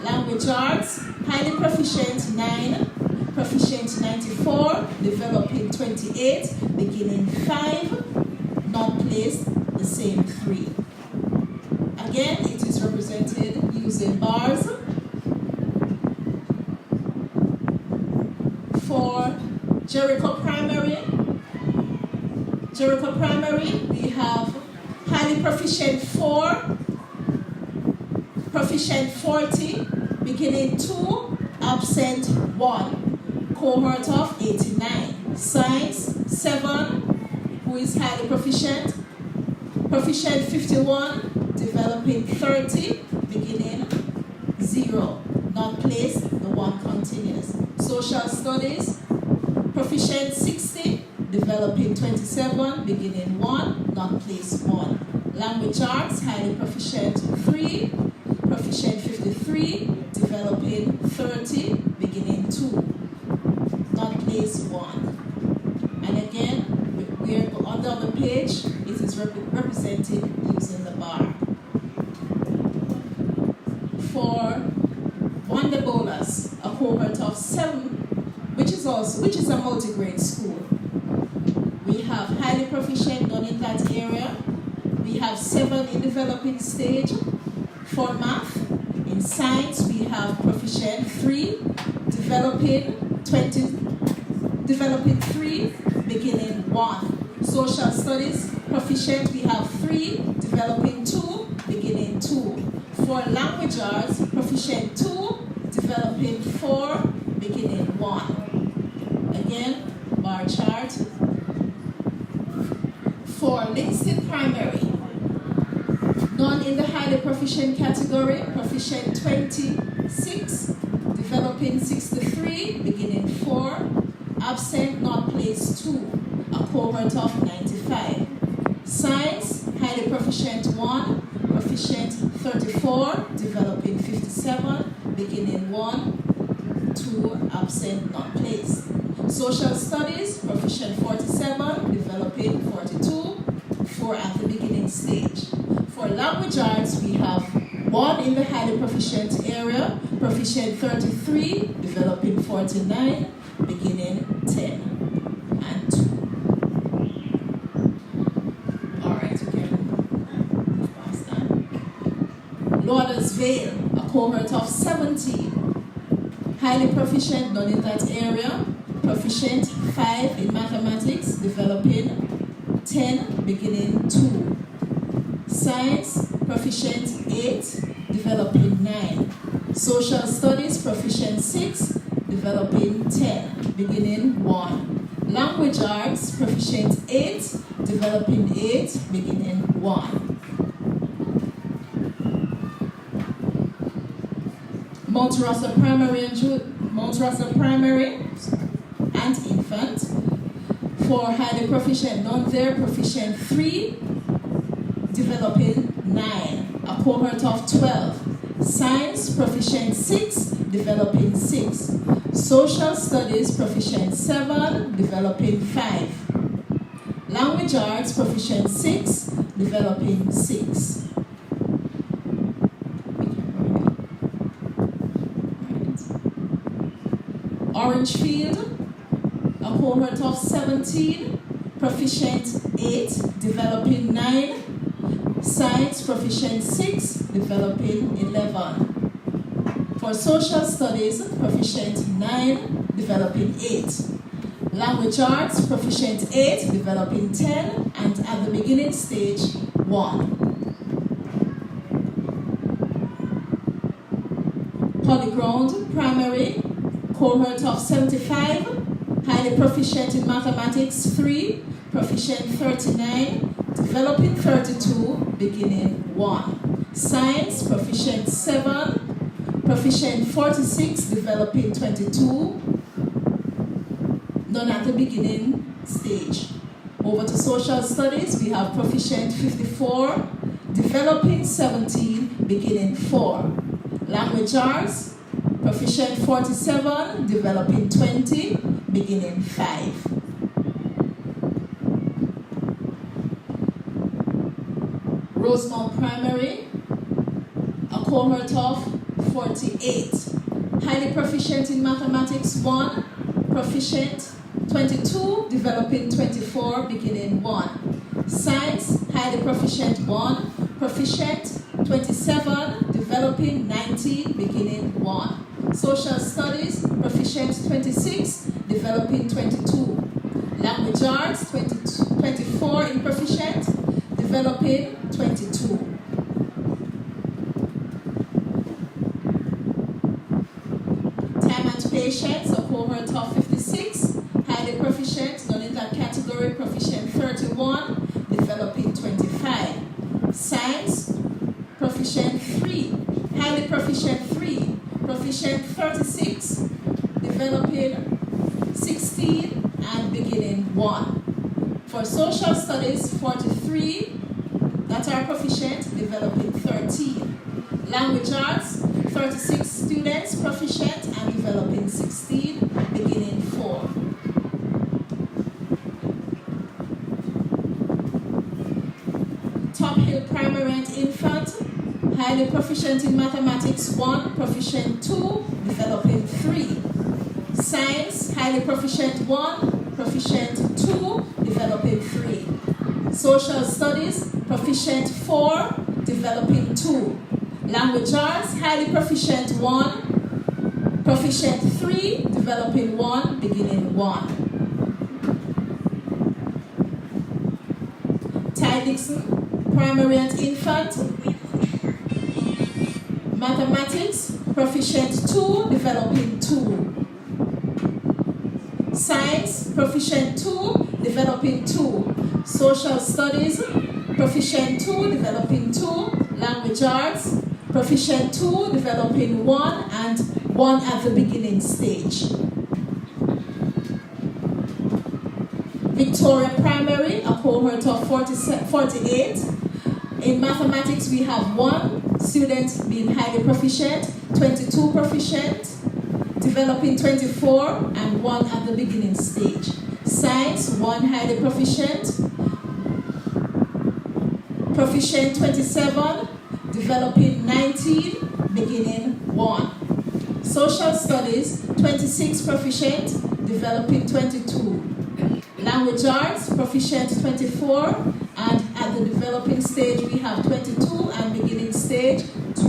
Language arts, highly proficient, 9. Proficient, 94. Developing, 28. Beginning, 5. Not placed, the same 3. Again, it is represented using bars. For Jericho Primary, we have highly proficient 4, proficient 40, beginning 2, absent 1, cohort of 89. Science 7, who is highly proficient, proficient 51, developing 30, beginning 0, not placed, the 1 continues. Social studies, proficient 60, developing 27, beginning 1, not placed 1. Language arts, highly proficient 3, proficient 53, developing 30, beginning 2, not placed 1. And again, we're on the other page, it is represented using the bar. For Wonderbolas, a cohort of 7, which is a multi-grade school. We have highly proficient done in that area. We have 7 in developing stage. For math, in science we have proficient 3, developing 3, beginning 1. Social studies, proficient we have 3, developing 2, beginning 2. For language arts, proficient 2, developing 4, beginning 1. Again, bar chart. For Linstead Primary, none in the highly proficient category, proficient 26, developing 63, beginning 4, absent, not placed 2, a cohort of 95. Science, highly proficient 1, proficient 34, developing 57, beginning 1, 2, absent, not placed. Social studies, proficient 47, developing 42, 4 at the beginning stage. For language arts, we have 1 in the highly proficient area, proficient 33, developing 49, beginning 10 and 2. Alright, you can move past that. Laudersvale, a cohort of 17, highly proficient done in that area, proficient 5 in mathematics, developing 10, beginning 2. Science, proficient 8, developing 9. Social studies, proficient 6, developing 10, beginning 1. Language arts, proficient 8, developing 8, beginning 1. Mount Russell Primary and Infant. For highly proficient, none there, proficient 3, developing 9, a cohort of 12. Science, proficient 6, developing 6. Social studies, proficient 7, developing 5. Language arts, proficient 6, developing 6. Orangefield, a cohort of 17, proficient 8, developing 9. Science, proficient 6, developing 11. For social studies, proficient 9, developing 8. Language arts, proficient 8, developing 10, and at the beginning stage, 1. Polyground Primary, cohort of 75, highly proficient in mathematics 3, proficient 39, developing 32, beginning 1. Science, proficient 7, proficient 46, developing 22, none at the beginning stage. Over to social studies, we have proficient 54, developing 17, beginning 4. Language arts, proficient 47, developing 20, beginning 5. Rosemount Primary, a cohort of 48. Highly proficient in mathematics 1, proficient 22, developing 24, beginning 1. Science, highly proficient 1, proficient 27, developing 19, beginning 1. Social studies, proficient 26, developing 22. Language arts, 24 in proficient, developing 22. Time and patience, a cohort of 56, highly proficient, not in that category, proficient 31, developing 25. Science, proficient 3, highly proficient 3, proficient 36, developing 16, and beginning 1. For social studies, 43 that are proficient, developing 13. Language arts, 36 students proficient and developing 16, beginning 4. Top Hill Primary and Infant, highly proficient in mathematics 1, proficient 2, developing 3. Science, highly proficient 1, proficient 2, developing 3. Social studies, proficient 4, developing 2. Language arts, highly proficient 1, proficient 3, developing 1, beginning 1. Ty Dixon, primary and infant. Mathematics, proficient 2, developing 2. Science, proficient 2, developing 2. Social studies, proficient 2, developing 2. Language arts, proficient 2, developing 1, and 1 at the beginning stage. Victoria Primary, a cohort of 48. In mathematics, we have 1 student being highly proficient, 22 proficient, developing 24, and 1 at the beginning stage. Science, 1 highly proficient, proficient 27, developing 19, beginning 1. Social studies, 26 proficient, developing 22. Language arts, proficient 24, and at the developing stage we have 22 and beginning stage 2.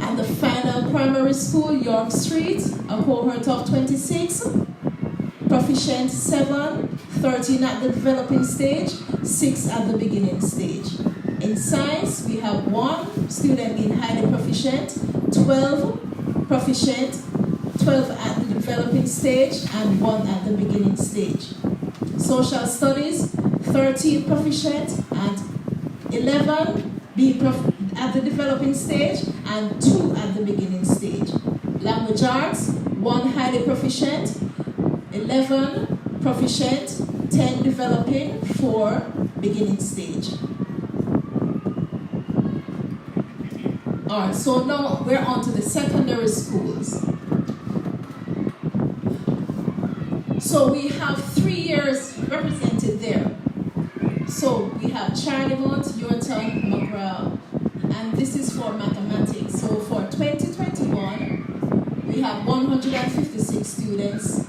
And the final primary school, York Street, a cohort of 26, proficient 7, 13 at the developing stage, 6 at the beginning stage. In science, we have 1 student being highly proficient, 12 proficient, 12 at the developing stage, and 1 at the beginning stage. Social studies, 13 proficient, and 11 being at the developing stage, and 2 at the beginning stage. Language arts, 1 highly proficient, 11 proficient, 10 developing, 4 beginning stage. Alright, so now we're on to the secondary schools. So we have 3 years represented there. So we have Charlemont, Yorton, McGraw, and this is for mathematics. So for 2021, we have 156 students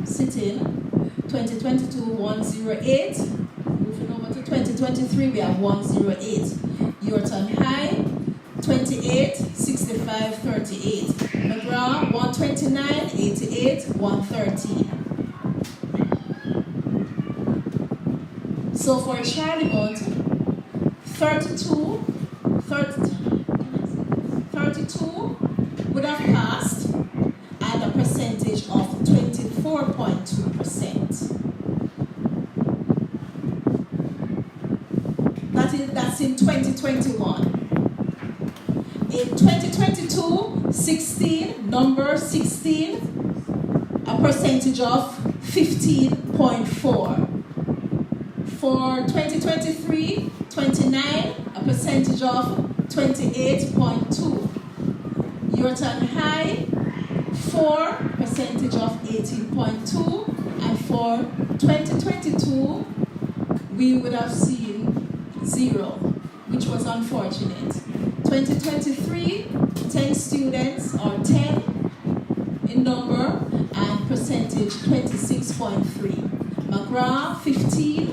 sitting. 2022, 108. Moving over to 2023, we have 108. Yorton High, 28, 65, 38. McGraw, 129, 88, 113. So for Charlemont, 32 would have passed at a percentage of 24.2%. That's in 2021. In 2022, 16, number 16, a percentage of 15.4. For 2023, 29, a percentage of 28.2. Yorton High, 4, percentage of 18.2. And for 2022, we would have seen 0, which was unfortunate. 2023, 10 students, or 10 in number, and percentage 26.3. McGraw, 15,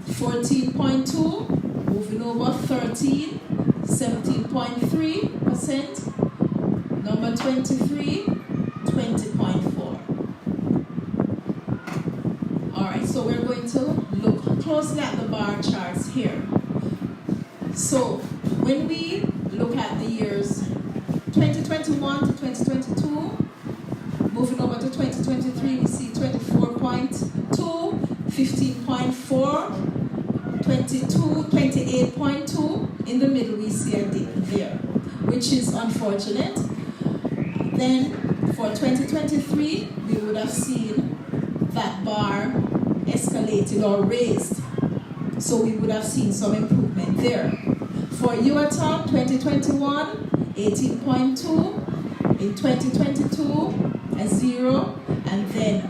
14.2, moving over 13, 17.3%, number 23, 20.4. Alright, so we're going to look closely at the bar charts here. So when we look at the years 2021 to 2022, moving over to 2023, we see 24.2, 15.4, 22, 28.2, in the middle we see a dip there, which is unfortunate. Then for 2023, we would have seen that bar escalated or raised. So we would have seen some improvement there. For Yuaton, 2021, 18.2. In 2022, a 0. And then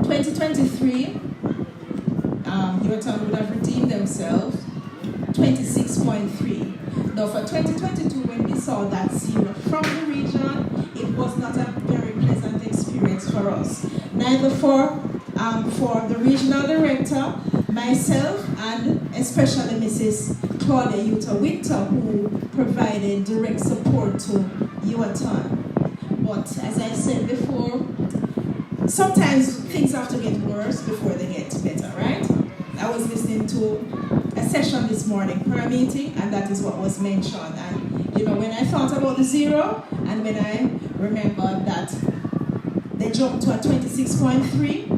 2023, Yuaton would have redeemed themselves, 26.3. Now for 2022, when we saw that 0 from the region, it was not a very pleasant experience for us. Neither for the regional director, myself, and especially Mrs. Claudia Yuta Winter, who provided direct support to Yuatan. But as I said before, sometimes things have to get worse before they get better, right? I was listening to a session this morning, prayer meeting, and that is what was mentioned. And when I thought about the 0, and when I remembered that they jumped to a 26.3,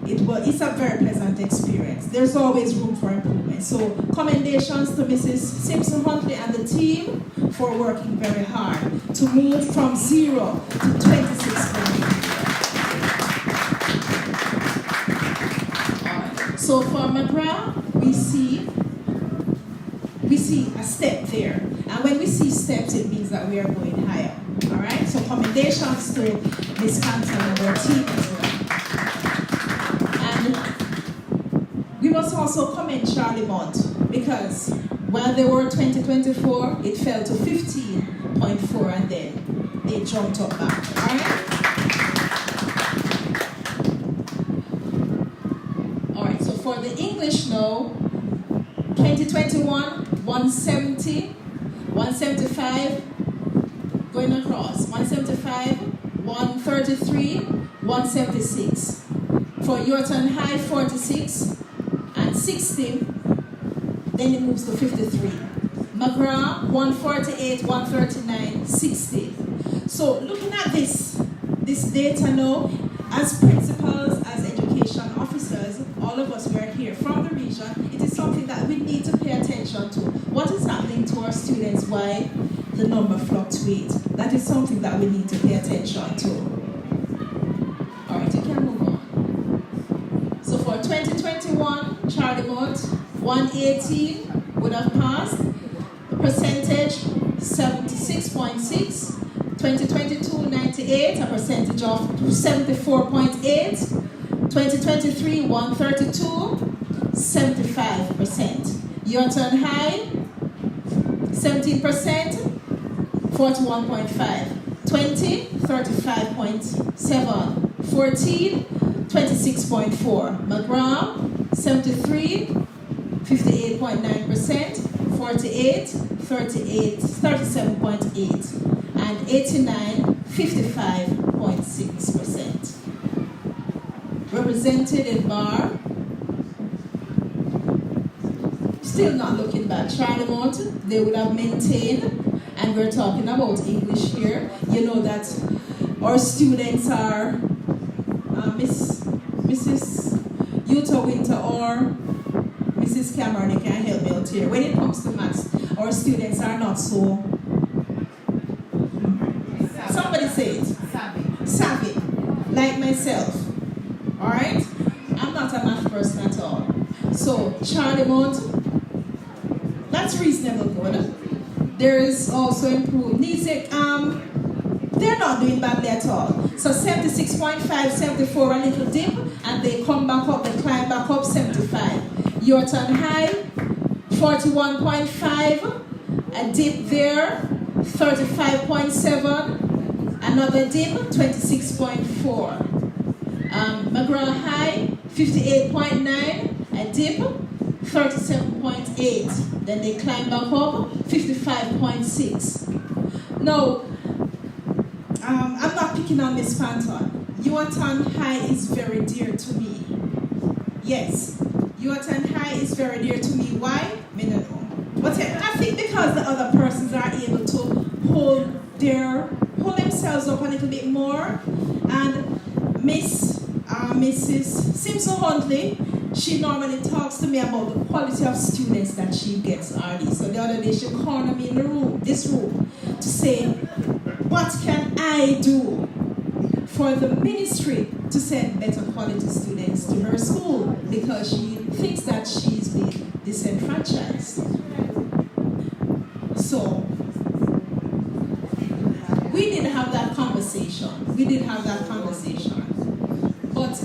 it's a very pleasant experience. There's always room for improvement. So commendations to Mrs. Simpson-Huntley and the team for working very hard to move from 0 to 26.3. So for McGrath, we see a step there. And when we see steps, it means that we are going higher. All right? So commendations to Ms. Canton and her team as well. And we must also commend Charlie Mont, because while they were 2024, it fell to 15.4 and then they jumped up back. All right? For the English now, 2021, 170, 175, going across, 175, 133, 176. For Yorton High, 46, and 60, then it moves to 53. McGrath, 148, 139, 60. So looking at this data now, as principals, as education officers, all of us who are here from the region, it is something that we need to pay attention to. What is happening to our students? Why the number fluctuates? That is something that we need to pay attention to. All right, you can move on. So for 2021, Charlie Mott, 118 would have passed. Percentage, 76.6. 2022, 98, a percentage of 74.8. 2023, 132, 75%. Yorton High, 17%, 41.5. 20, 35.7. 14, 26.4. McGrath, 73, 58.9%. 48, 37.8. And 89, 55.6%. Represented in Bar, still not looking bad. Charlemont, they would have maintained, and we're talking about English here. You know that our students are Mrs. Yuta Winter or Mrs. Cameron, you can help me out here. When it comes to maths, our students are not so, somebody say it. Savvy, like myself. All right? I'm not a math person at all. So, Charlie Mont, that's reasonable good. There is also improved. They're not doing badly at all. So 76.5, 74, a little dip, and they come back up, they climb back up, 75. Yorton High, 41.5, a dip there, 35.7, another dip, 26.4. McGrath High, 58.9, a dip, 37.8. Then they climb back up, 55.6. Now, I'm not picking on Miss Panton. Yuatan High is very dear to me. Yes, Yuatan High is very dear to me. Why? I don't know. But I think because the other persons are able to hold themselves up a little bit more. And Mrs. Simpson-Huntley, she normally talks to me about the quality of students that she gets, RD. So the other day she cornered me in this room, to say, what can I do for the ministry to send better quality students to her school? Because she thinks that she's been disenfranchised. So we did have that conversation. But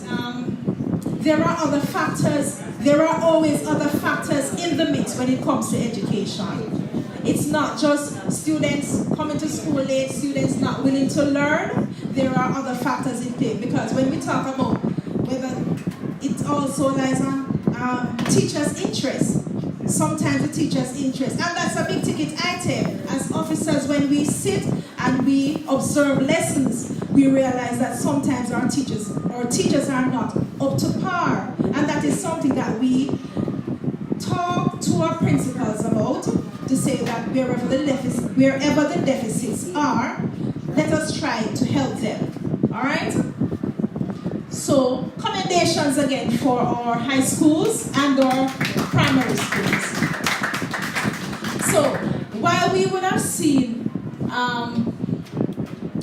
there are other factors. There are always other factors in the mix when it comes to education. It's not just students coming to school late, students not willing to learn. There are other factors in play, because when we talk about whether it also lies on teachers' interest, sometimes the teacher's interest, and that's a big ticket item. As officers, when we sit and we observe lessons, we realize that sometimes our teachers are not up to par, and that is something that we talk to our principals about, to say that wherever the deficits are, let us try to help them. All right? So, commendations again for our high schools and our primary schools. So, while we would have seen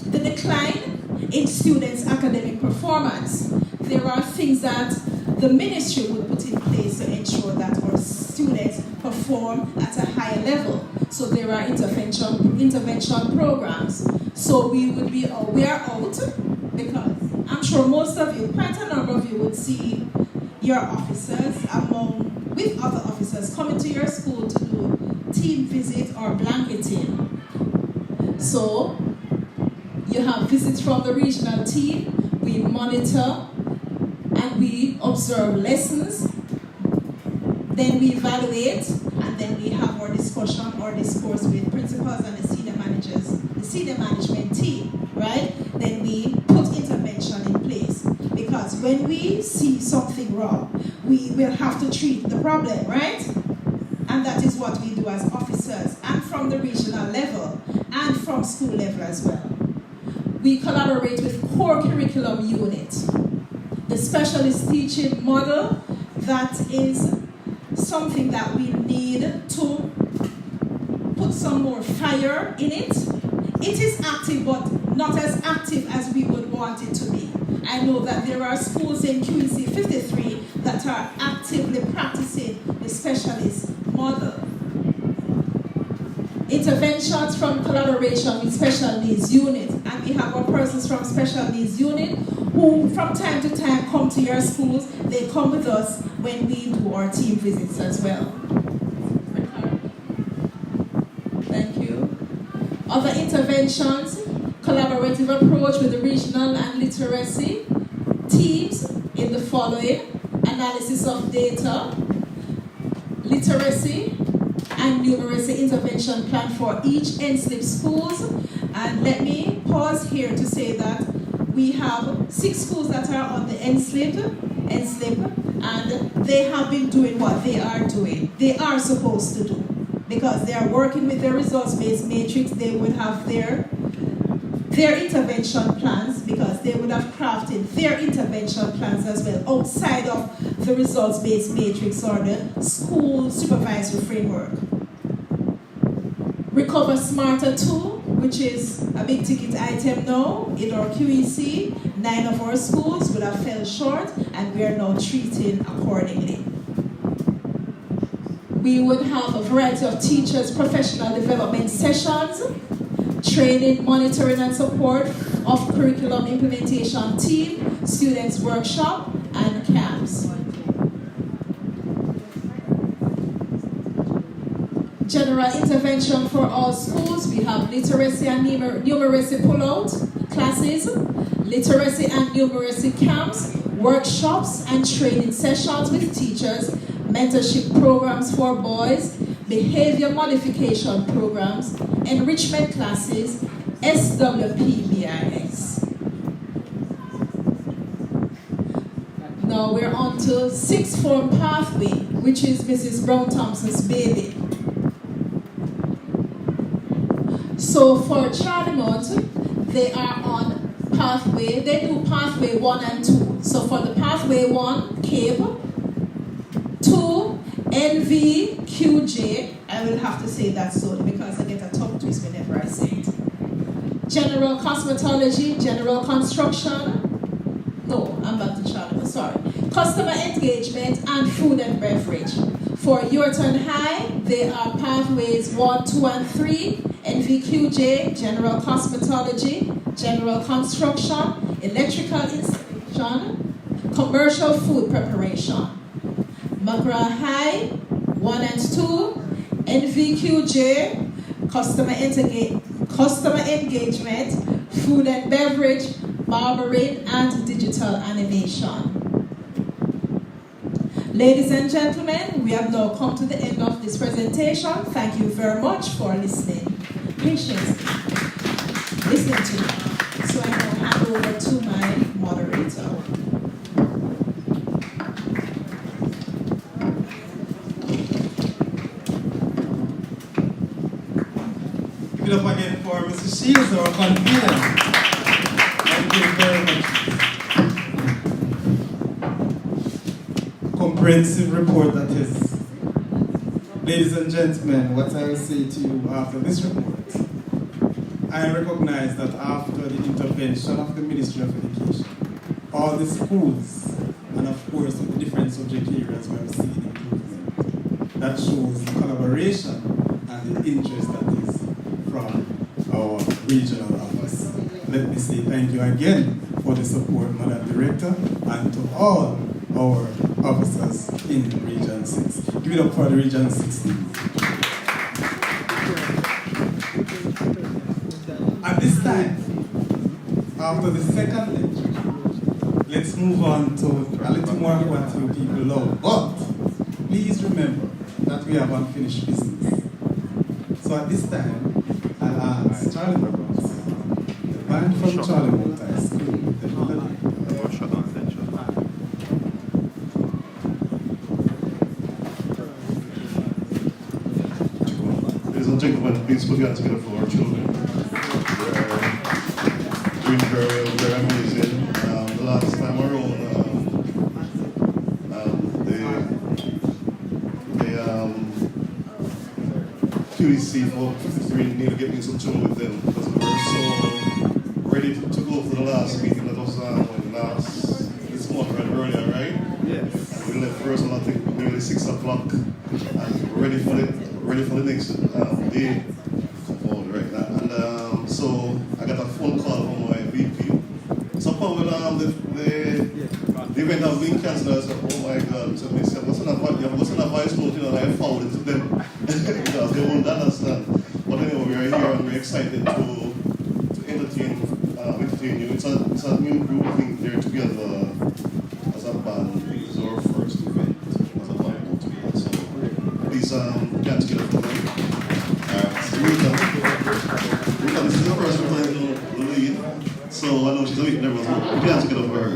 the decline in students' academic performance, there are things that the ministry would put in place to ensure that our students perform at a higher level. So there are intervention programs. So we are out, because I'm sure most of you, quite a number of you, would see your officers with other officers coming to your school to do team visit or blanketing. So you have visits from the regional team, we monitor and we observe lessons, then we evaluate, and then we have our discussion or discourse with principals and the senior managers, the senior management team, right? Then we put intervention in place, because when we see something wrong, we will have to treat the problem, right? And that is what we do as officers, and from the regional level, and from school level as well. We collaborate with core curriculum unit, the specialist teaching model. That is something that we need to put some more fire in it. It is active, but not as active as we would want it to be. I know that there are schools in QEC 53 that are actively practicing the specialist model. Interventions from collaboration with special needs unit, and we have our persons from special needs unit who from time to time come to your schools. They come with us when we do our team visits as well. Thank you. Other interventions, collaborative approach with the regional and literacy teams in the following: analysis of data, literacy and numeracy intervention plan for each NSLIP schools. And let me pause here to say that we have 6 schools that are on the NSLIP, and they have been doing what they are doing. They are supposed to do, because they are working with their results-based matrix. They would have their intervention plans, because they would have crafted their intervention plans as well outside of the results-based matrix or the school supervisory framework. Recover Smarter tool, which is a big ticket item now in our QEC. 9 of our schools would have fell short, and we are now treating accordingly. We would have a variety of teachers' professional development sessions, training, monitoring and support of curriculum implementation team, students workshop and camps. General intervention for all schools. We have literacy and numeracy pull-out classes, literacy and numeracy camps, workshops and training sessions with teachers, mentorship programs for boys, behavior modification programs, enrichment classes, SWPBIS. Now we're on to 6th form pathway, which is Mrs. Brown-Thompson's baby. So for Charlemont, they are on pathway, they do pathway 1 and 2. So for the pathway 1, Cape, NVQJ, I will have to say that slowly because I get a tongue twist whenever I say it. General cosmetology, general construction. No, I'm back to Charlie, sorry. Customer engagement and food and beverage. For Yorton High, they are pathways 1, 2, and 3. NVQJ, general cosmetology, general construction, electrical installation, commercial food preparation. McGraw High, 1 and 2. NVQJ, customer engagement, food and beverage, barbering, and digital animation. Ladies and gentlemen, we have now come to the end of this presentation. Thank you very much for listening. Patience. Listen to me. So I now hand over to my moderator. Give it up again for Mr. Shields, our convener. Thank you very much. Comprehensive report that is. Ladies and gentlemen, what I will say to you after this report, I recognize that after the intervention of the Ministry of Education, all the schools, and of course with the different subject areas we have seen improvement, that shows the collaboration and the interest that is from our regional office. Let me say thank you again for the support, Madam Director, and to all our officers in Region 6. Give it up for the Region 6. At this time, after the second lecture, let's move on to a little more of what you people love. But please remember that we have unfinished business. So at this time, I'll ask Charlie Burroughs, the band from Charlie Multi School, the melody. Ladies and gentlemen, please put your hands together for our children. They're doing very well, very amazing. The last time around, QEC for 53 need to get me some tune with them because we were so ready to go for the last meeting that was this month right earlier, right? Yes. And we left first on I think nearly 6 o'clock and we're ready for the next day come forward right now. And so I got a phone call from my VP. So upon when the event has been cancelled, I said, oh my God, so they said, what's an advice note, and I forwarded to them because they won't understand. But anyway, we are here and we're excited to entertain you. It's a new group, I think they're together as a band. It's our first event as a band together. So please get together for them. Rita, this is the first Rita in the lead. So I know she's a bit nervous, but we have to get over her.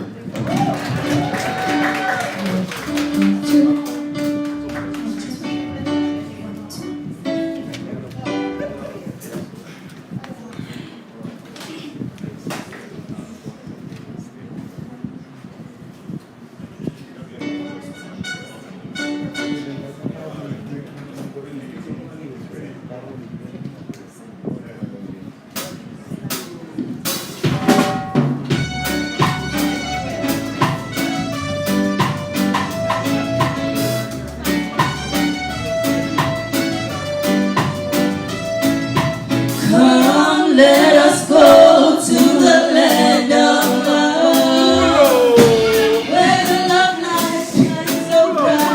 Let us go to the land of love, where the love light shines so bright.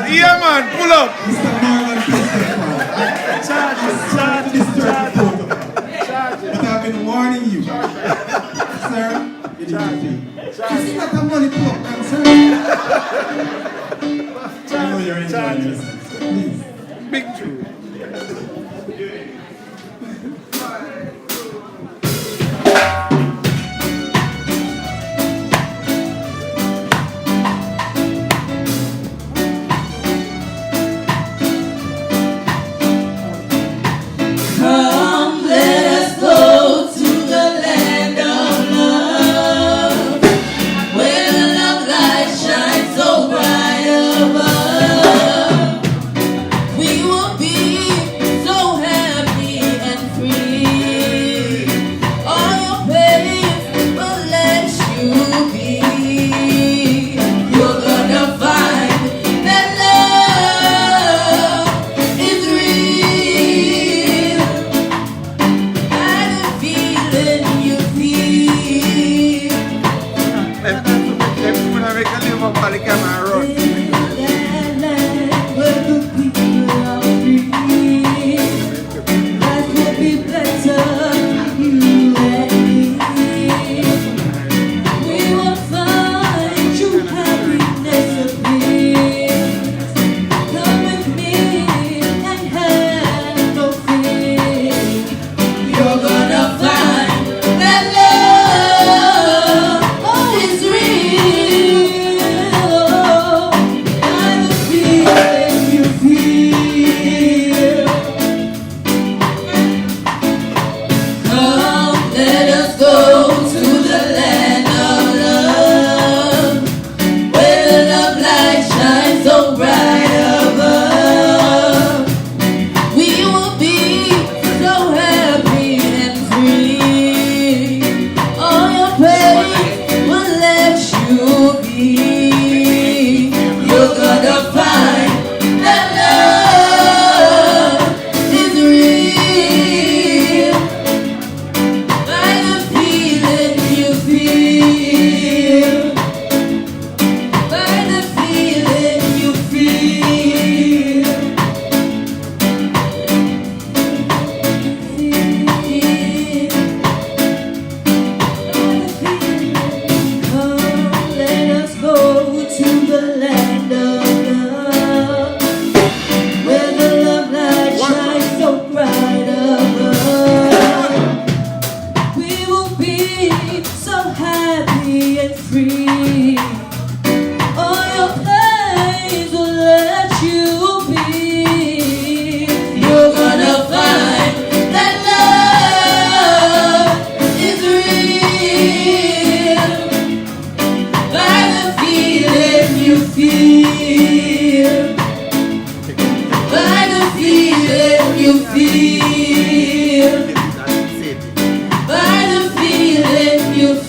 Yeah, man, pull up. Mr. Marlon But I've been warning you. Sir, it is you see that I'm money pull up, sir? I know you're enjoying yourself, so please. Big true. Come,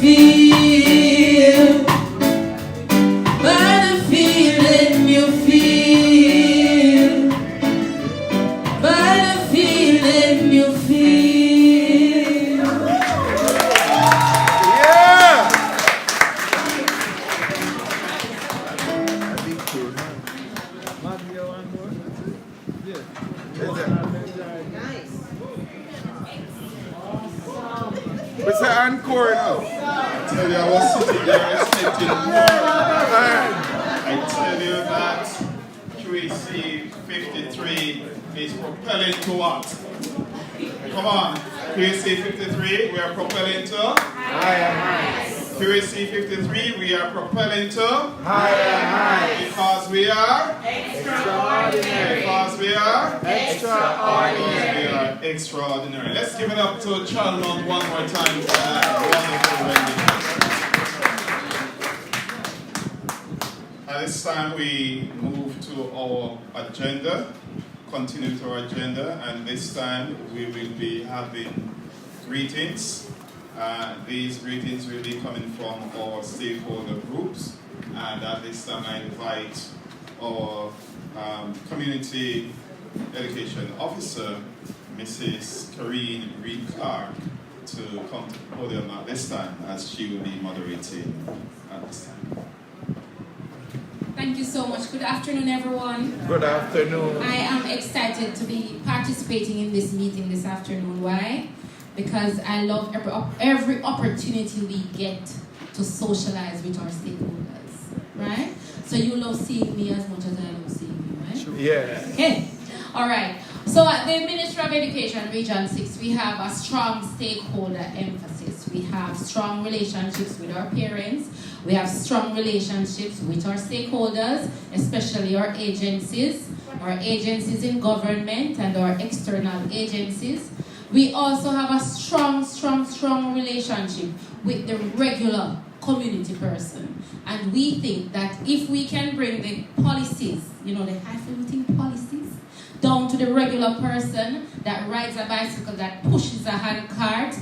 feel, by the feeling you feel, by the feeling you feel. Yeah! What's the encore now? I tell you, I was sitting there expecting more. I tell you that QEC 53 is propelling to what? Come on, QEC 53, we are propelling to? Higher heights. QEC 53, we are propelling to? Higher heights. Because we are? Extraordinary. Because we are? Extraordinary. We are extraordinary. Let's give it up to Child Note one more time for that wonderful rendition. At this time we move to our agenda, continue to our agenda, and this time we will be having greetings. These greetings will be coming from our stakeholder groups, and at this time I invite our Community Education Officer, Mrs. Karine Reed-Clark, to come to the podium at this time, as she will be moderating at this time. Thank you so much. Good afternoon, everyone. Good afternoon. I am excited to be participating in this meeting this afternoon. Why? Because I love every opportunity we get to socialize with our stakeholders, right? So you love seeing me as much as I love seeing you, right? Sure. Yeah. Okay. All right. So at the Ministry of Education, Region 6, we have a strong stakeholder emphasis. We have strong relationships with our parents. We have strong relationships with our stakeholders, especially our agencies in government and our external agencies. We also have a strong relationship with the regular community person. And we think that if we can bring the policies, the highfalutin policies, down to the regular person that rides a bicycle, that pushes a hand cart,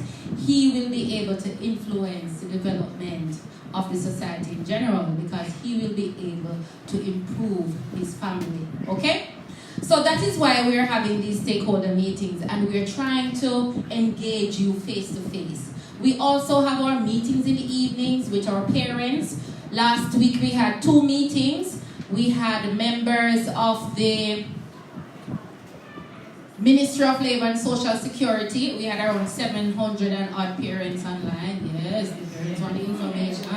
he will be able to influence the development of the society in general, because he will be able to improve his family. Okay? So that is why we're having these stakeholder meetings, and we're trying to engage you face to face. We also have our meetings in the evenings with our parents. Last week we had 2 meetings. We had members of the Ministry of Labor and Social Security. We had around 700 and odd parents online. Yes, the parents want the information.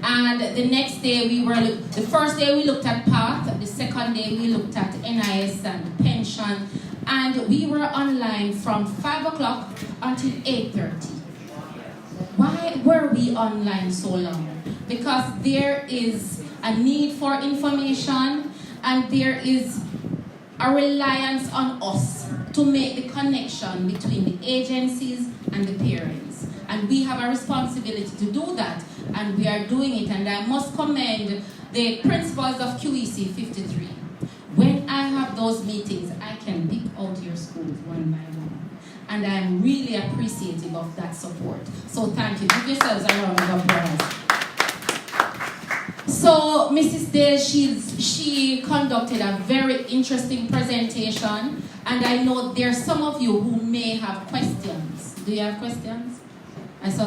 And the next day the first day we looked at PATH, the second day we looked at NIS and pension, and we were online from 5 o'clock until 8:30. Why were we online so long? Because there is a need for information, and there is a reliance on us to make the connection between the agencies and the parents. And we have a responsibility to do that, and we are doing it. And I must commend the principals of QEC 53. When I have those meetings, I can pick out your schools one by one. And I'm really appreciative of that support. So thank you. Give yourselves a round of applause. So Mrs. Dale, she conducted a very interesting presentation, and I know there are some of you who may have questions. Do you have questions? I saw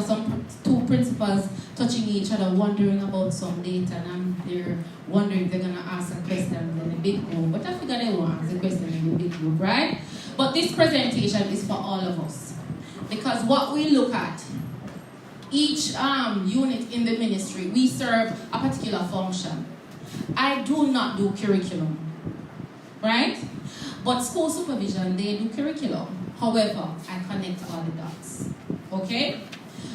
two principals touching each other, wondering about some data, and they're wondering if they're going to ask a question in the big group. But I figured they won't ask a question in the big group, right? But this presentation is for all of us, because what we look at, each unit in the ministry, we serve a particular function. I do not do curriculum, right? But school supervision, they do curriculum. However, I connect all the dots, okay?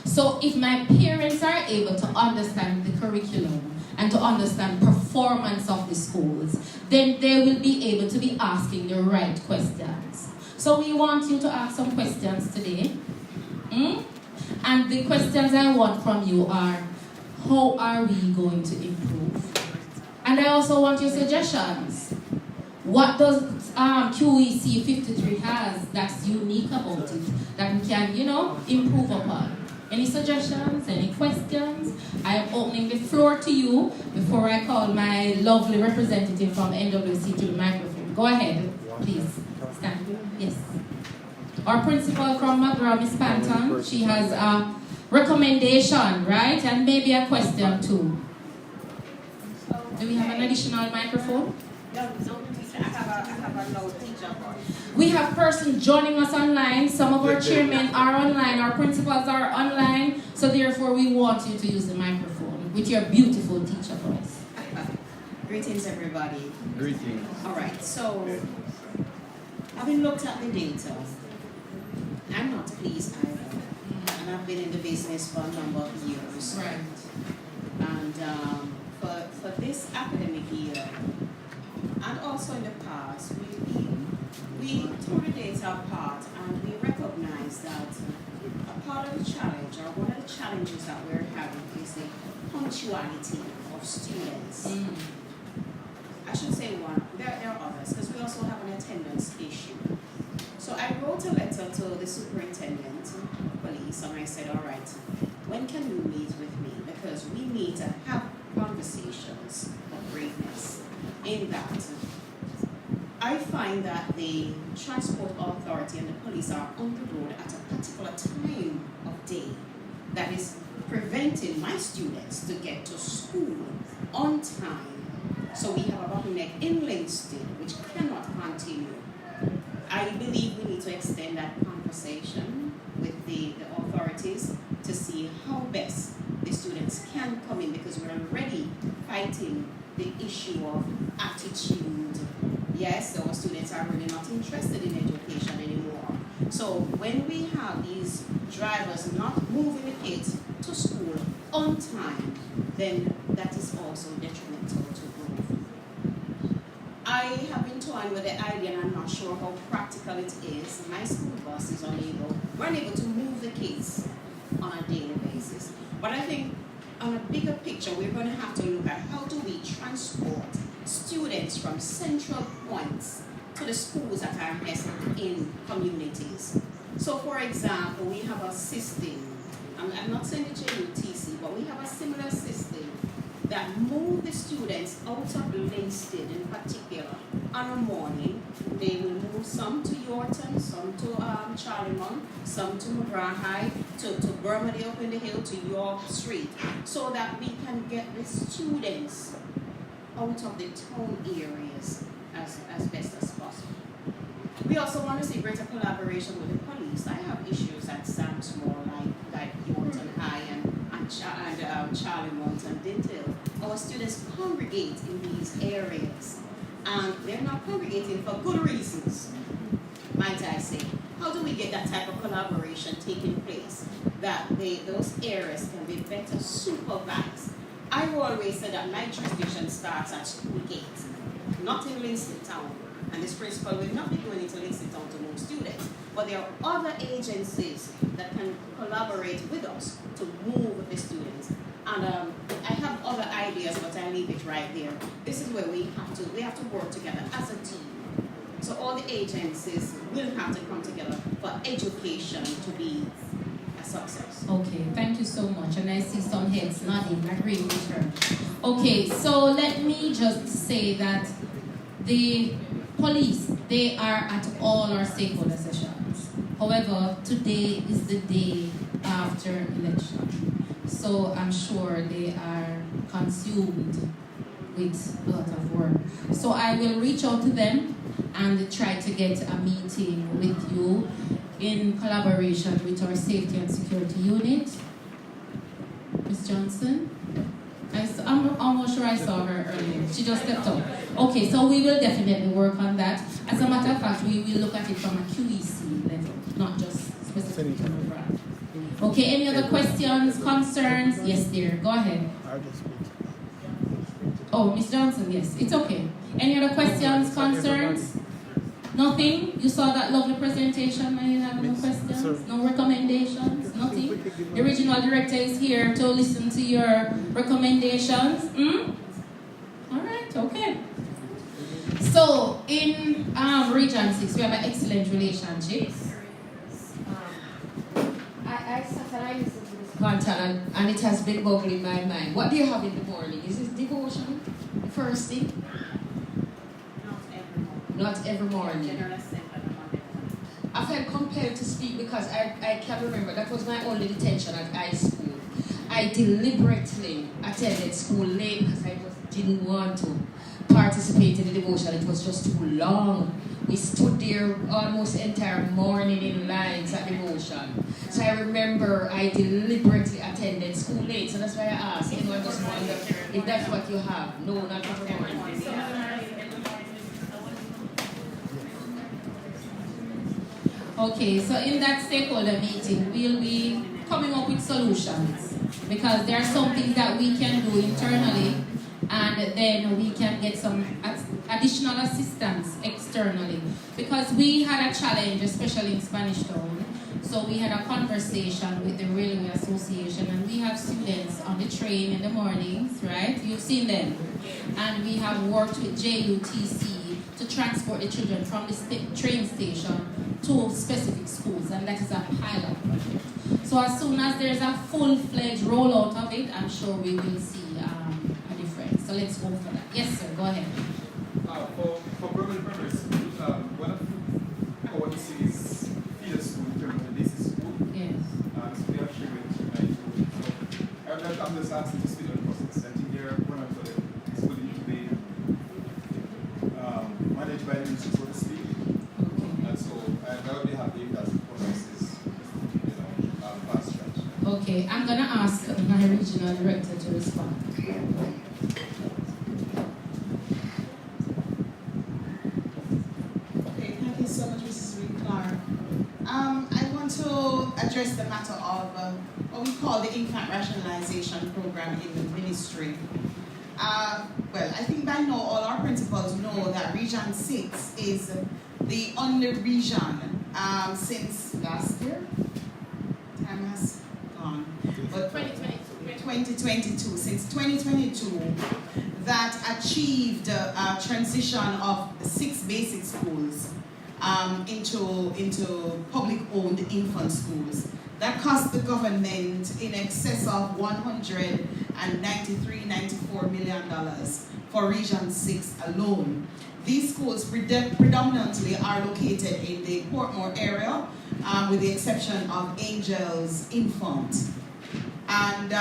So if my parents are able to understand the curriculum and to understand performance of the schools, then they will be able to be asking the right questions. So we want you to ask some questions today. And the questions I want from you are, how are we going to improve? And I also want your suggestions. What does QEC 53 has that's unique about it, that we can, improve upon? Any suggestions? Any questions? I am opening the floor to you before I call my lovely representative from NWC to the microphone. Go ahead, please. Stand. Yes. Our principal from McGraw, Ms. Panton, she has a recommendation, right? And maybe a question too. Do we have an additional microphone? We have persons joining us online. Some of our chairmen are online, our principals are online, so therefore we want you to use the microphone with your beautiful teacher voice. Greetings, everybody. Greetings. All right, so having looked at the data, I'm not pleased either, and I've been in the business for a number of years. Right. And for this academic year, and also in the past, we tore the data apart and we recognize that a part of the challenge, or one of the challenges that we're having, is the punctuality of students. I should say one, there are others, because we also have an attendance issue. So I wrote a letter to the superintendent of police and I said, all right, when can you meet with me? Because we need to have conversations of greatness in that. I find that the transport authority and the police are on the road at a particular time of day that is preventing my students to get to school on time. So we have a bottleneck in Linstead, which cannot continue. I believe we need to extend that conversation with the authorities to see how best the students can come in, because we're already fighting the issue of attitude. Yes, our students are really not interested in education anymore. So when we have these drivers not moving the kids to school on time, then that is also detrimental to growth. I have been toying with the idea, and I'm not sure how practical it is. My school bus is we're unable to move the kids on a daily basis. But I think on a bigger picture, we're going to have to look at how do we transport students from central points to the schools that are nestled in communities. So for example, we have a system, I'm not saying the JUTC, but we have a similar system that move the students out of Linstead in particular on a morning. They will move some to Yorton, some to Charlemont, some to McGraw High, to Bermondsey up in the hill, to York Street, so that we can get the students out of the town areas as best as possible. We also want to see greater collaboration with the police. I have issues at Samsmore, like Yorton High and Charlemont and Dintle. Our students congregate in these areas, and they're not congregating for good reasons, might I say. How do we get that type of collaboration taking place, that those areas can be better supervised? I've always said that my jurisdiction starts at school gate, not in Linstead Town. And this principal will not be going into Linstead Town to move students. But there are other agencies that can collaborate with us to move the students. And I have other ideas, but I leave it right there. This is where we have to work together as a team. So all the agencies will have to come together for education to be a success. Okay, thank you so much. And I see some heads nodding, agreeing with her. Okay, so let me just say that the police, they are at all our stakeholder sessions. However, today is the day after election. So I'm sure they are consumed with a lot of work. So I will reach out to them and try to get a meeting with you in collaboration with our safety and security unit. Ms. Johnson? I'm almost sure I saw her earlier. She just stepped up. Okay, so we will definitely work on that. As a matter of fact, we will look at it from a QEC level, not just specifically from a brand. Okay, any other questions, concerns? Yes, dear, go ahead. Oh, Ms. Johnson, yes, it's okay. Any other questions, concerns? Nothing? You saw that lovely presentation and you have no questions? No recommendations? Nothing? The regional director is here to listen to your recommendations. All right, okay. So, in Region 6, we have an excellent relationship. I sat and I listened to this Montana, and it has been boggling my mind. What do you have in the morning? Is it devotion? The first thing? Not every morning. I felt compelled to speak because I can remember that was my only detention at high school. I deliberately attended school late because I just didn't want to participate in the devotion. It was just too long. We stood there almost the entire morning in lines at devotion. So I remember I deliberately attended school late. So that's why I asked. I just wonder if that's what you have. No, not every morning. Okay, so in that stakeholder meeting, we'll be coming up with solutions because there are some things that we can do internally and then we can get some additional assistance externally because we had a challenge, especially in Spanish Town. So we had a conversation with the Railway Association and we have students on the train in the mornings, right? You've seen them. And we have worked with JUTC to transport the children from the train station to specific schools, and that is a pilot project. So as soon as there's a full-fledged rollout of it, I'm sure we will see a difference. So let's go for that. Yes, sir, go ahead. For Burman Primary School, one of our city's feeder school in terms of basic school. Yes. So we actually went to my school. So I'm just asking to speak on the process. I think they're one of the school that need to be managed by the ministry, so to speak. And so I would be happy if that process is, fast tracked. Okay, I'm going to ask my regional director to respond. Okay, thank you so much, Mrs. Reed-Clark. I want to address the matter of what we call the infant rationalization program in the ministry. Well, I think by now all our principals know that Region 6 is the only region since last year. Time has gone. But 2022. Since 2022, that achieved a transition of 6 basic schools into public-owned infant schools. That cost the government in excess of $194 million for Region 6 alone. These schools predominantly are located in the Portmore area, with the exception of Angels Infant. And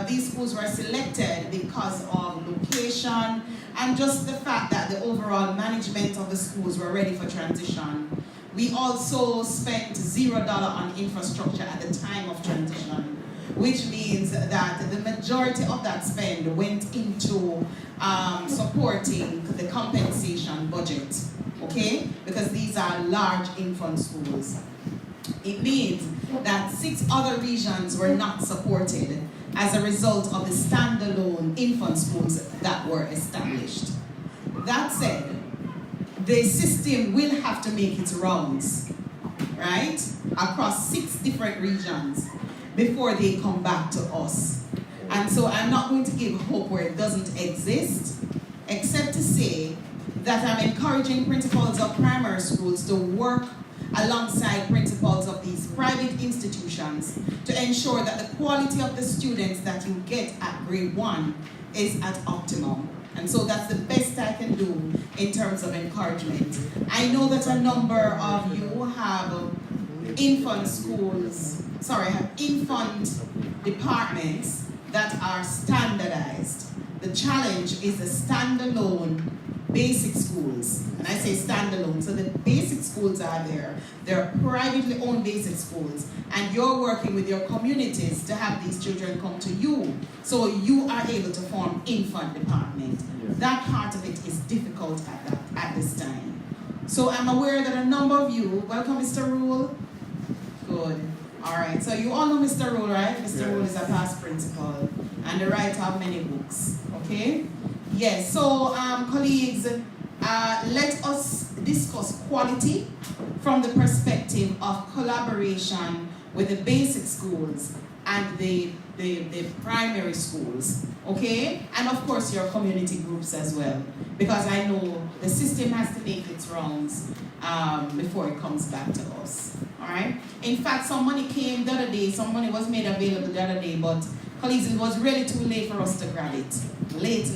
these schools were selected because of location and just the fact that the overall management of the schools were ready for transition. We also spent $0 on infrastructure at the time of transition, which means that the majority of that spend went into supporting the compensation budget, okay? Because these are large infant schools. It means that 6 other regions were not supported as a result of the standalone infant schools that were established. That said, the system will have to make its rounds, right, across 6 different regions before they come back to us. And so I'm not going to give hope where it doesn't exist, except to say that I'm encouraging principals of primary schools to work alongside principals of these private institutions to ensure that the quality of the students that you get at grade 1 is at optimum. And so that's the best I can do in terms of encouragement. I know that a number of you have infant departments that are standardized. The challenge is the standalone basic schools. And I say standalone, so the basic schools are there. They're privately owned basic schools. And you're working with your communities to have these children come to you, so you are able to form infant department. Yes. That part of it is difficult at this time. So I'm aware that a number of you, welcome Mr. Rule. Good. All right, so you all know Mr. Rule, right? Mr. Rule is a past principal and the writer of many books, okay? Yes, so colleagues, let us discuss quality from the perspective of collaboration with the basic schools and the primary schools, okay? And of course your community groups as well, because I know the system has to make its rounds before it comes back to us. Alright? In fact, some money came the other day, some money was made available the other day, but colleagues, it was really too late for us to grab it. Late.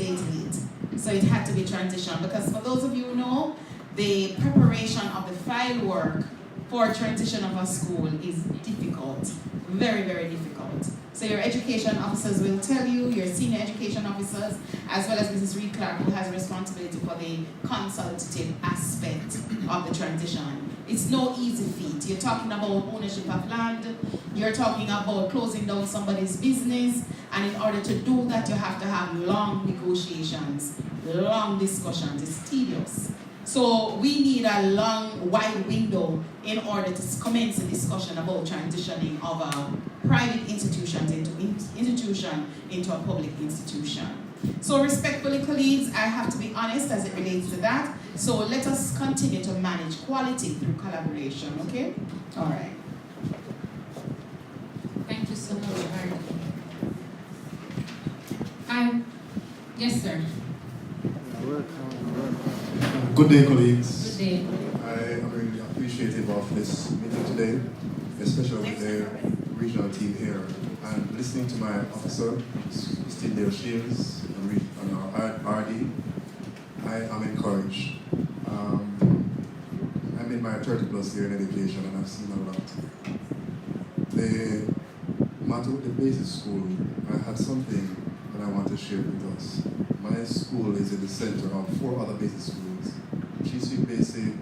So it had to be transitioned, because for those of you who know, the preparation of the file work for transition of a school is difficult. Very, very difficult. So your education officers will tell you, your senior education officers, as well as Mrs. Reed Clark, who has responsibility for the consultative aspect of the transition. It's no easy feat. You're talking about ownership of land, you're talking about closing down somebody's business, and in order to do that, you have to have long negotiations, long discussions. It's tedious. So we need a long, wide window in order to commence a discussion about transitioning of a private institution into a public institution. So respectfully, colleagues, I have to be honest as it relates to that. So let us continue to manage quality through collaboration, okay? All right. Thank you so much, yes, sir. Good day, colleagues. Good day. I am really appreciative of this meeting today, especially with the regional team here. And listening to my officer, Christine Dale Shields, and our RD, I am encouraged. I'm in my 30+ year in education, and I've seen a lot. The matter with the basic school, I had something that I want to share with us. My school is in the center of 4 other basic schools. QEC Basic,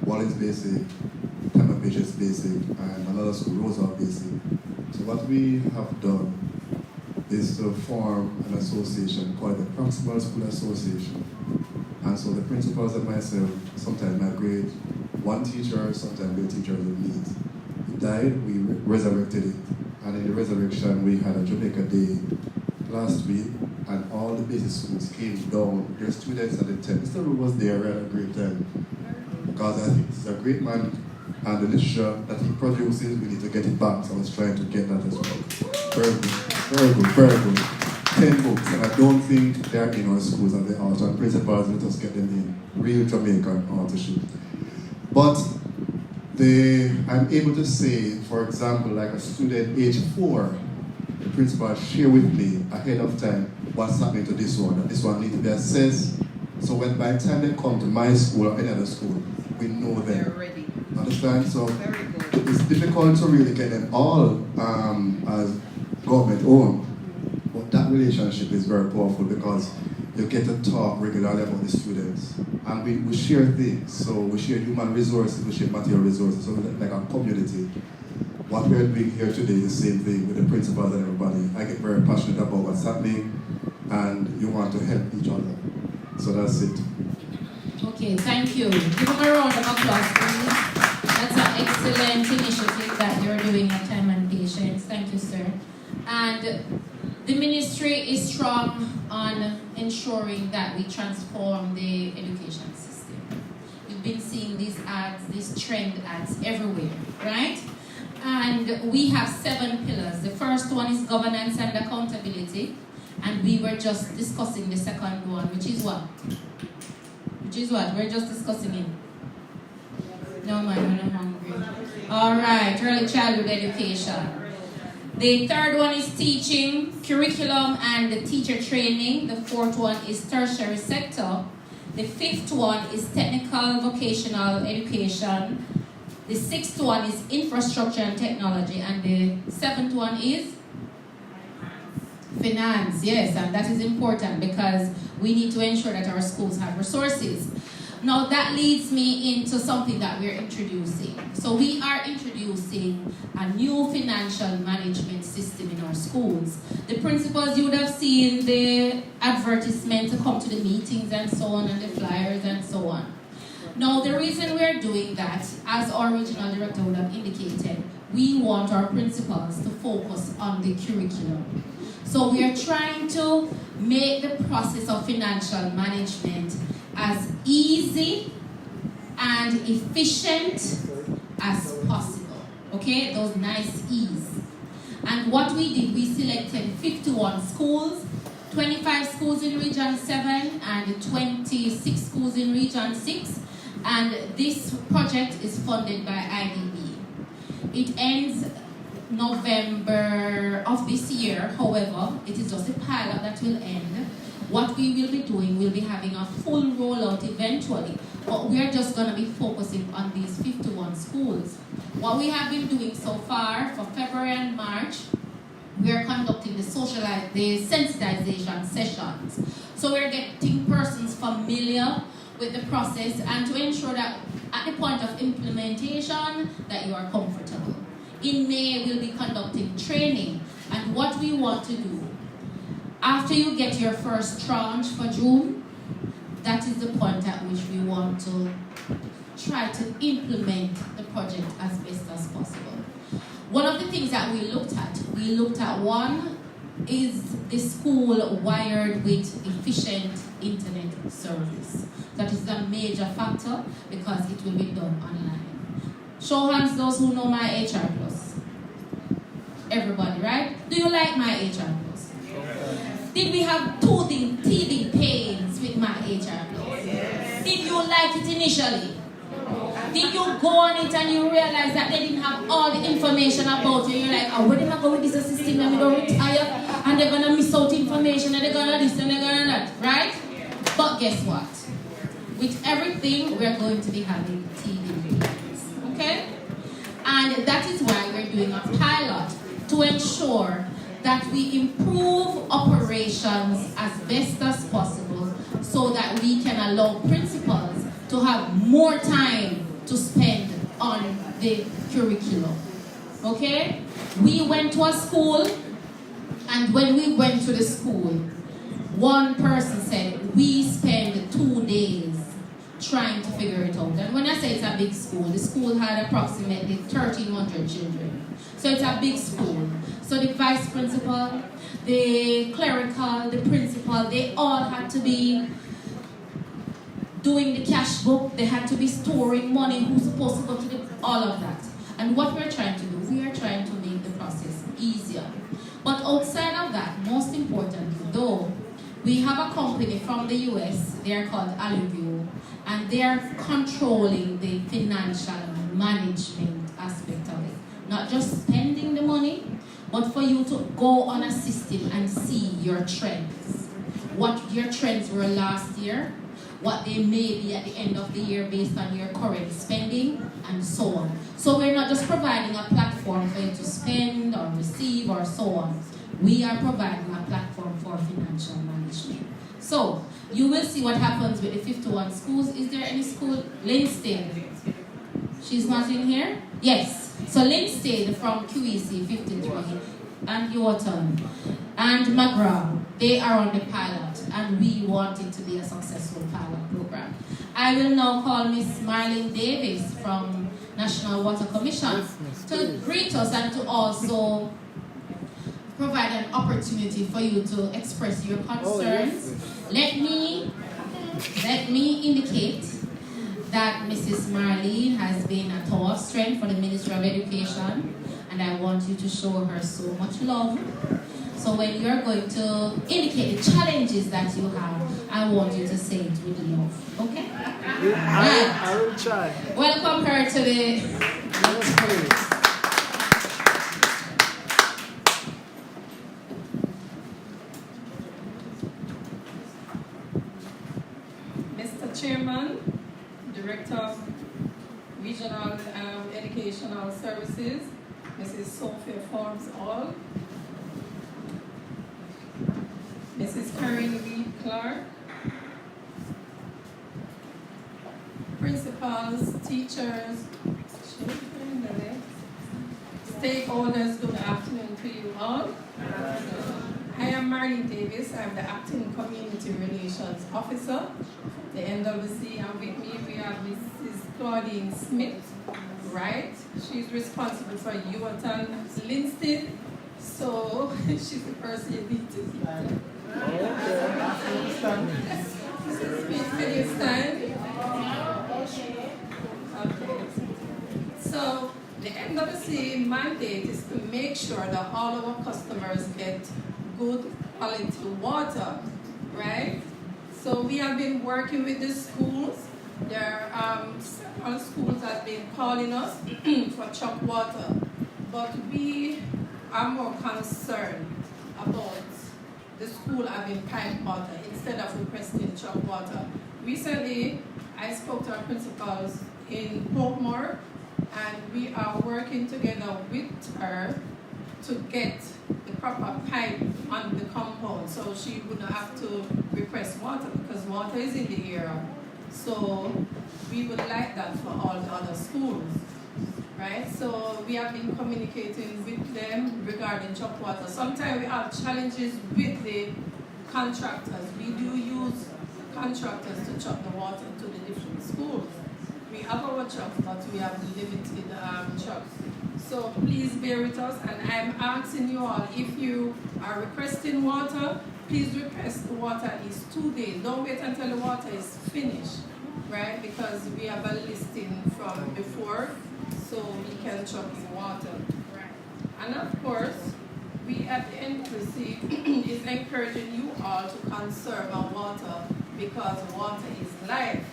Wallins Basic, Tamapages Basic, and another school, Roosevelt Basic. So what we have done is to form an association called the Principal School Association. And so the principals and myself sometimes migrate one teacher, sometimes the teachers will meet. He died, we resurrected it. And in the resurrection, we had a Jamaica Day last week, and all the basic schools came down. Their students at the tent. Mr. Ru was there, we had a great time. Because I think he's a great man, and the literature that he produces, we need to get it back. So I was trying to get that as well. Very good, very good, very good. 10 books, and I don't think they're in our schools and they are. And principals, let us get them in. Real Jamaican authorship. But I'm able to say, for example, like a student age 4, the principal share with me ahead of time what's happening to this one, and this one needs to be assessed. So when by the time they come to my school or any other school, we know them. They're ready. Understand? So it's difficult to really get them all as government owned, but that relationship is very powerful because you get to talk regularly about the students, and we share things. So we share human resources, we share material resources, so like a community. What we're doing here today is the same thing with the principals and everybody. I get very passionate about what's happening, and you want to help each other. So that's it. Okay, thank you. Give them a round of applause, please. That's an excellent initiative that you're doing at Time and Patience. Thank you, sir. And the ministry is strong on ensuring that we transform the education system. You've been seeing these ads, these trend ads everywhere, right? And we have 7 pillars. The first one is governance and accountability. And we were just discussing the second one, which is what? Which is what? We're just discussing it. No, man, we're not hungry. All right, early childhood education. The third one is teaching, curriculum, and the teacher training. The fourth one is tertiary sector. The fifth one is technical vocational education. The sixth one is infrastructure and technology. And the seventh one is finance. Yes, and that is important because we need to ensure that our schools have resources. Now that leads me into something that we're introducing. So we are introducing a new financial management system in our schools. The principals, you would have seen the advertisement to come to the meetings and so on, and the flyers and so on. Now the reason we're doing that, as our regional director would have indicated, we want our principals to focus on the curriculum. So we are trying to make the process of financial management as easy and efficient as possible. Okay, those nice E's. And what we did, we selected 51 schools, 25 schools in Region 7 and 26 schools in Region 6. And this project is funded by IDB. It ends November of this year. However, it is just a pilot that will end. What we will be doing, we'll be having a full rollout eventually, but we are just going to be focusing on these 51 schools. What we have been doing so far for February and March, we are conducting the sensitization sessions. So we're getting persons familiar with the process and to ensure that at the point of implementation that you are comfortable. In May, we'll be conducting training, and what we want to do, after you get your first tranche for June, that is the point at which we want to try to implement the project as best as possible. One of the things that we looked at one is the school wired with efficient internet service. That is a major factor because it will be done online. Show hands those who know my HR Plus. Everybody, right? Do you like my HR Plus? Did we have teething pains with my HR Plus? Yes. Did you like it initially? Did you go on it and you realize that they didn't have all the information about you? You're like, oh, where am I going with this system and we don't retire? And they're going to miss out information and they're going to this and they're going to that, right? But guess what? With everything, we're going to be having teething pains, okay? And that is why we're doing a pilot to ensure that we improve operations as best as possible so that we can allow principals to have more time to spend on the curriculum. Okay? We went to a school, and when we went to the school, one person said, we spend 2 days trying to figure it out. And when I say it's a big school, the school had approximately 1,300 children. So it's a big school. So the vice principal, the clerical, the principal, they all had to be doing the cash book. They had to be storing money, who's supposed to go to all of that. And what we're trying to do, we are trying to make the process easier. But outside of that, most importantly, though, we have a company from the US, they're called Alluvio, and they're controlling the financial management aspect of it. Not just spending the money, but for you to go on a system and see your trends. What your trends were last year, what they may be at the end of the year based on your current spending, and so on. So we're not just providing a platform for you to spend or receive or so on. We are providing a platform for financial management. So you will see what happens with the 51 schools. Is there any school? Linstead. She's not in here? Yes. So Linstead from QEC 53 and Yorton and McGraw, they are on the pilot, and we want it to be a successful pilot program. I will now call Miss Marlene Davis from National Water Commission to greet us and to also provide an opportunity for you to express your concerns. Let me indicate that Mrs. Marlene has been a tower of strength for the Ministry of Education, and I want you to show her so much love. So when you're going to indicate the challenges that you have, I want you to say it with love. Okay? I will try. Welcome her to the... Mr. Chairman, Director of Regional Educational Services, Mrs. Sophia Forbes-Hall, Mrs. Karen Reed Clark, principals, teachers, stakeholders, good afternoon to you all. I am Marlene Davis. I'm the Acting Community Relations Officer, the NWC, and with me we have Mrs. Claudine Smith, right? She's responsible for Yorton Linstead, so she's the person you need to see. Mrs. Smith, can you stand? Okay. So the NWC mandate is to make sure that all of our customers get good quality water, right? So we have been working with the schools There are several schools that have been calling us for truck water, but we are more concerned about the school having pipe water instead of requesting truck water. Recently, I spoke to our principals in Portmore, and we are working together with her to get the proper pipe on the compound so she wouldn't have to request water because water is in the area. So we would like that for all the other schools, right? So we have been communicating with them regarding truck water. Sometimes we have challenges with the contractors. We do use contractors to truck the water to the different schools. We have our trucks, but we have limited trucks. So please bear with us, and I'm asking you all, if you are requesting water, please request the water at least 2 days. Don't wait until the water is finished, right? Because we have a listing from before, so we can truck the water. And of course, we at the NGOs is encouraging you all to conserve our water because water is life,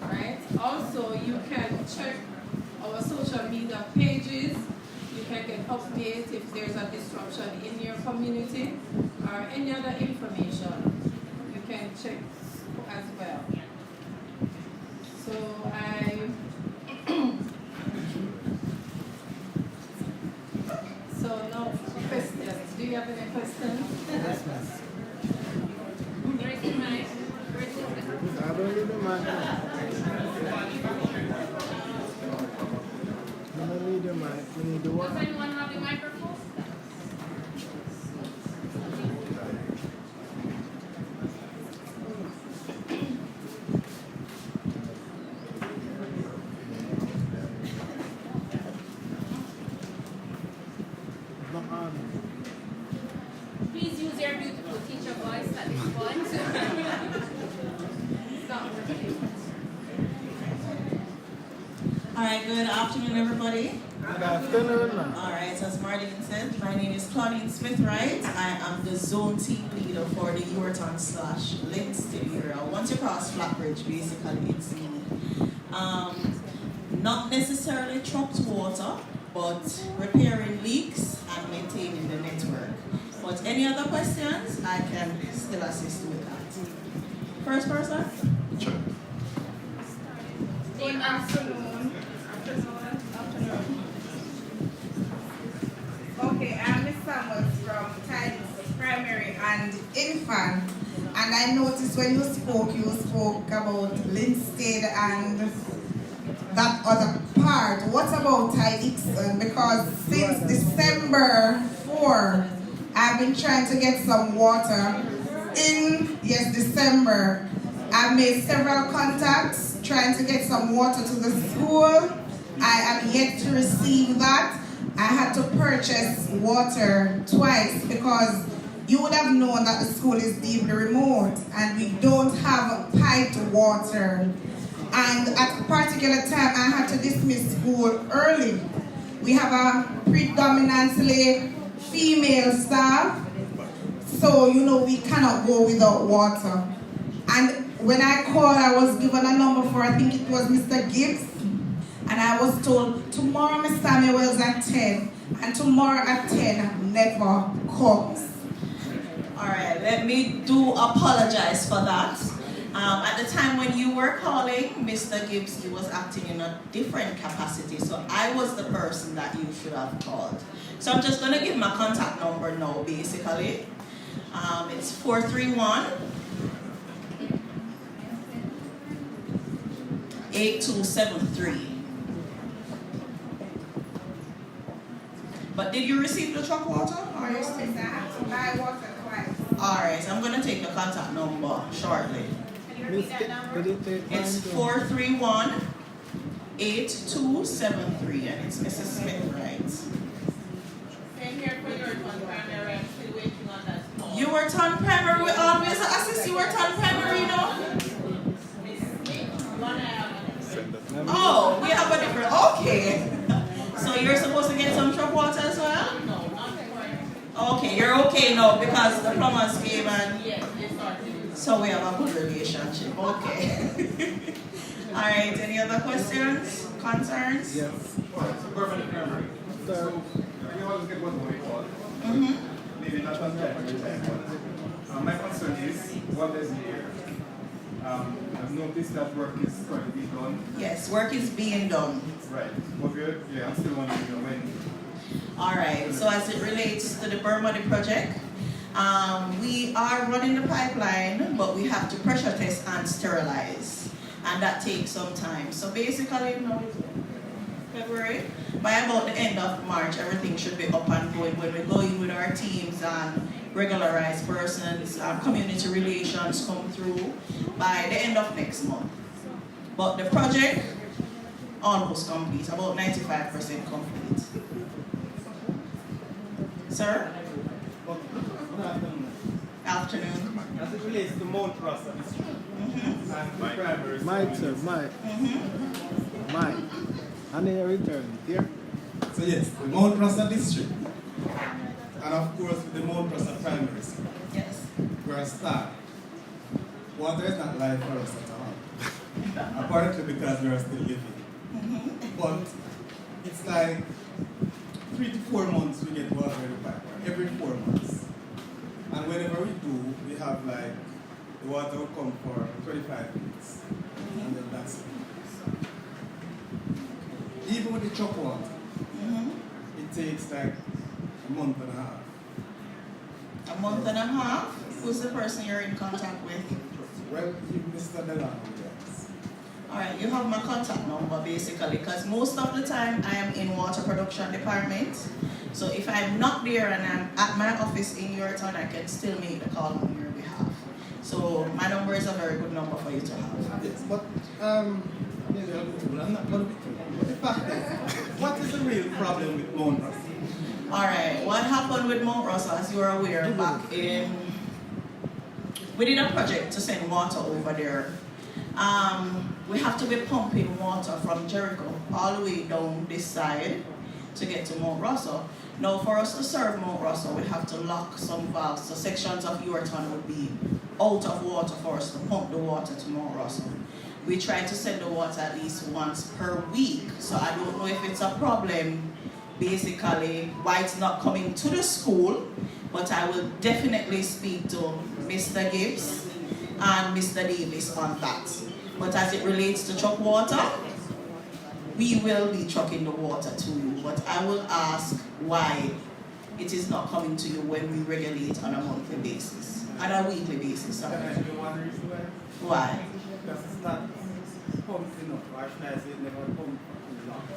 right? Also, you can check our social media pages. You can get updates if there's a disruption in your community or any other information. You can check as well. So so now questions. Do you have any questions? Yes, ma'am. Where's the mic? I don't need the mic. I don't need the mic. We need the one. Does anyone have the microphone? Please use your beautiful teacher voice at this point. Stop. All right, good afternoon, everybody. Good afternoon, ma'am. All right, as Marlene said, my name is Claudine Smith-Wright. I am the zone team leader for the Yorton/Linstead area. Once you cross Flatbridge, basically it's me. Not necessarily trucked water, but repairing leaks and maintaining the network. But any other questions, I can still assist with that. First person? Sure. Good afternoon. Okay, I'm Miss Samuels from Tidings Primary and Infant. And I noticed when you spoke about Linstead and that other part. What about Tidings? Because since December 4, I've been trying to get some water in, December. I've made several contacts trying to get some water to the school. I am yet to receive that. I had to purchase water twice because you would have known that the school is deeply remote and we don't have piped water. And at a particular time, I had to dismiss school early. We have a predominantly female staff, so we cannot go without water. And when I called, I was given a number for, I think it was Mr. Gibbs, and I was told, tomorrow Mr. Samuel's at 10, and tomorrow at 10 never comes. All right, let me apologize for that. At the time when you were calling, Mr. Gibbs, he was acting in a different capacity, so I was the person that you should have called. So I'm just going to give my contact number now, basically. It's 431 8273. But did you receive the truck water? Or you still I water twice. Alright, so I'm going to take the contact number shortly. It's 431 8273, and it's Mrs. Smith, right? Same here for your primary. I'm still waiting on that call. You were on primary, we always assist you were on primary, Oh, we have a different, okay. So you're supposed to get some truck water as well? No, not quite. Okay, you're okay now because the plumbers came and... Yes, they started. So we have a good relationship, okay. All right, any other questions, concerns? Yes. So, we always get what we call. Maybe not on time every time, but my concern is, what is here? I've noticed that work is currently being done. Yes, work is being done. Right. But I'm still wondering when. All right, so as it relates to the Burmody project, we are running the pipeline, but we have to pressure test and sterilize, and that takes some time. So basically, February, by about the end of March, everything should be up and going when we go in with our teams and regularized persons, community relations come through by the end of next month. But the project, almost complete, about 95% complete. Sir? Afternoon. As it relates to Mount Rossa district and the primary school. Mike, sir, Mike. Mike. And then return here. So yes, the Mount Rossa district. And of course with the Mount Rossa primary school. Yes. We're a star. Water is not life for us at all. Apparently because we are still living. But it's like 3 to 4 months we get water in the pipeline. Every 4 months. And whenever we do, we have like, the water will come for 25 minutes. And then that's it. Even with the choke water, it takes like a month and a half. A month and a half? Who's the person you're in contact with? Well, Mr. Delano, yes. Alright, you have my contact number basically, because most of the time I am in water production department. So if I'm not there and I'm at my office in your town, I can still make the call on your behalf. So my number is a very good number for you to have. Yes, but I'm not going to be true. The fact is, what is the real problem with Mount Rossa? Alright, what happened with Mount Rossa, as you are aware, back in, we did a project to send water over there. We have to be pumping water from Jericho all the way down this side to get to Mount Rossa. Now for us to serve Mount Rossa, we have to lock some valves, so sections of Yorktown would be out of water for us to pump the water to Mount Rossa. We try to send the water at least once per week, so I don't know if it's a problem basically why it's not coming to the school, but I will definitely speak to Mr. Gibbs and Mr. Davis on that. But as it relates to truck water, we will be trucking the water to you, but I will ask why it is not coming to you when we regulate on a monthly basis, on a weekly basis. Can I give one reason why? Why? Because it's not pumped enough, or should I say it never pumped enough?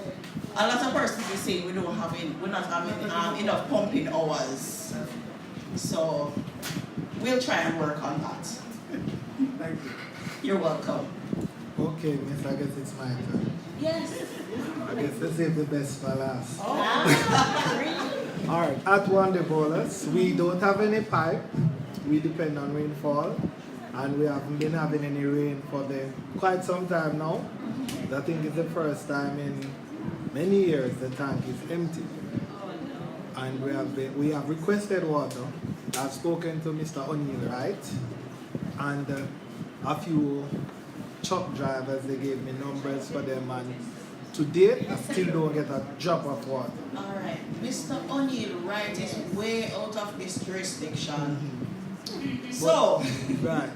A lot of persons will say we're not having enough pumping hours. So we'll try and work on that. Thank you. You're welcome. Okay, miss, I guess it's my turn. Yes. I guess let's save the best for last. Oh. Alright, at Wonder Bowlers, we don't have any pipe. We depend on rainfall. And we haven't been having any rain for quite some time now. I think it's the first time in many years the tank is empty. And we have requested water. I've spoken to Mr. O'Neill, right? And a few truck drivers, they gave me numbers for them, and to date, I still don't get a drop of water. Alright, Mr. O'Neill, right, is way out of this jurisdiction. So, right.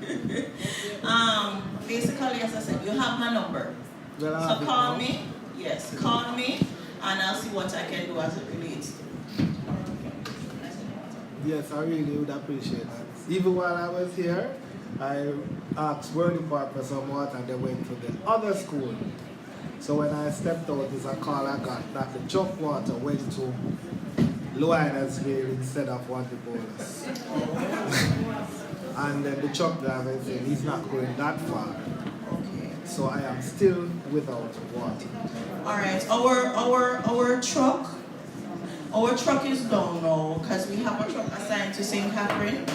Basically, as I said, you have my number. Well, so call me, yes, call me, and I'll see what I can do as it relates to. Yes, I really would appreciate that. Even while I was here, I asked World Park for some water and they went to the other school. So when I stepped out, there's a call I got that the truck water went to Linstead instead of Wonder Bowlers. And then the truck driver said he's not going that far. Okay. So I am still without water. Alright, our truck is down now because we have a truck assigned to St. Catherine,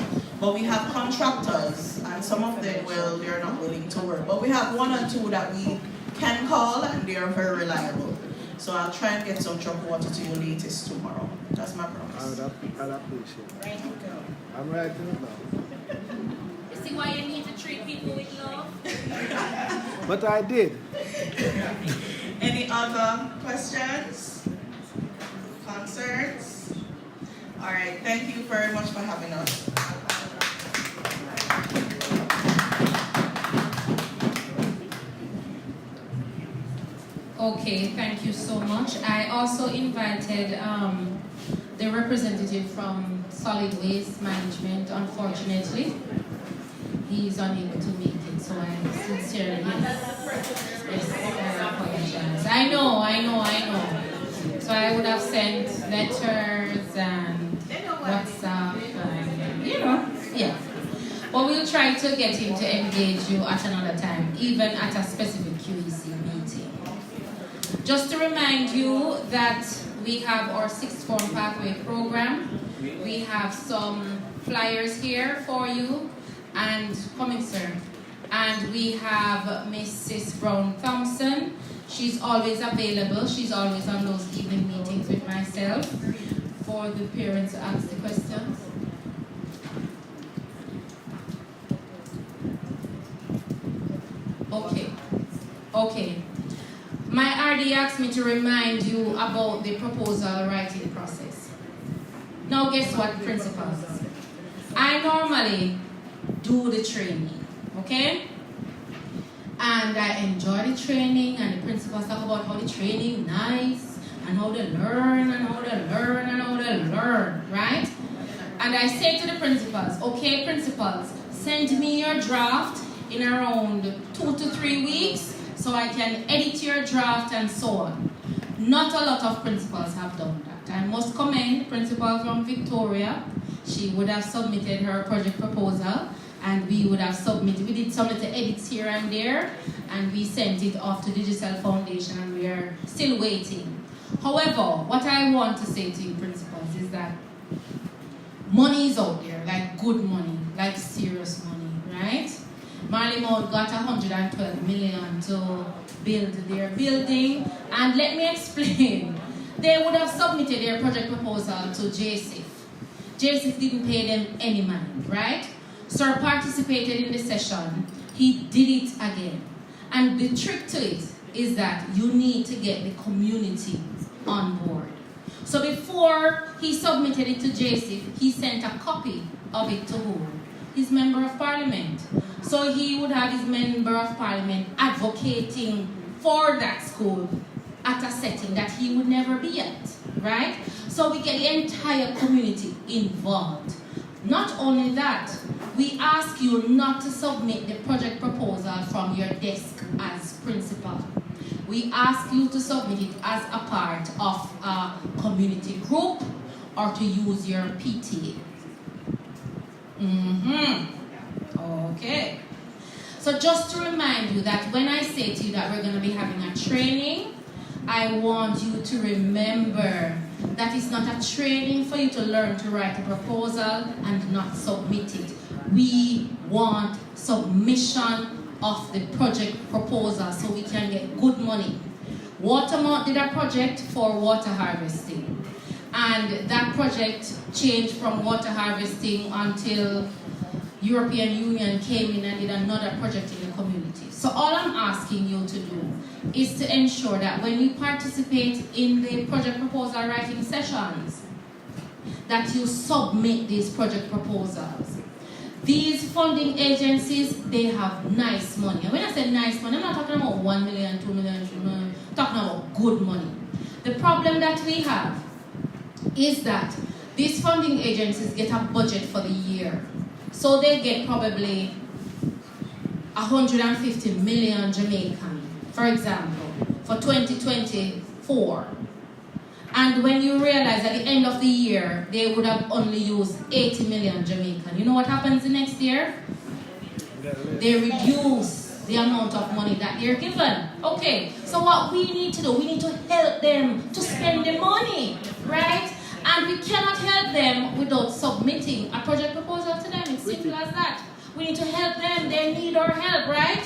but we have contractors and some of them, well, they're not willing to work. But we have 1 or 2 that we can call and they are very reliable. So I'll try and get some truck water to you latest tomorrow. That's my promise. I'd appreciate it. Thank you. I'm writing it down. See why you need to treat people with love? But I did. Any other questions? Concerns? All right, thank you very much for having us. Okay, thank you so much. I also invited the representative from Solid Waste Management. Unfortunately, he is unable to make it, so I sincerely apologize. I know. So I would have sent letters and WhatsApp and, yeah. But we'll try to get him to engage you at another time, even at a specific QEC meeting. Just to remind you that we have our sixth form pathway program. We have some flyers here for you, and coming sir. And we have Mrs. Brown Thompson. She's always available. She's always on those evening meetings with myself for the parents to ask the questions. Okay. My RD asked me to remind you about the proposal writing process. Now guess what, principals? I normally do the training, okay? And I enjoy the training, and the principals talk about how the training nice, and how they learn, right? And I say to the principals, okay, principals, send me your draft in around 2 to 3 weeks so I can edit your draft and so on. Not a lot of principals have done that. I must commend principal from Victoria. She would have submitted her project proposal, and we did some little edits here and there, and we sent it off to Digital Foundation, and we are still waiting. However, what I want to say to you principals is that money is out there, like good money, like serious money, right? Marley Mount got 112 million to build their building, and let me explain. They would have submitted their project proposal to JSIF. JSIF didn't pay them any money, right? Sir participated in the session. He did it again. And the trick to it is that you need to get the community on board. So before he submitted it to JSIF, he sent a copy of it to who? His member of parliament. So he would have his member of parliament advocating for that school at a setting that he would never be at, right? So we get the entire community involved. Not only that, we ask you not to submit the project proposal from your desk as principal. We ask you to submit it as a part of a community group or to use your PTA. Okay. So just to remind you that when I say to you that we're going to be having a training, I want you to remember that it's not a training for you to learn to write a proposal and not submit it. We want submission of the project proposal so we can get good money. Watermont did a project for water harvesting, and that project changed from water harvesting until European Union came in and did another project in the community. So all I'm asking you to do is to ensure that when you participate in the project proposal writing sessions, that you submit these project proposals. These funding agencies, they have nice money. And when I say nice money, I'm not talking about 1 million, 2 million, 3 million, I'm talking about good money. The problem that we have is that these funding agencies get a budget for the year. So they get probably 150 million Jamaican, for example, for 2024. And when you realize at the end of the year, they would have only used 80 million Jamaican. You know what happens the next year? They reduce the amount of money that they're given. Okay, so what we need to do, we need to help them to spend the money, right? And we cannot help them without submitting a project proposal to them. It's simple as that. We need to help them. They need our help, right?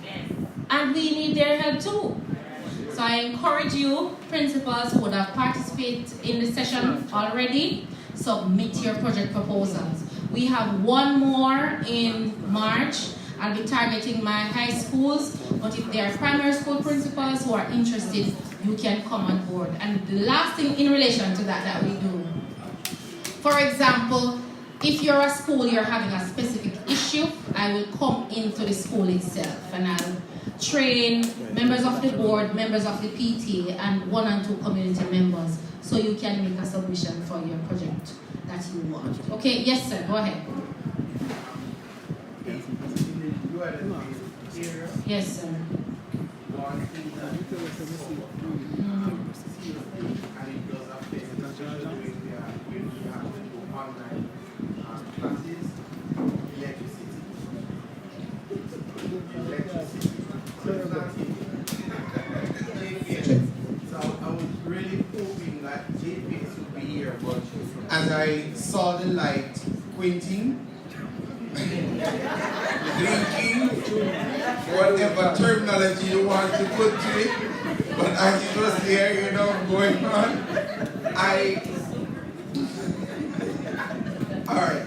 Yes. And we need their help too. So I encourage you, principals who would have participated in the session already, submit your project proposals. We have one more in March. I'll be targeting my high schools, but if there are primary school principals who are interested, you can come on board. And the last thing in relation to that we do, for example, if you're a school, you're having a specific issue, I will come into the school itself and I'll train members of the board, members of the PT, and 1 and 2 community members, so you can make a submission for your project that you want. Okay, yes sir, go ahead. Yes sir. So I was really hoping that JPS would be here, but as I saw the light quenching, blinking, whatever terminology you want to put to it, but as it was there, going on, alright,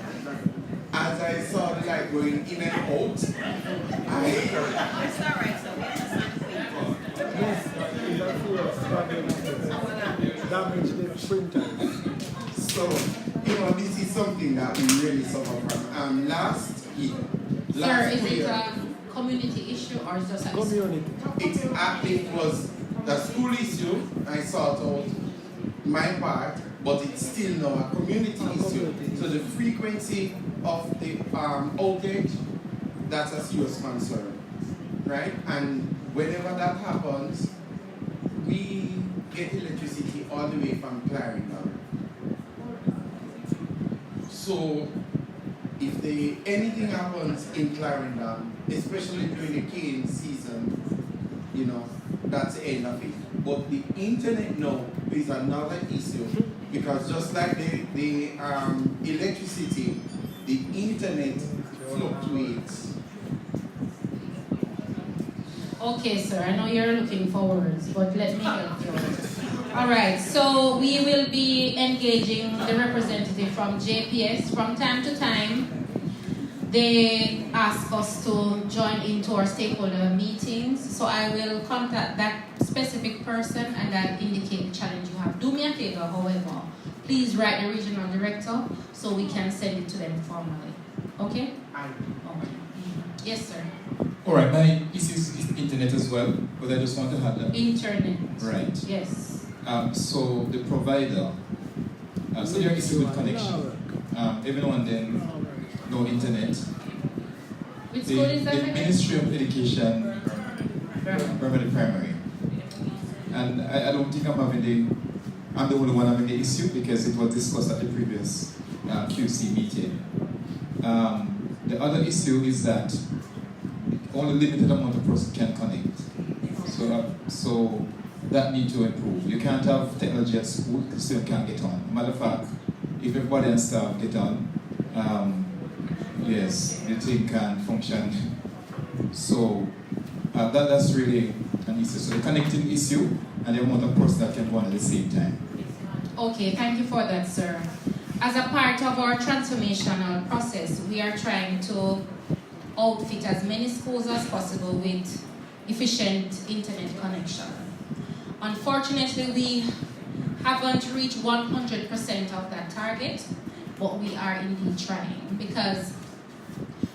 as I saw the light going in and out, It's alright, so we understand. Damage the printers. So, this is something that we really suffer from. Last year. Sir, is it a community issue or just a community? It was the school issue. I sought out my part, but it's still now a community issue. So the frequency of the outage, that's a serious concern, right? And whenever that happens, we get electricity all the way from Clarendon. So if anything happens in Clarendon, especially during the cane season, that's the end of it. But the internet now is another issue, because just like the electricity, the internet fluctuates. Okay, sir, I know you're looking for words, but let me help you. All right, so we will be engaging the representative from JPS from time to time. They ask us to join into our stakeholder meetings, so I will contact that specific person and I'll indicate the challenge you have. Do me a favor, however, please write the regional director so we can send it to them formally. Okay? Okay. Yes, sir. All right, my issue is internet as well, but I just want to have that. Internet. Right. Yes. So the provider, so there is a good connection. Every now and then, no internet. Which school is that the again? Ministry of Education, Birmingham Primary. And I don't think I'm the only one having the issue, because it was discussed at the previous QC meeting. The other issue is that only limited amount of person can connect. So that needs to improve. You can't have technology at school because students can't get on. Matter of fact, if everybody and staff get on, yes, the thing can function. So that's really an issue. So the connecting issue and the amount of person that can go on at the same time. Okay, thank you for that, sir. As a part of our transformational process, we are trying to outfit as many schools as possible with efficient internet connection. Unfortunately, we haven't reached 100% of that target, but we are indeed trying, because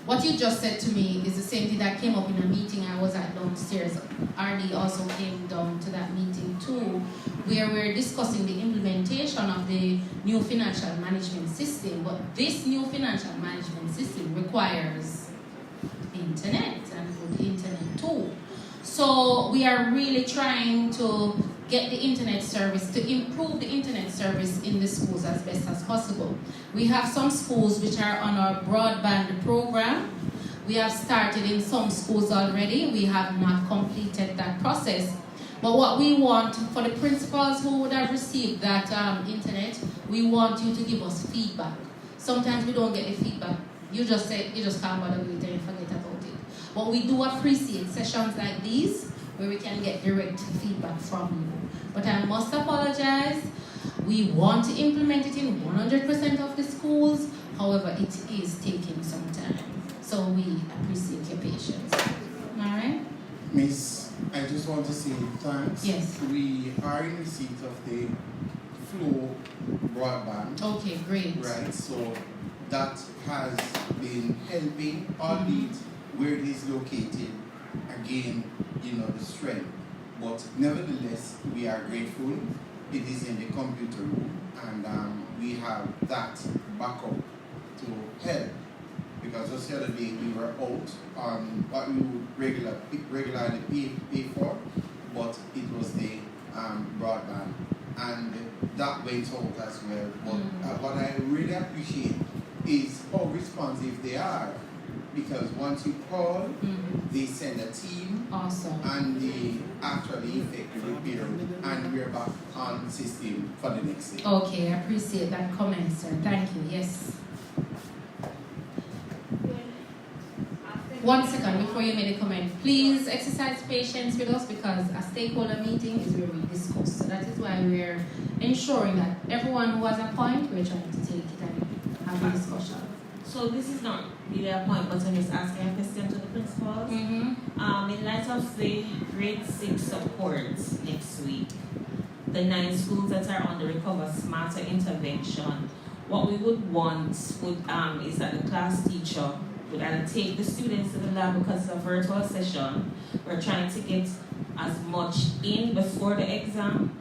what you just said to me is the same thing that came up in a meeting I was at downstairs. RD also came down to that meeting too, where we're discussing the implementation of the new financial management system. But this new financial management system requires internet and good internet too. So we are really trying to get the internet service, to improve the internet service in the schools as best as possible. We have some schools which are on our broadband program. We have started in some schools already. We have not completed that process. But what we want for the principals who would have received that internet, we want you to give us feedback. Sometimes we don't get the feedback. You just can't bother with it and forget about it. But we do appreciate sessions like these where we can get direct feedback from you. But I must apologize. We want to implement it in 100% of the schools. However, it is taking some time. So we appreciate your patience. All right? Miss, I just want to say thanks. Yes. We are in receipt of the Flow broadband. Okay, great. Right, so that has been helping, albeit where it is located, again, the strength. But nevertheless, we are grateful. It is in the computer room, and we have that backup to help. Because just the other day we were out on what we would regularly pay for, but it was the broadband. And that went out as well. But what I really appreciate is how responsive they are. Because once you call, they send a team. Awesome. And they actually effect the repair. And we're back on system for the next day. Okay, I appreciate that comment, sir. Thank you. Yes. 1 second before you make a comment. Please exercise patience with us because a stakeholder meeting is where we discuss. So that is why we're ensuring that everyone who has a point, we're trying to take it and have a discussion. So this is not really a point, but I'm just asking a question to the principals. In light of the grade 6 support next week, the 9 schools that are on the Recover Smarter intervention, what we would want is that the class teacher would either take the students to the lab because it's a virtual session. We're trying to get as much in before the exam.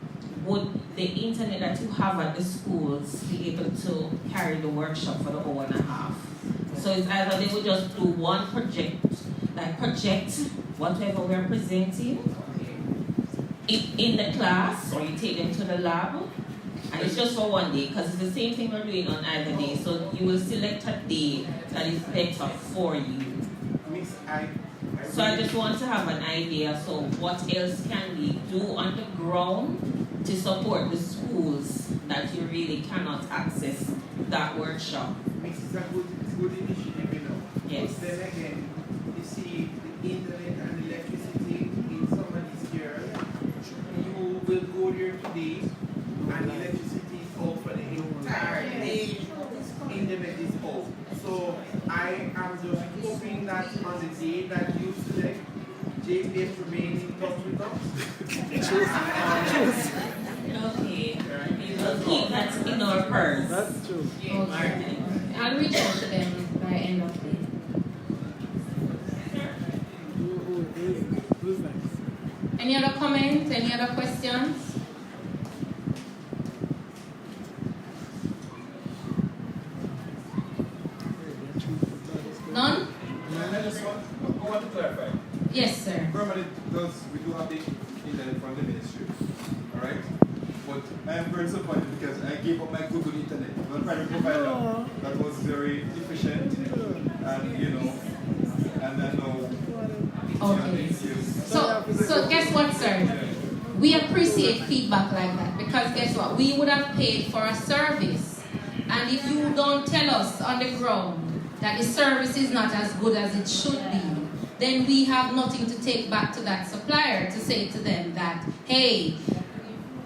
Would the internet that you have at the schools be able to carry the workshop for the hour and a half? So it's either they would just do one project whatever we're presenting in the class, or you take them to the lab. And it's just for one day, because it's the same thing we're doing on either day. So you will select a day that is better for you. So I just want to have an idea. So what else can we do on the ground to support the schools that you really cannot access that workshop? It's a good initiative, Yes. But then again, you see the internet and electricity in somebody's here. You will go there today, and electricity is out for the entire day. Internet is out. So I am just hoping that on the day that you select, JPS remain in touch with us. Okay. We'll keep that in our purse. That's true. Okay. I'll reach out to them by end of the day. Who's next? Any other comments? Any other questions? None? I just want to clarify. Yes, sir. Normally, we do have the internet from the ministry, all right? But I am very disappointed because I gave up my Google internet, my private provider, that was very efficient, and and I know. Okay. So guess what, sir? We appreciate feedback like that because guess what? We would have paid for a service, and if you don't tell us on the ground that the service is not as good as it should be, then we have nothing to take back to that supplier to say to them that, hey,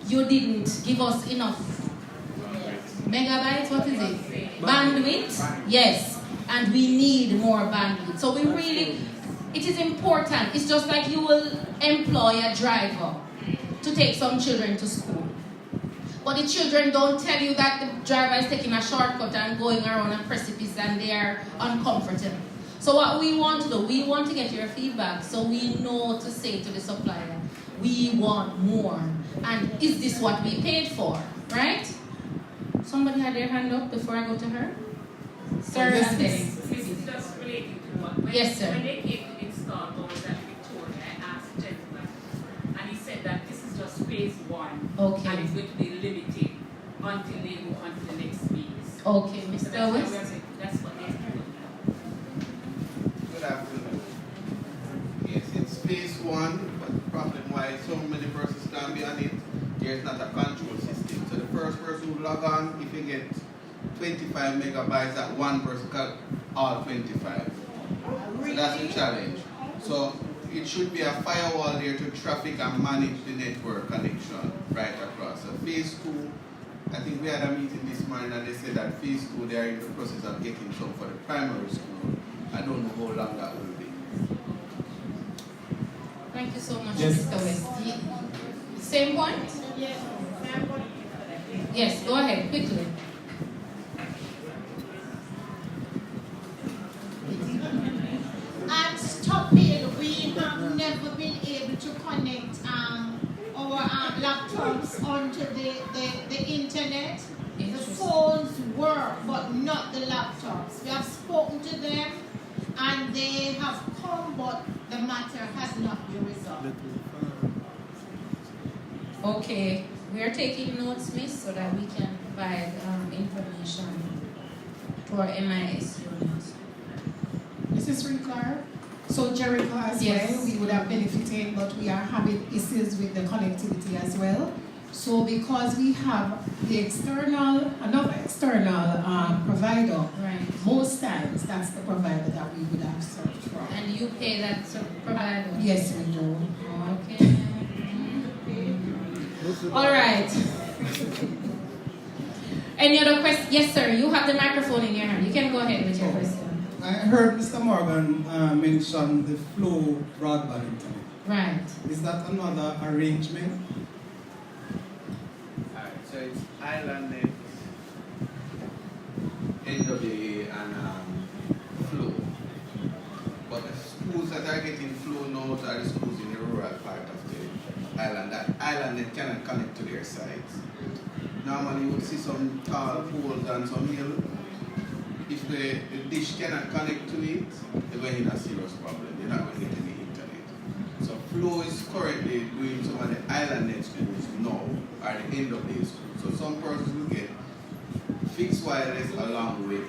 you didn't give us enough megabytes, what is it? Bandwidth? Yes, and we need more bandwidth. So it is important. It's just like you will employ a driver to take some children to school. But the children don't tell you that the driver is taking a shortcut and going around a precipice and they are uncomfortable. So what we want to do, we want to get your feedback so we know to say to the supplier, we want more. And is this what we paid for, right? Somebody had their hand up before I go to her? Sir, and then. This is just related to what. Yes, sir. When they came to install those at Victoria, I asked the gentleman, and he said that this is just phase 1. Okay. And it's going to be limited until they move on to the next phase. Okay, So Mr. that's what West. we are saying. That's what they're doing. Good afternoon. Yes, it's phase 1, but the problem why so many persons can be on it, there's not a control system. So the first person who log on, if you get 25 megabytes at one person, all 25. So that's the challenge. So it should be a firewall there to traffic and manage the network connection right across. So phase 2 I think we had a meeting this morning and they said that phase 2 they are in the process of getting some for the primary school. I don't know how long that will be. Thank you so much, Yes. Mr. West. Same point? Yes, same point. Yes, go ahead, quickly. At Stopping, we have never been able to connect our laptops onto the internet. The phones work, but not the laptops. We have spoken to them, and they have come, but the matter has not been resolved. Okay, we are taking notes, Miss, so that we can provide information to our MIS units. Mrs. Rinkler, so Jericho as well, we would have benefited, but we are having issues with the connectivity as well. So because we have the another external provider, most times that's the provider that we would have searched for. And you pay that provider? Yes, we do. Okay. All right. Any other questions? Yes, sir. You have the microphone in your hand. You can go ahead with your question. I heard Mr. Morgan mention the flow broadband internet. Right. Is that another arrangement? Alright, so it's IslandNet, NWA, and Flow. But the schools that are getting Flow now are the schools in the rural part of the island. That IslandNet cannot connect to their sites. Normally you would see some tall poles and some hill. If the dish cannot connect to it, they're going in a serious problem. They're not going to get any internet. So Flow is currently doing some of the IslandNet schools now, or the end of the school. So some persons will get fixed wireless along with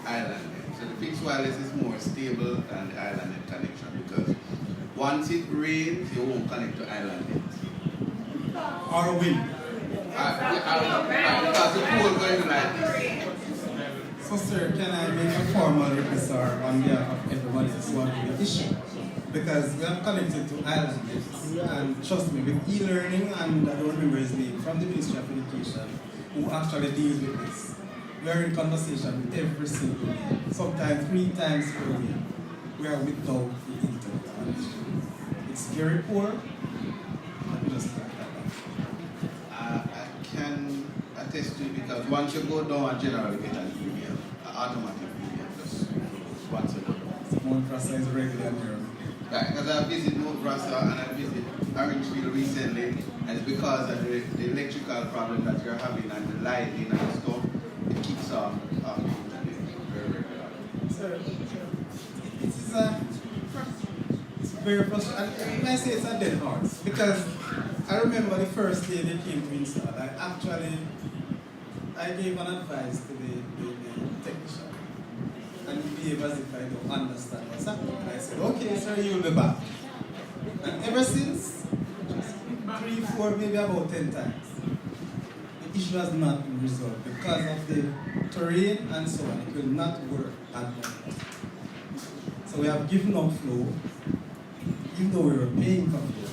IslandNet. So the fixed wireless is more stable than the IslandNet connection because once it rains, you won't connect to IslandNet. Or wind. Because the pool going like this. So, sir, can I make a formal request on behalf of everybody who wants the issue? Because we are connected to IslandNet, and trust me, with e-learning, and I don't remember his name, from the Ministry of Education, who actually deals with this. We are in conversation with every single day, sometimes 3 times per week. We are without the internet connection. It's very poor. Let me just I can attest to it because once you go down, I generally get an email, an automatic email, just once you go down. Mount Rasa is regular here. Right, because I visit Mount Rasa and I visit Orangefield recently, and it's because of the electrical problem that you're having and the lighting and stuff, it keeps off the internet very regularly. Sir, it's very frustrating. And I say it's a dead horse because I remember the first day they came to install, I gave an advice to the technician. And he behaved as if I don't understand what's happening. And I said, okay, sir, you'll be back. And ever since, just 3, 4, maybe about 10 times, the issue has not been resolved because of the terrain and so on. It will not work at all. So we have given up Flow, even though we were paying for Flow,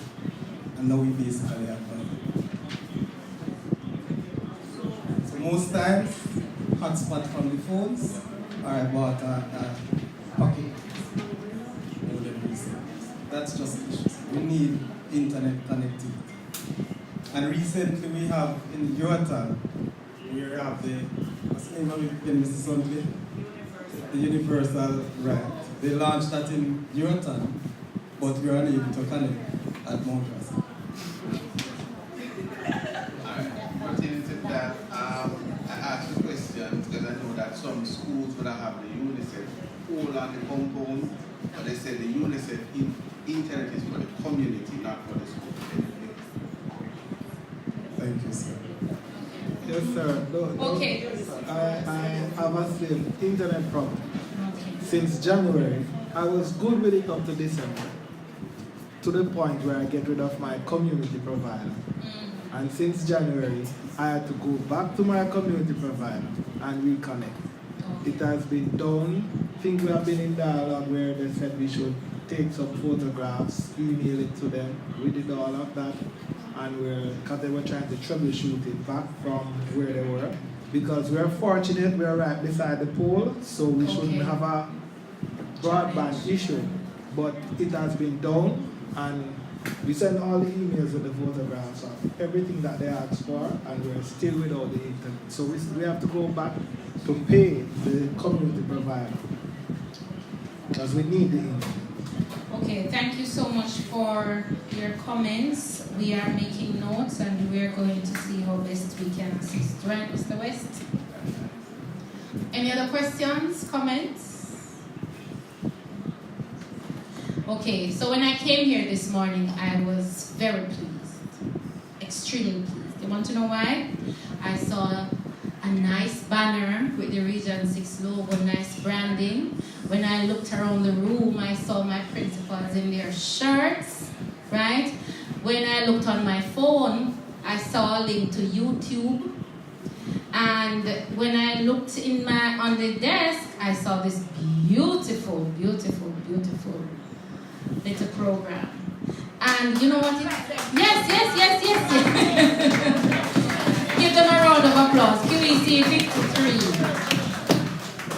and now we basically have money. So most times, hotspot from the phones, or I bought a pocket modem recently. That's just issues. We need internet connectivity. And recently we have in Yorktown, we have what's the name of it again, Mr. Sunday? The Universal, right. They launched that in Yorktown, but we are unable to connect at Mount Rasa. Alright, pertaining to that, I asked a question because I know that some schools would have the UNICEF all on the compound, but they said the UNICEF internet is for the community, not for the school. Thank you, sir. Yes, sir. Okay. I have a same internet problem. Since January, I was good with it up to December, to the point where I get rid of my community provider. And since January, I had to go back to my community provider and reconnect. It has been done. I think we have been in dialogue where they said we should take some photographs, email it to them. We did all of that. and because they were trying to troubleshoot it back from where they were. Because we're fortunate, we're right beside the pole, so we shouldn't have a broadband issue. But it has been down, and we send all the emails with the photographs of everything that they asked for, and we're still without the internet. So we have to go back to pay the community provider, because we need the internet. Okay, thank you so much for your comments. We are making notes and we are going to see how best we can assist. Right, Mr. West? Any other questions, comments? Okay, so when I came here this morning, I was very pleased, extremely pleased. You want to know why? I saw a nice banner with the Region 6 logo, nice branding. When I looked around the room, I saw my principals in their shirts, right? When I looked on my phone, I saw a link to YouTube. And when I looked on the desk, I saw this beautiful, beautiful, beautiful little program. And you know what? Yes. Give them a round of applause. QEC 53.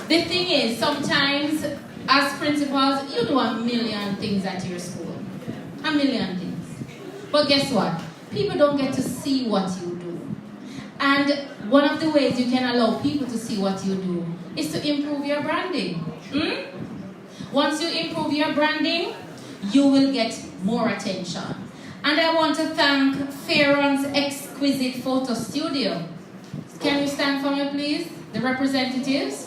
The thing is, sometimes as principals, you do a million things at your school. A million things. But guess what? People don't get to see what you do. And one of the ways you can allow people to see what you do is to improve your branding. Once you improve your branding, you will get more attention. And I want to thank Farron's Exquisite Photo Studio. Can you stand for me, please? The representatives.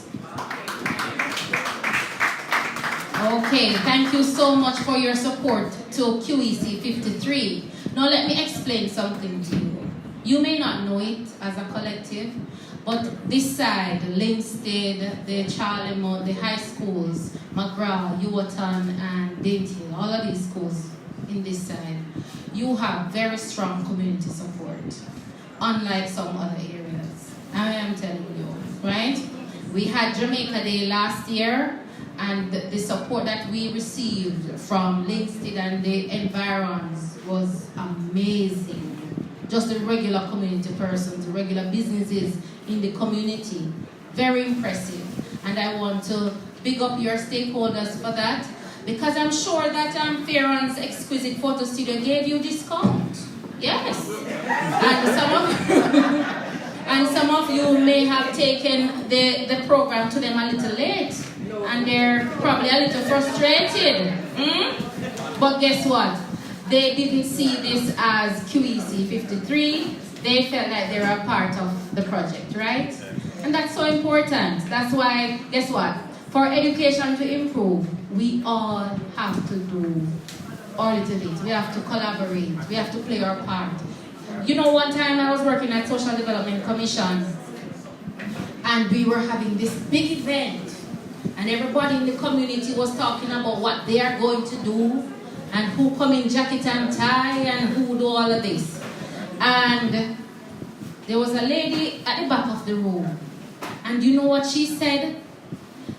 Okay, thank you so much for your support to QEC 53. Now let me explain something to you. You may not know it as a collective, but this side, Linstead, the Charlemont, the high schools, McGraw, Yuwatan, and Dainty, all of these schools in this side, you have very strong community support, unlike some other areas. I am telling you, right? We had Jamaica Day last year, and the support that we received from Linstead and the environs was amazing. Just the regular community persons, the regular businesses in the community. Very impressive. And I want to big up your stakeholders for that, because I'm sure that Farron's Exquisite Photo Studio gave you discount. Yes. And some of you may have taken the program to them a little late, and they're probably a little frustrated. But guess what? They didn't see this as QEC 53. They felt like they were a part of the project, right? And that's so important. That's why, guess what? For education to improve, we all have to do our little bit. We have to collaborate. We have to play our part. You know, one time I was working at Social Development Commission, and we were having this big event, and everybody in the community was talking about what they are going to do, and who come in jacket and tie, and who do all of this. And there was a lady at the back of the room, and you know what she said?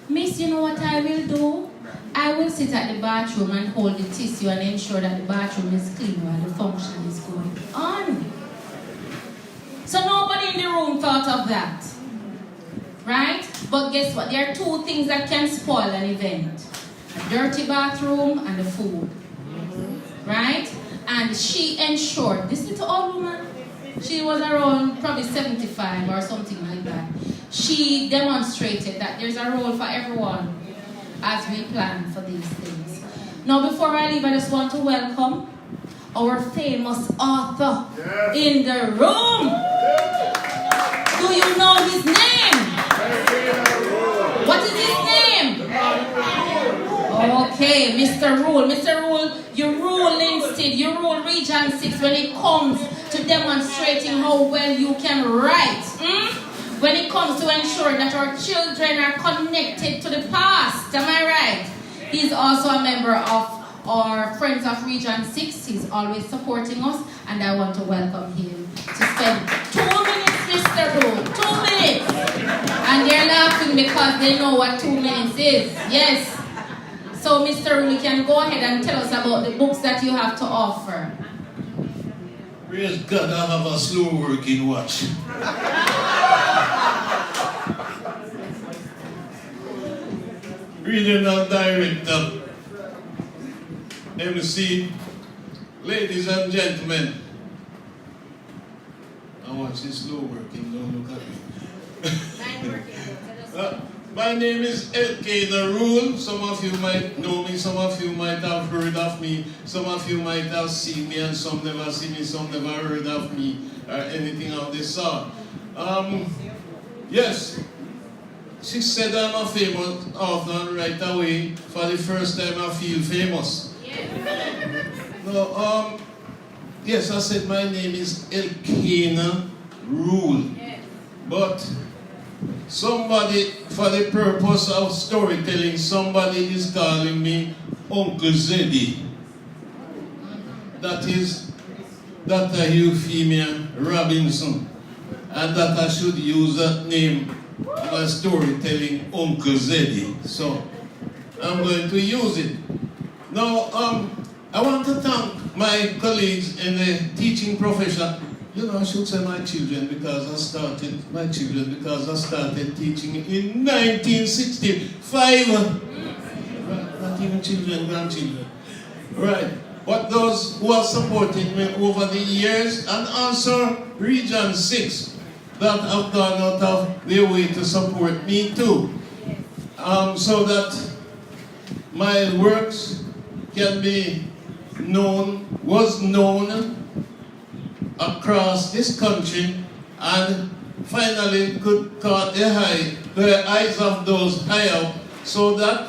Miss, you know what I will do? I will sit at the bathroom and hold the tissue and ensure that the bathroom is clean while the function is going on. So nobody in the room thought of that. Right? But guess what? There are two things that can spoil an event. A dirty bathroom and the food. Right? And she ensured, this little old woman, she was around probably 75 or something like that. She demonstrated that there's a role for everyone as we plan for these things. Now before I leave, I just want to welcome our famous author in the room. Do you know his name? What is his name? Okay, Mr. Rule. Mr. Rule, you rule Linstead, you rule Region 6 when it comes to demonstrating how well you can write. When it comes to ensuring that our children are connected to the past. Am I right? He's also a member of our Friends of Region 6. He's always supporting us, and I want to welcome him to spend 2 minutes, Mr. Rule. 2 minutes. And they're laughing because they know what 2 minutes is. Yes. So, Mr. Rule, you can go ahead and tell us about the books that you have to offer. Praise God, I have a slow working watch. Regional Director, MC, ladies and gentlemen. I watch this slow working, don't look at me. My name is LK The Rule. Some of you might know me, some of you might have heard of me, some of you might have seen me, and some never seen me, some never heard of me, or anything of this sort. Yes, she said I'm a famous author, and right away, for the first time I feel famous. No, yes, I said my name is Elkanah Rule, but somebody, for the purpose of storytelling, somebody is calling me Uncle Zeddy. That is Dr. Euphemia Robinson, and that I should use that name for storytelling, Uncle Zeddy. So I'm going to use it. Now, I want to thank my colleagues in the teaching profession. You know, I should say my children because I started teaching in 1965. Not even children, grandchildren. Right. But those who have supported me over the years, and also Region 6 that have gone out of their way to support me too. So that my works can be known, was known across this country, and finally could caught the eyes of those high up, so that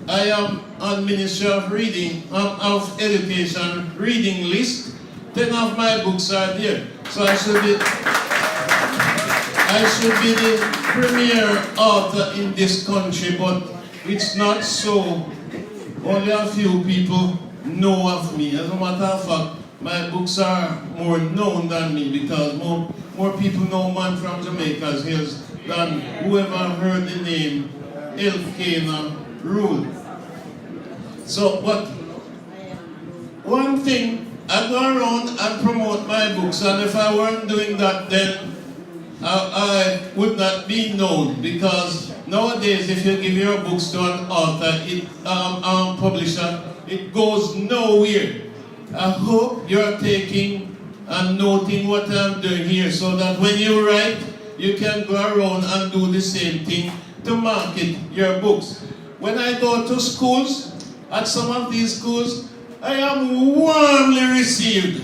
I am on Ministry of Reading, of Education reading list. 10 of my books are there. So I should be the premier author in this country, but it's not so. Only a few people know of me. As a matter of fact, my books are more known than me because more people know Man from Jamaica's Hills than whoever heard the name Elkanah Rule. So, but one thing, I go around and promote my books, and if I weren't doing that, then I would not be known, because nowadays if you give your books to an author, publisher, it goes nowhere. I hope you're taking and noting what I'm doing here, so that when you write, you can go around and do the same thing to market your books. When I go to schools, at some of these schools, I am warmly received,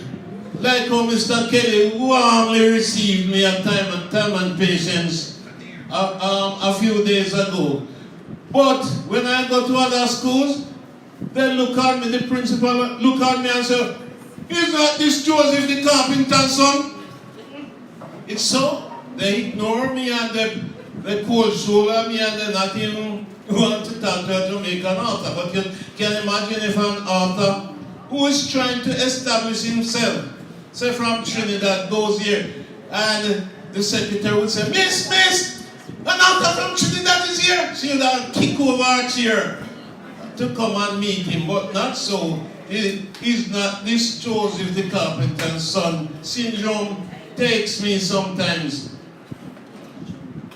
like how Mr. Kelly warmly received me at Time and Patience a few days ago. But when I go to other schools, they look at me, the principal look at me and say, "Is not this Joseph the carpenter's son?" It's so. They ignore me and they cold shoulder me, and they not even want to talk to a Jamaican author. But you can imagine if an author who is trying to establish himself, say from Trinidad, goes here, and the secretary would say, Miss, an author from Trinidad is here. She would kick over her chair to come and meet him, but not so. He's not this Joseph the carpenter's son. Syndrome takes me sometimes.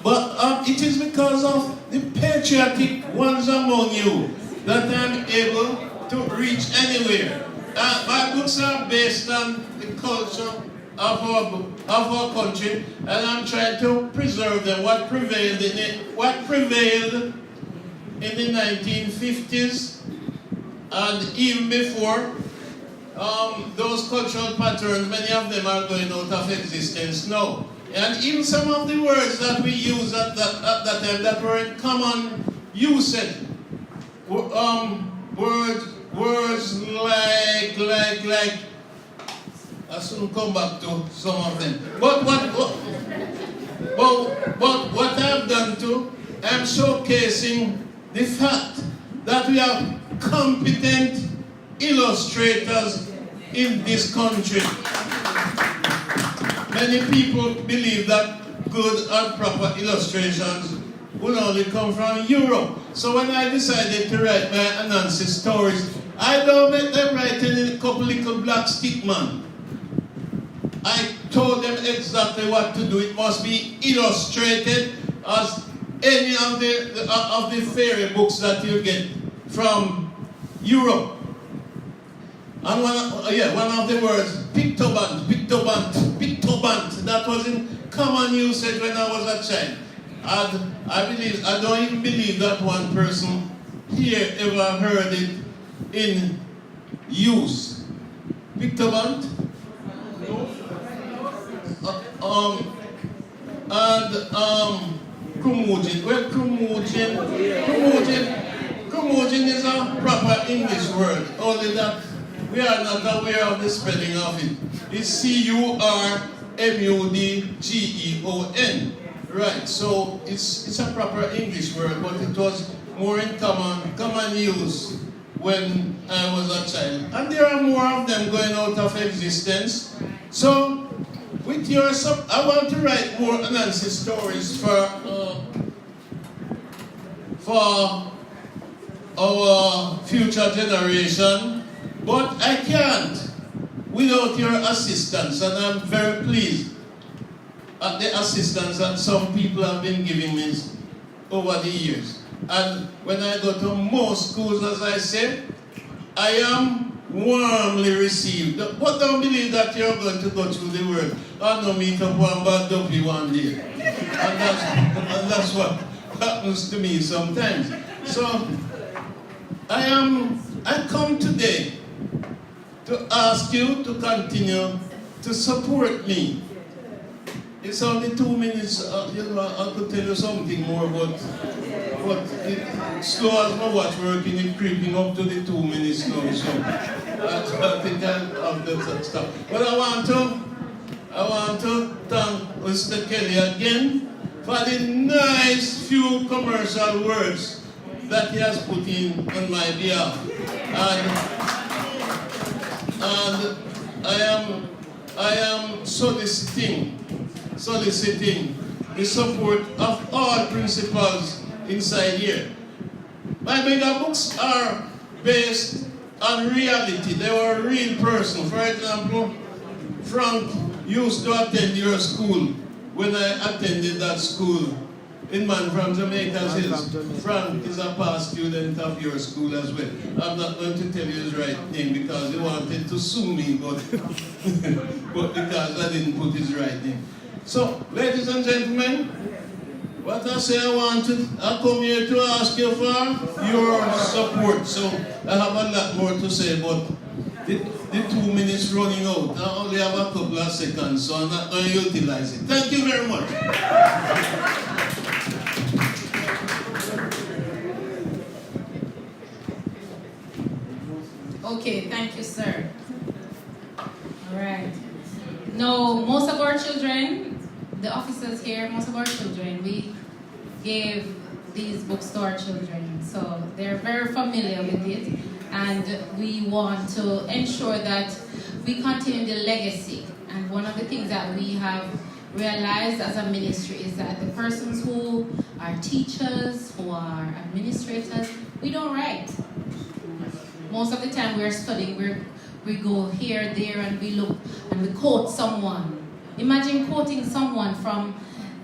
But it is because of the patriotic ones among you that I'm able to reach anywhere. My books are based on the culture of our country, and I'm trying to preserve them. What prevailed in the 1950s and even before, those cultural patterns, many of them are going out of existence now. And even some of the words that we use at that time that were in common usage, words like, I soon come back to some of them. But what I've done too, I'm showcasing the fact that we have competent illustrators in this country. Many people believe that good and proper illustrations will only come from Europe. So when I decided to write my Anansi stories, I don't make them write in a couple little black stick man. I told them exactly what to do. It must be illustrated as any of the fairy books that you get from Europe. And one of the words, pictoband, that was in common usage when I was a child. And I don't even believe that one person here ever heard it in use. Pictoband? Curmudgeon. Well, curmudgeon is a proper English word, only that we are not aware of the spelling of it. It's Curmudgeon. Right, so it's a proper English word, but it was more in common use when I was a child. And there are more of them going out of existence. So, with your I want to write more Nancy stories for our future generation, but I can't without your assistance, and I'm very pleased at the assistance that some people have been giving me over the years. And when I go to most schools, as I said, I am warmly received. But don't believe that you're going to go through the world and no meet up one bad dopey one day. And that's what happens to me sometimes. So I come today to ask you to continue to support me. It's only 2 minutes, I could tell you something more, but slow as my watch working, it's creeping up to the 2 minutes now, so I think I'll have to stop. But I want to thank Mr. Kelly again for the nice few commercial words that he has put in on my behalf. And I am soliciting the support of all principals inside here. My mega books are based on reality. They were a real person. For example, Frank used to attend your school when I attended that school in Man from Jamaica's Hills. Frank is a past student of your school as well. I'm not going to tell you his right name because he wanted to sue me, but because I didn't put his right name. So, ladies and gentlemen, what I say I come here to ask you for your support. So, I have a lot more to say, but the 2 minutes running out. I only have a couple of seconds, so I'm not going to utilize it. Thank you very much. Okay, thank you, sir. All right. Now, most of our children, the officers here, most of our children, we gave these books to our children. So they're very familiar with it. And we want to ensure that we continue the legacy. And one of the things that we have realized as a ministry is that the persons who are teachers, who are administrators, we don't write. Most of the time we're studying, we go here, there, and we look and we quote someone. Imagine quoting someone from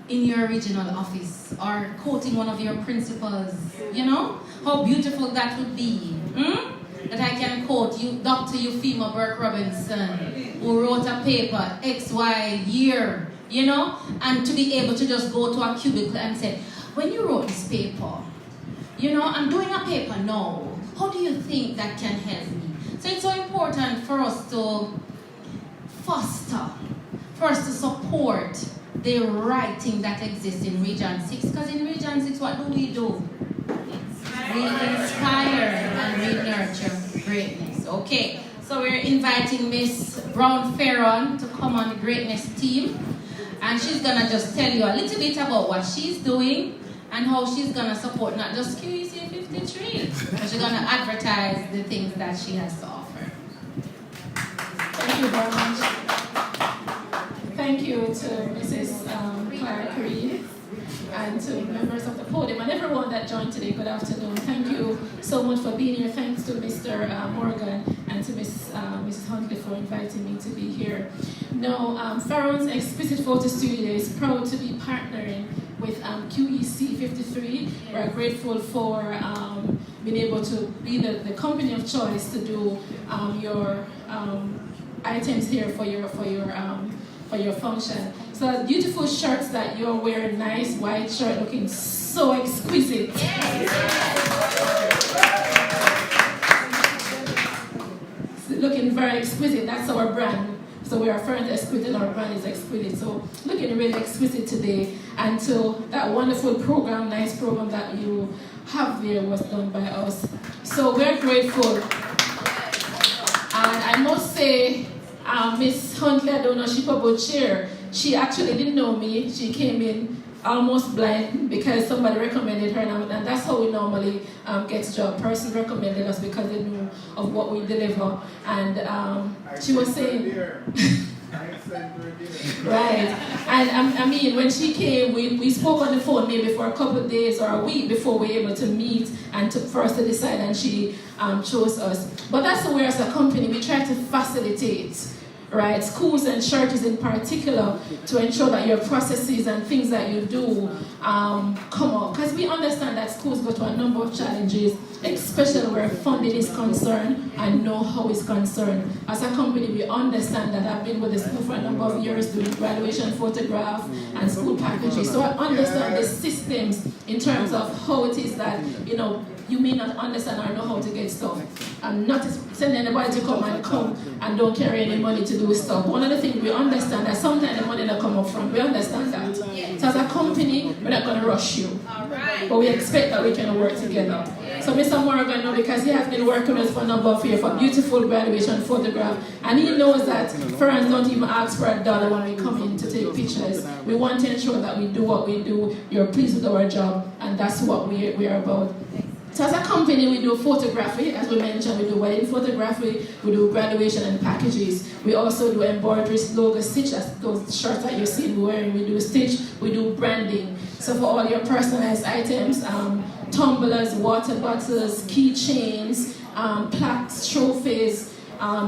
in your regional office or quoting one of your principals. You know how beautiful that would be. That I can quote you, Dr. Euphema Burke Robinson, who wrote a paper XY year, you know, and to be able to just go to a cubicle and say, when you wrote this paper, you know, I'm doing a paper now. How do you think that can help me? So it's so important for us to foster, for us to support the writing that exists in Region 6. Because in Region 6, what do? We inspire and we nurture greatness. Okay, so we're inviting Miss Brown Ferron to come on the greatness team. And she's going to just tell you a little bit about what she's doing and how she's going to support not just QEC 53, but she's going to advertise the things that she has to offer. Thank you very much. Thank you to Mrs. Clara Creed and to members of the podium, and everyone that joined today, good afternoon. Thank you so much for being here. Thanks to Mr. Morgan and to Mrs. Huntley for inviting me to be here. Now, Farron's Explicit Photo Studio is proud to be partnering with QEC 53. We're grateful for being able to be the company of choice to do your items here for your function. So beautiful shirts that you're wearing, nice white shirt looking so exquisite. Looking very exquisite, that's our brand. So we are referring to exquisite, our brand is exquisite. So looking really exquisite today. And to that wonderful program, nice program that you have there was done by us. So we're grateful. And I must say, Miss Huntley, I don't know, she probably chair. She actually didn't know me. She came in almost blind because somebody recommended her, and that's how we normally get a job. Person recommended us because they knew of what we deliver. And she was saying, right. And I mean, when she came, we spoke on the phone maybe for a couple of days or a week before we were able to meet and for us to decide, and she chose us. But that's the way as a company, we try to facilitate, right, schools and churches in particular, to ensure that your processes and things that you do come up. Because we understand that schools go to a number of challenges, especially where funding is concerned and know-how is concerned. As a company, we understand that. I've been with the school for a number of years doing graduation photograph and school packages. So I understand the systems in terms of how it is that, you may not understand or know how to get stuff. I'm not sending anybody to come and don't carry any money to do stuff. One of the things we understand that sometimes the money don't come up front. We understand that. So as a company, we're not going to rush you. But we expect that we can work together. So Mr. Morgan knows, because he has been working with us for a number of years for beautiful graduation photograph, and he knows that friends don't even ask for $1 when we come in to take pictures. We want to ensure that we do what we do. You're pleased with our job, and that's what we are about. So as a company, we do photography, as we mentioned, we do wedding photography, we do graduation and packages. We also do embroideries, logo stitch, that's those shirts that you see wearing, we do stitch, we do branding. So for all your personalized items, tumblers, water bottles, keychains, plaques, trophies,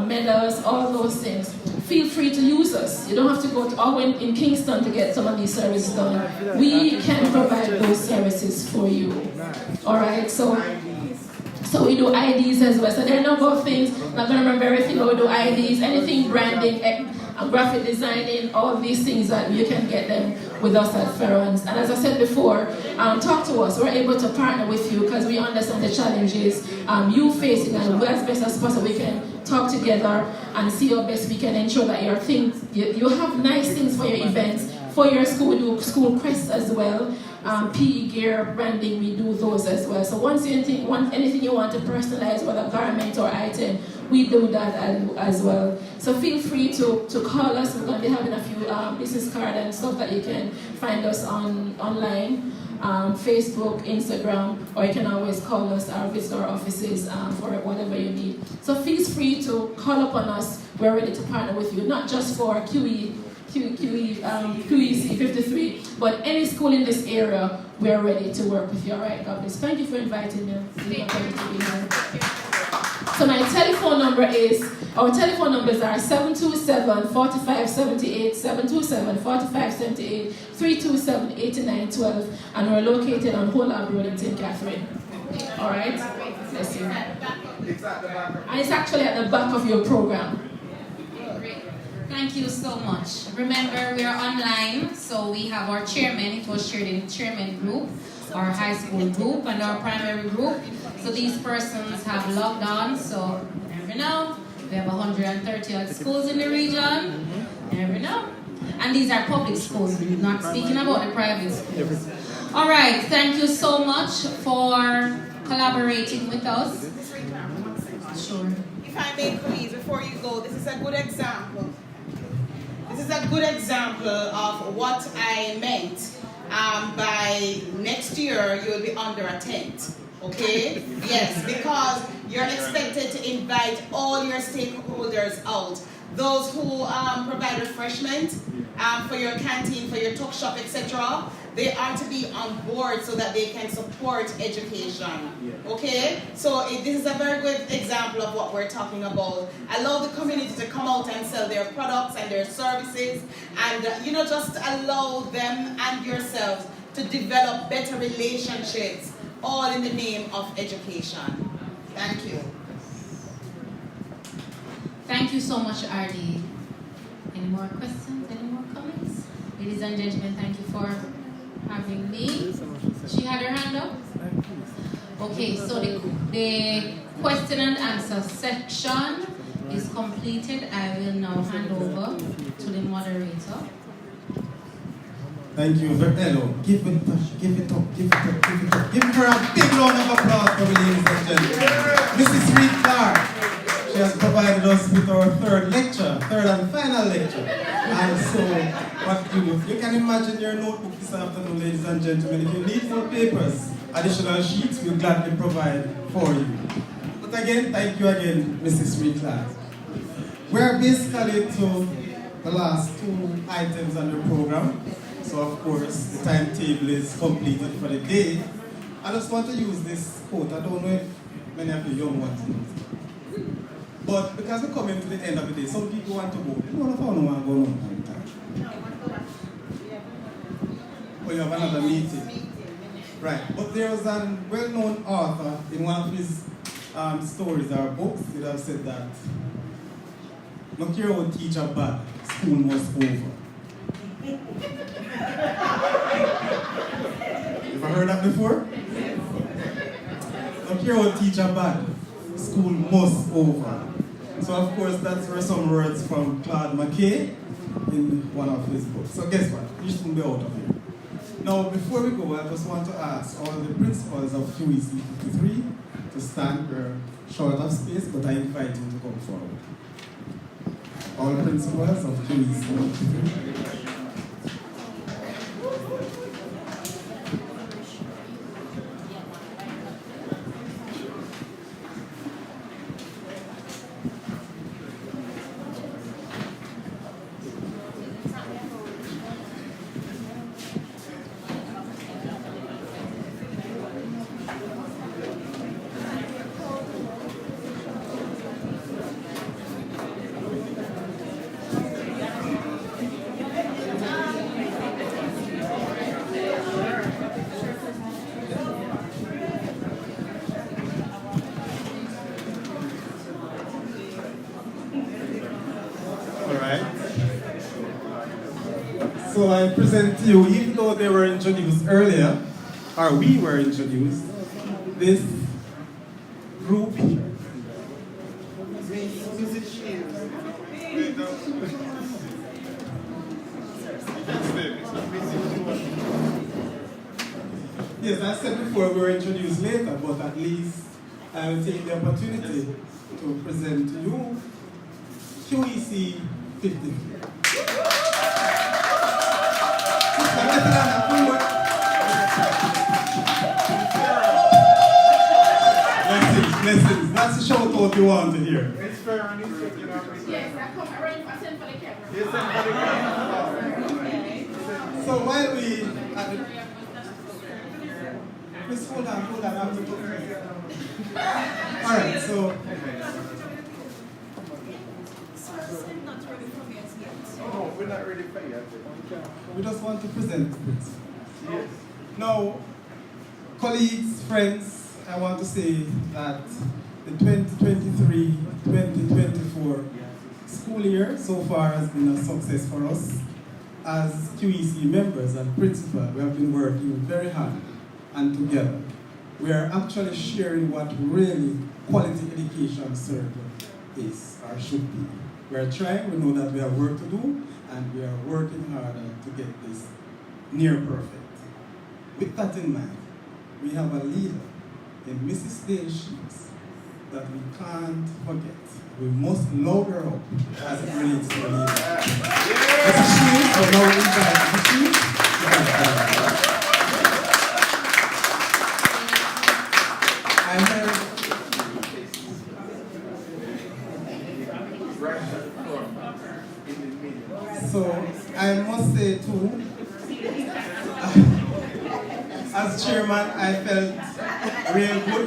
medals, all those things. Feel free to use us. You don't have to go to in Kingston to get some of these services done. We can provide those services for you. All right, so we do IDs as well. So there are a number of things. I'm not going to remember everything, but we do IDs, anything branding, graphic designing, all these things that you can get them with us at Farron's. And as I said before, talk to us. We're able to partner with you because we understand the challenges you facing, and as best as possible we can talk together and see how best we can ensure that your things, you have nice things for your events, for your school. We do school crests as well. PE gear, branding, we do those as well. So once you want anything you want to personalize, whether garment or item, we do that as well. So feel free to call us. We're going to be having a few business cards and stuff that you can find us online, Facebook, Instagram, or you can always call us or visit our offices for whatever you need. So feel free to call upon us. We're ready to partner with you, not just for QEC 53, but any school in this area, we are ready to work with you. All right, God bless. Thank you for inviting me. So my telephone number is, our telephone numbers are 727-4578, 727-4578, 327-8912, and we're located on Holab Road in St. Catherine. All right? Bless you. And it's actually at the back of your program. Thank you so much. Remember, we are online, so we have our chairman. It was shared in the chairman group, our high school group, and our primary group. So these persons have logged on, so never know. We have 130 odd schools in the region. Never know. And these are public schools, not speaking about the private schools. All right, thank you so much for collaborating with us. Sure. If I may please, before you go, this is a good example. This is a good example of what I meant by next year you'll be under a tent. Okay? Yes, because you're expected to invite all your stakeholders out. Those who provide refreshment for your canteen, for your tuck shop, etc. They are to be on board so that they can support education. Okay? So this is a very good example of what we're talking about. Allow the community to come out and sell their products and their services, and just allow them and yourselves to develop better relationships, all in the name of education. Thank you. Thank you so much, RD. Any more questions? Any more comments? Ladies and gentlemen, thank you for having me. She had her hand up? Okay, so the question and answer section is completed. I will now hand over to the moderator. Thank you. Hello. Give it up. Give her a big round of applause for me, ladies and gentlemen. Mrs. Reed Clark. She has provided us with our third and final lecture. And so, what you can imagine your notebook this afternoon, ladies and gentlemen. If you need more papers, additional sheets, we'll gladly provide for you. But again, thank you again, Mrs. Reed Clark. We're basically to the last two items on the program. So of course, the timetable is completed for the day. I just want to use this quote. I don't know if many of you young ones know it. But because we're coming to the end of the day, some people want to go. You know, I don't want to go on time. Or you have another meeting. Right. But there was a well-known author in one of his stories or books that have said that no care what teacher bad, school must over. Ever heard that before? No care what teacher bad, school must over. So of course that's where some words from Claude McKay in one of his books. So guess what? You shouldn't be out of here. Now before we go, I just want to ask all the principals of QEC 53 to stand. We're short of space, but I invite you to come forward. All principals of QEC 53. So I present to you, even though they were introduced earlier, or we were introduced, this group here. Yes, I said before we were introduced later, but at least I will take the opportunity to present to you QEC 53. Listen, that's the shout out you want to hear. It's fair and it's good, Yes, I come around, I send for the camera. Yes, send for the camera. So while we please hold on, I have to talk. Alright, so No, we're not ready for yet. we just want to present the principles. Yes. Now, colleagues, friends, I want to say that the 2023-2024 school year so far has been a success for us. As QEC members and principals, we have been working very hard and together. We are actually sharing what really quality education service is or should be. We are trying, we know that we have work to do, and we are working harder to get this near perfect. With that in mind, we have a leader in Mrs. Dale Sheets that we can't forget. We must load her up as it relates to a leader. Mrs. Sheets, so now we invite Mrs. Sheets. I heard so I must say too chairman, I felt real good.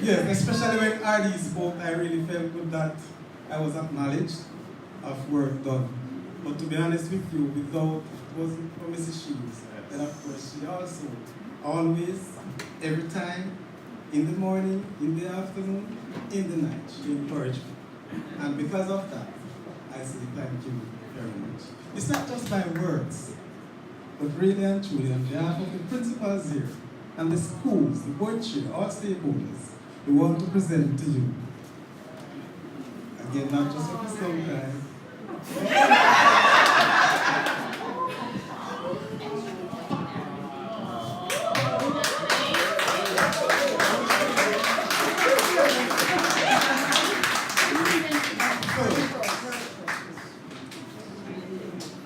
Yes, especially when RD spoke, I really felt good that I was acknowledged of work done. But to be honest with you, without, it wasn't for Mrs. Shields, and of course she also, always, every time, in the morning, in the afternoon, in the night, she encouraged me. And because of that, I say thank you very much. It's not just by words, but really and truly on behalf of the principals here, and the schools, the board chair, all stakeholders, we want to present to you. Again, not just for the same time.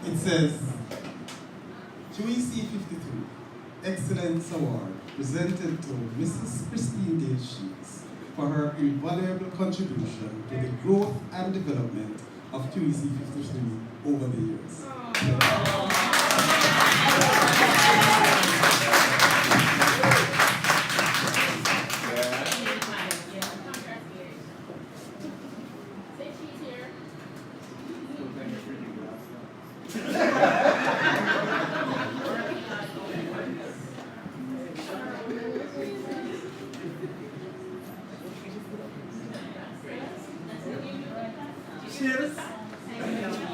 It says, QEC 53, Excellence Award, presented to Mrs. Christine Day Shields for her invaluable contribution to the growth and development of QEC 53 over the years. Cheers.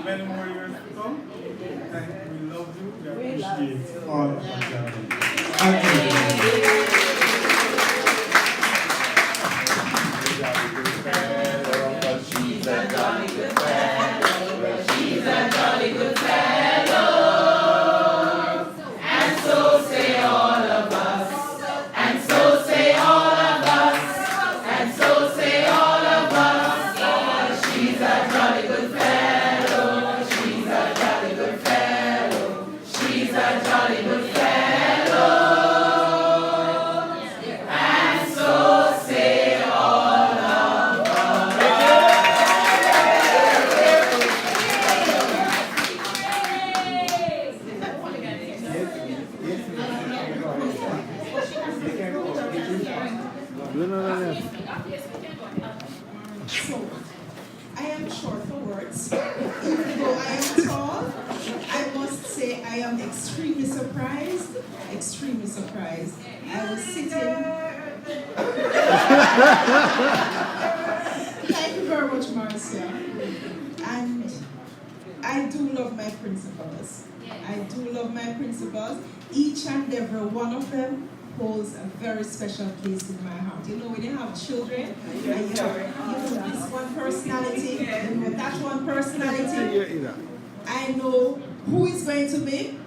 Many more years to come. Thank you. We love you. We appreciate all of your job. Thank you. She's a jolly good fellow. She's a jolly good fellow. And so say all of us. And so say all of us. And so say all of us. She's a jolly good fellow. She's a jolly good fellow. She's a jolly good fellow. And so say all of us. So, I am short for words. Even though I am tall, I must say I am extremely surprised. Extremely surprised. I was sitting. Thank you very much, Marcia. And I do love my principals. I do love my principals. Each and every one of them holds a very special place in my heart. You know, when you have children, and you have this one personality, you know that one personality, I know who is going to be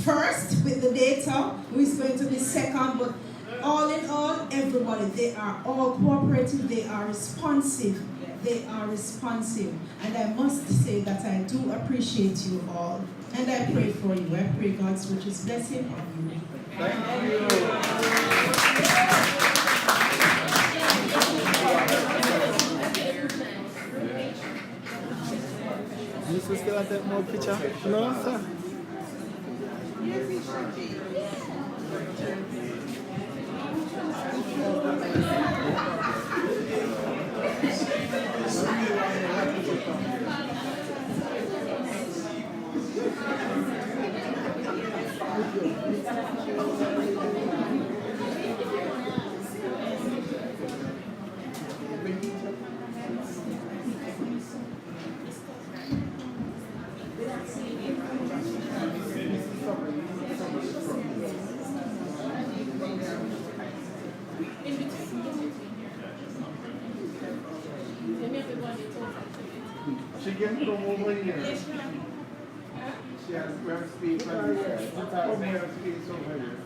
first with the data, who is going to be second, but all in all, everybody, they are all cooperative, they are responsive. They are responsive. And I must say that I do appreciate you all. And I pray for you. I pray God's richest blessing on you. Thank you. Mrs. still have that more picture? No, sir. She came from over here. She has where space over here. Come here, space over here.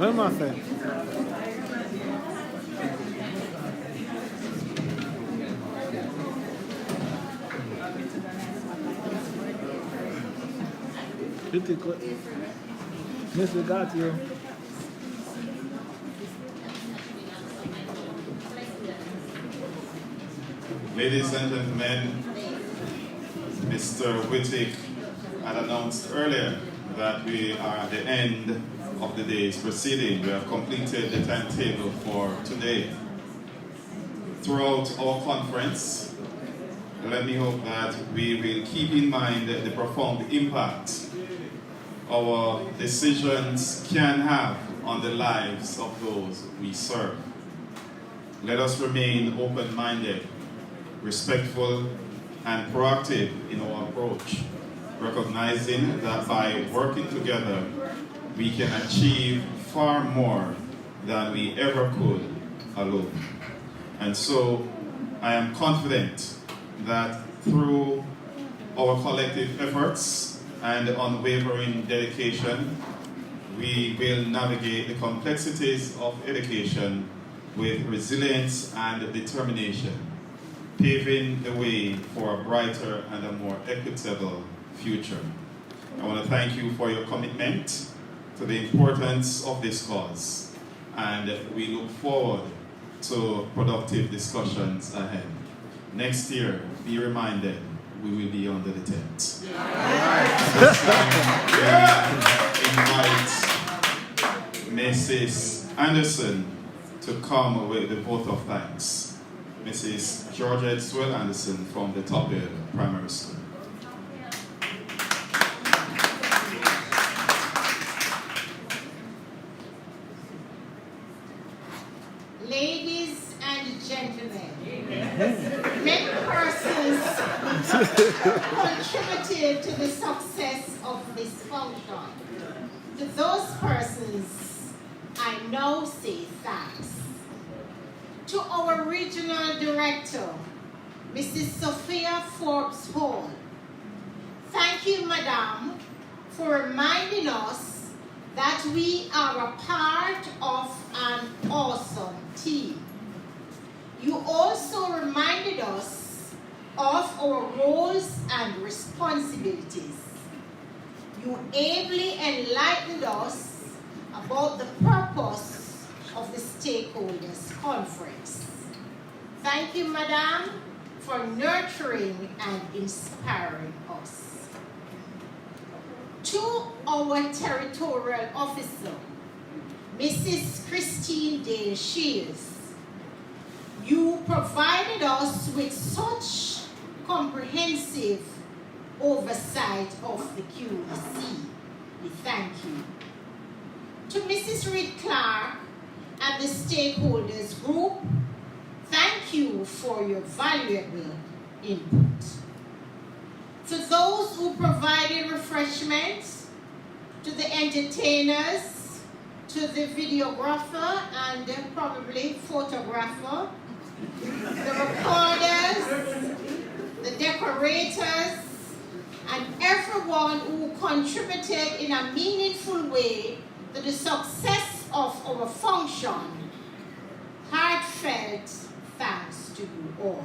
Well, my friend. Pretty good. Miss, we got you. Ladies and gentlemen, Mr. Whittick had announced earlier that we are at the end of the day's proceeding. We have completed the timetable for today. Throughout our conference, let me hope that we will keep in mind the profound impact our decisions can have on the lives of those we serve. Let us remain open-minded, respectful, and proactive in our approach, recognizing that by working together, we can achieve far more than we ever could alone. And so, I am confident that through our collective efforts and unwavering dedication, we will navigate the complexities of education with resilience and determination, paving the way for a brighter and a more equitable future. I want to thank you for your commitment to the importance of this cause, and we look forward to productive discussions ahead. Next year, be reminded, we will be under the tent. This time, we invite Mrs. Anderson to come with the vote of thanks. Mrs. Georgette Swell Anderson from the Top Hill Primary School. Ladies and gentlemen, many persons contributed to the success of this function. To those persons, I now say thanks. To our regional director, Mrs. Sophia Forbes-Hall, thank you, Madam, for reminding us that we are a part of an awesome team. You also reminded us of our roles and responsibilities. You ably enlightened us about the purpose of the Stakeholders Conference. Thank you, Madam, for nurturing and inspiring us. To our territorial officer, Mrs. Christine Dale Shields, you provided us with such comprehensive oversight of the QEC. We thank you. To Mrs. Reed Clark and the stakeholders group, thank you for your valuable input. To those who provided refreshments, to the entertainers, to the videographer and probably photographer, the recorders, the decorators, and everyone who contributed in a meaningful way to the success of our function. Heartfelt thanks to you all.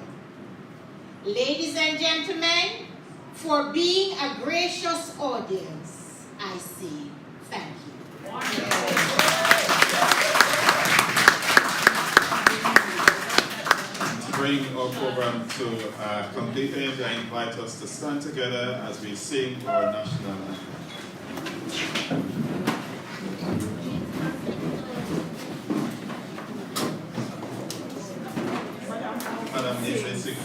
Ladies and gentlemen, for being a gracious audience, I say thank you. To bring our program to complete end, I invite us to stand together as we sing our national anthem. Madam Nathan, sing.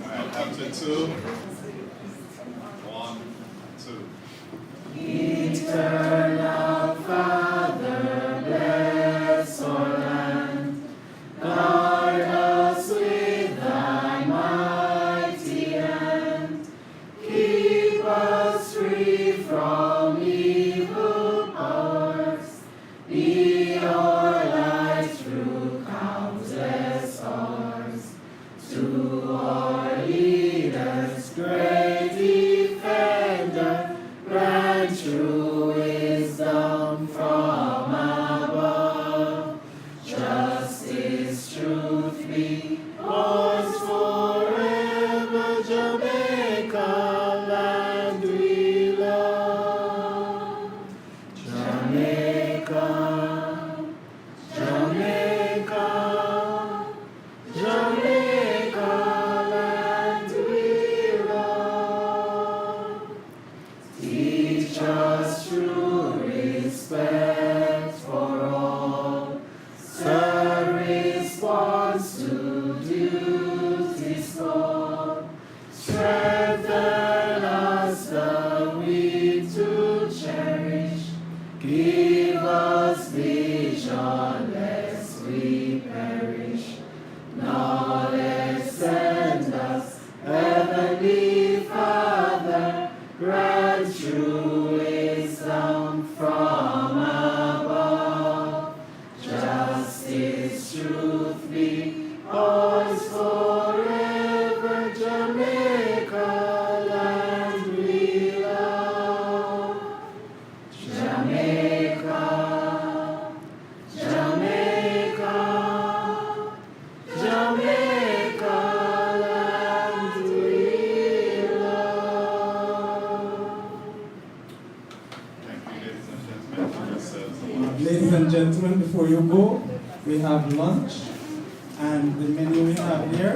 Alright, after 2, 1, 2. Eternal Father, bless our land. Guard us with thy mighty hand. Keep us free from evil powers. Be our light through countless hours. To our leaders, great defender, grant Ladies and gentlemen, before you go, we have lunch, and the menu we have here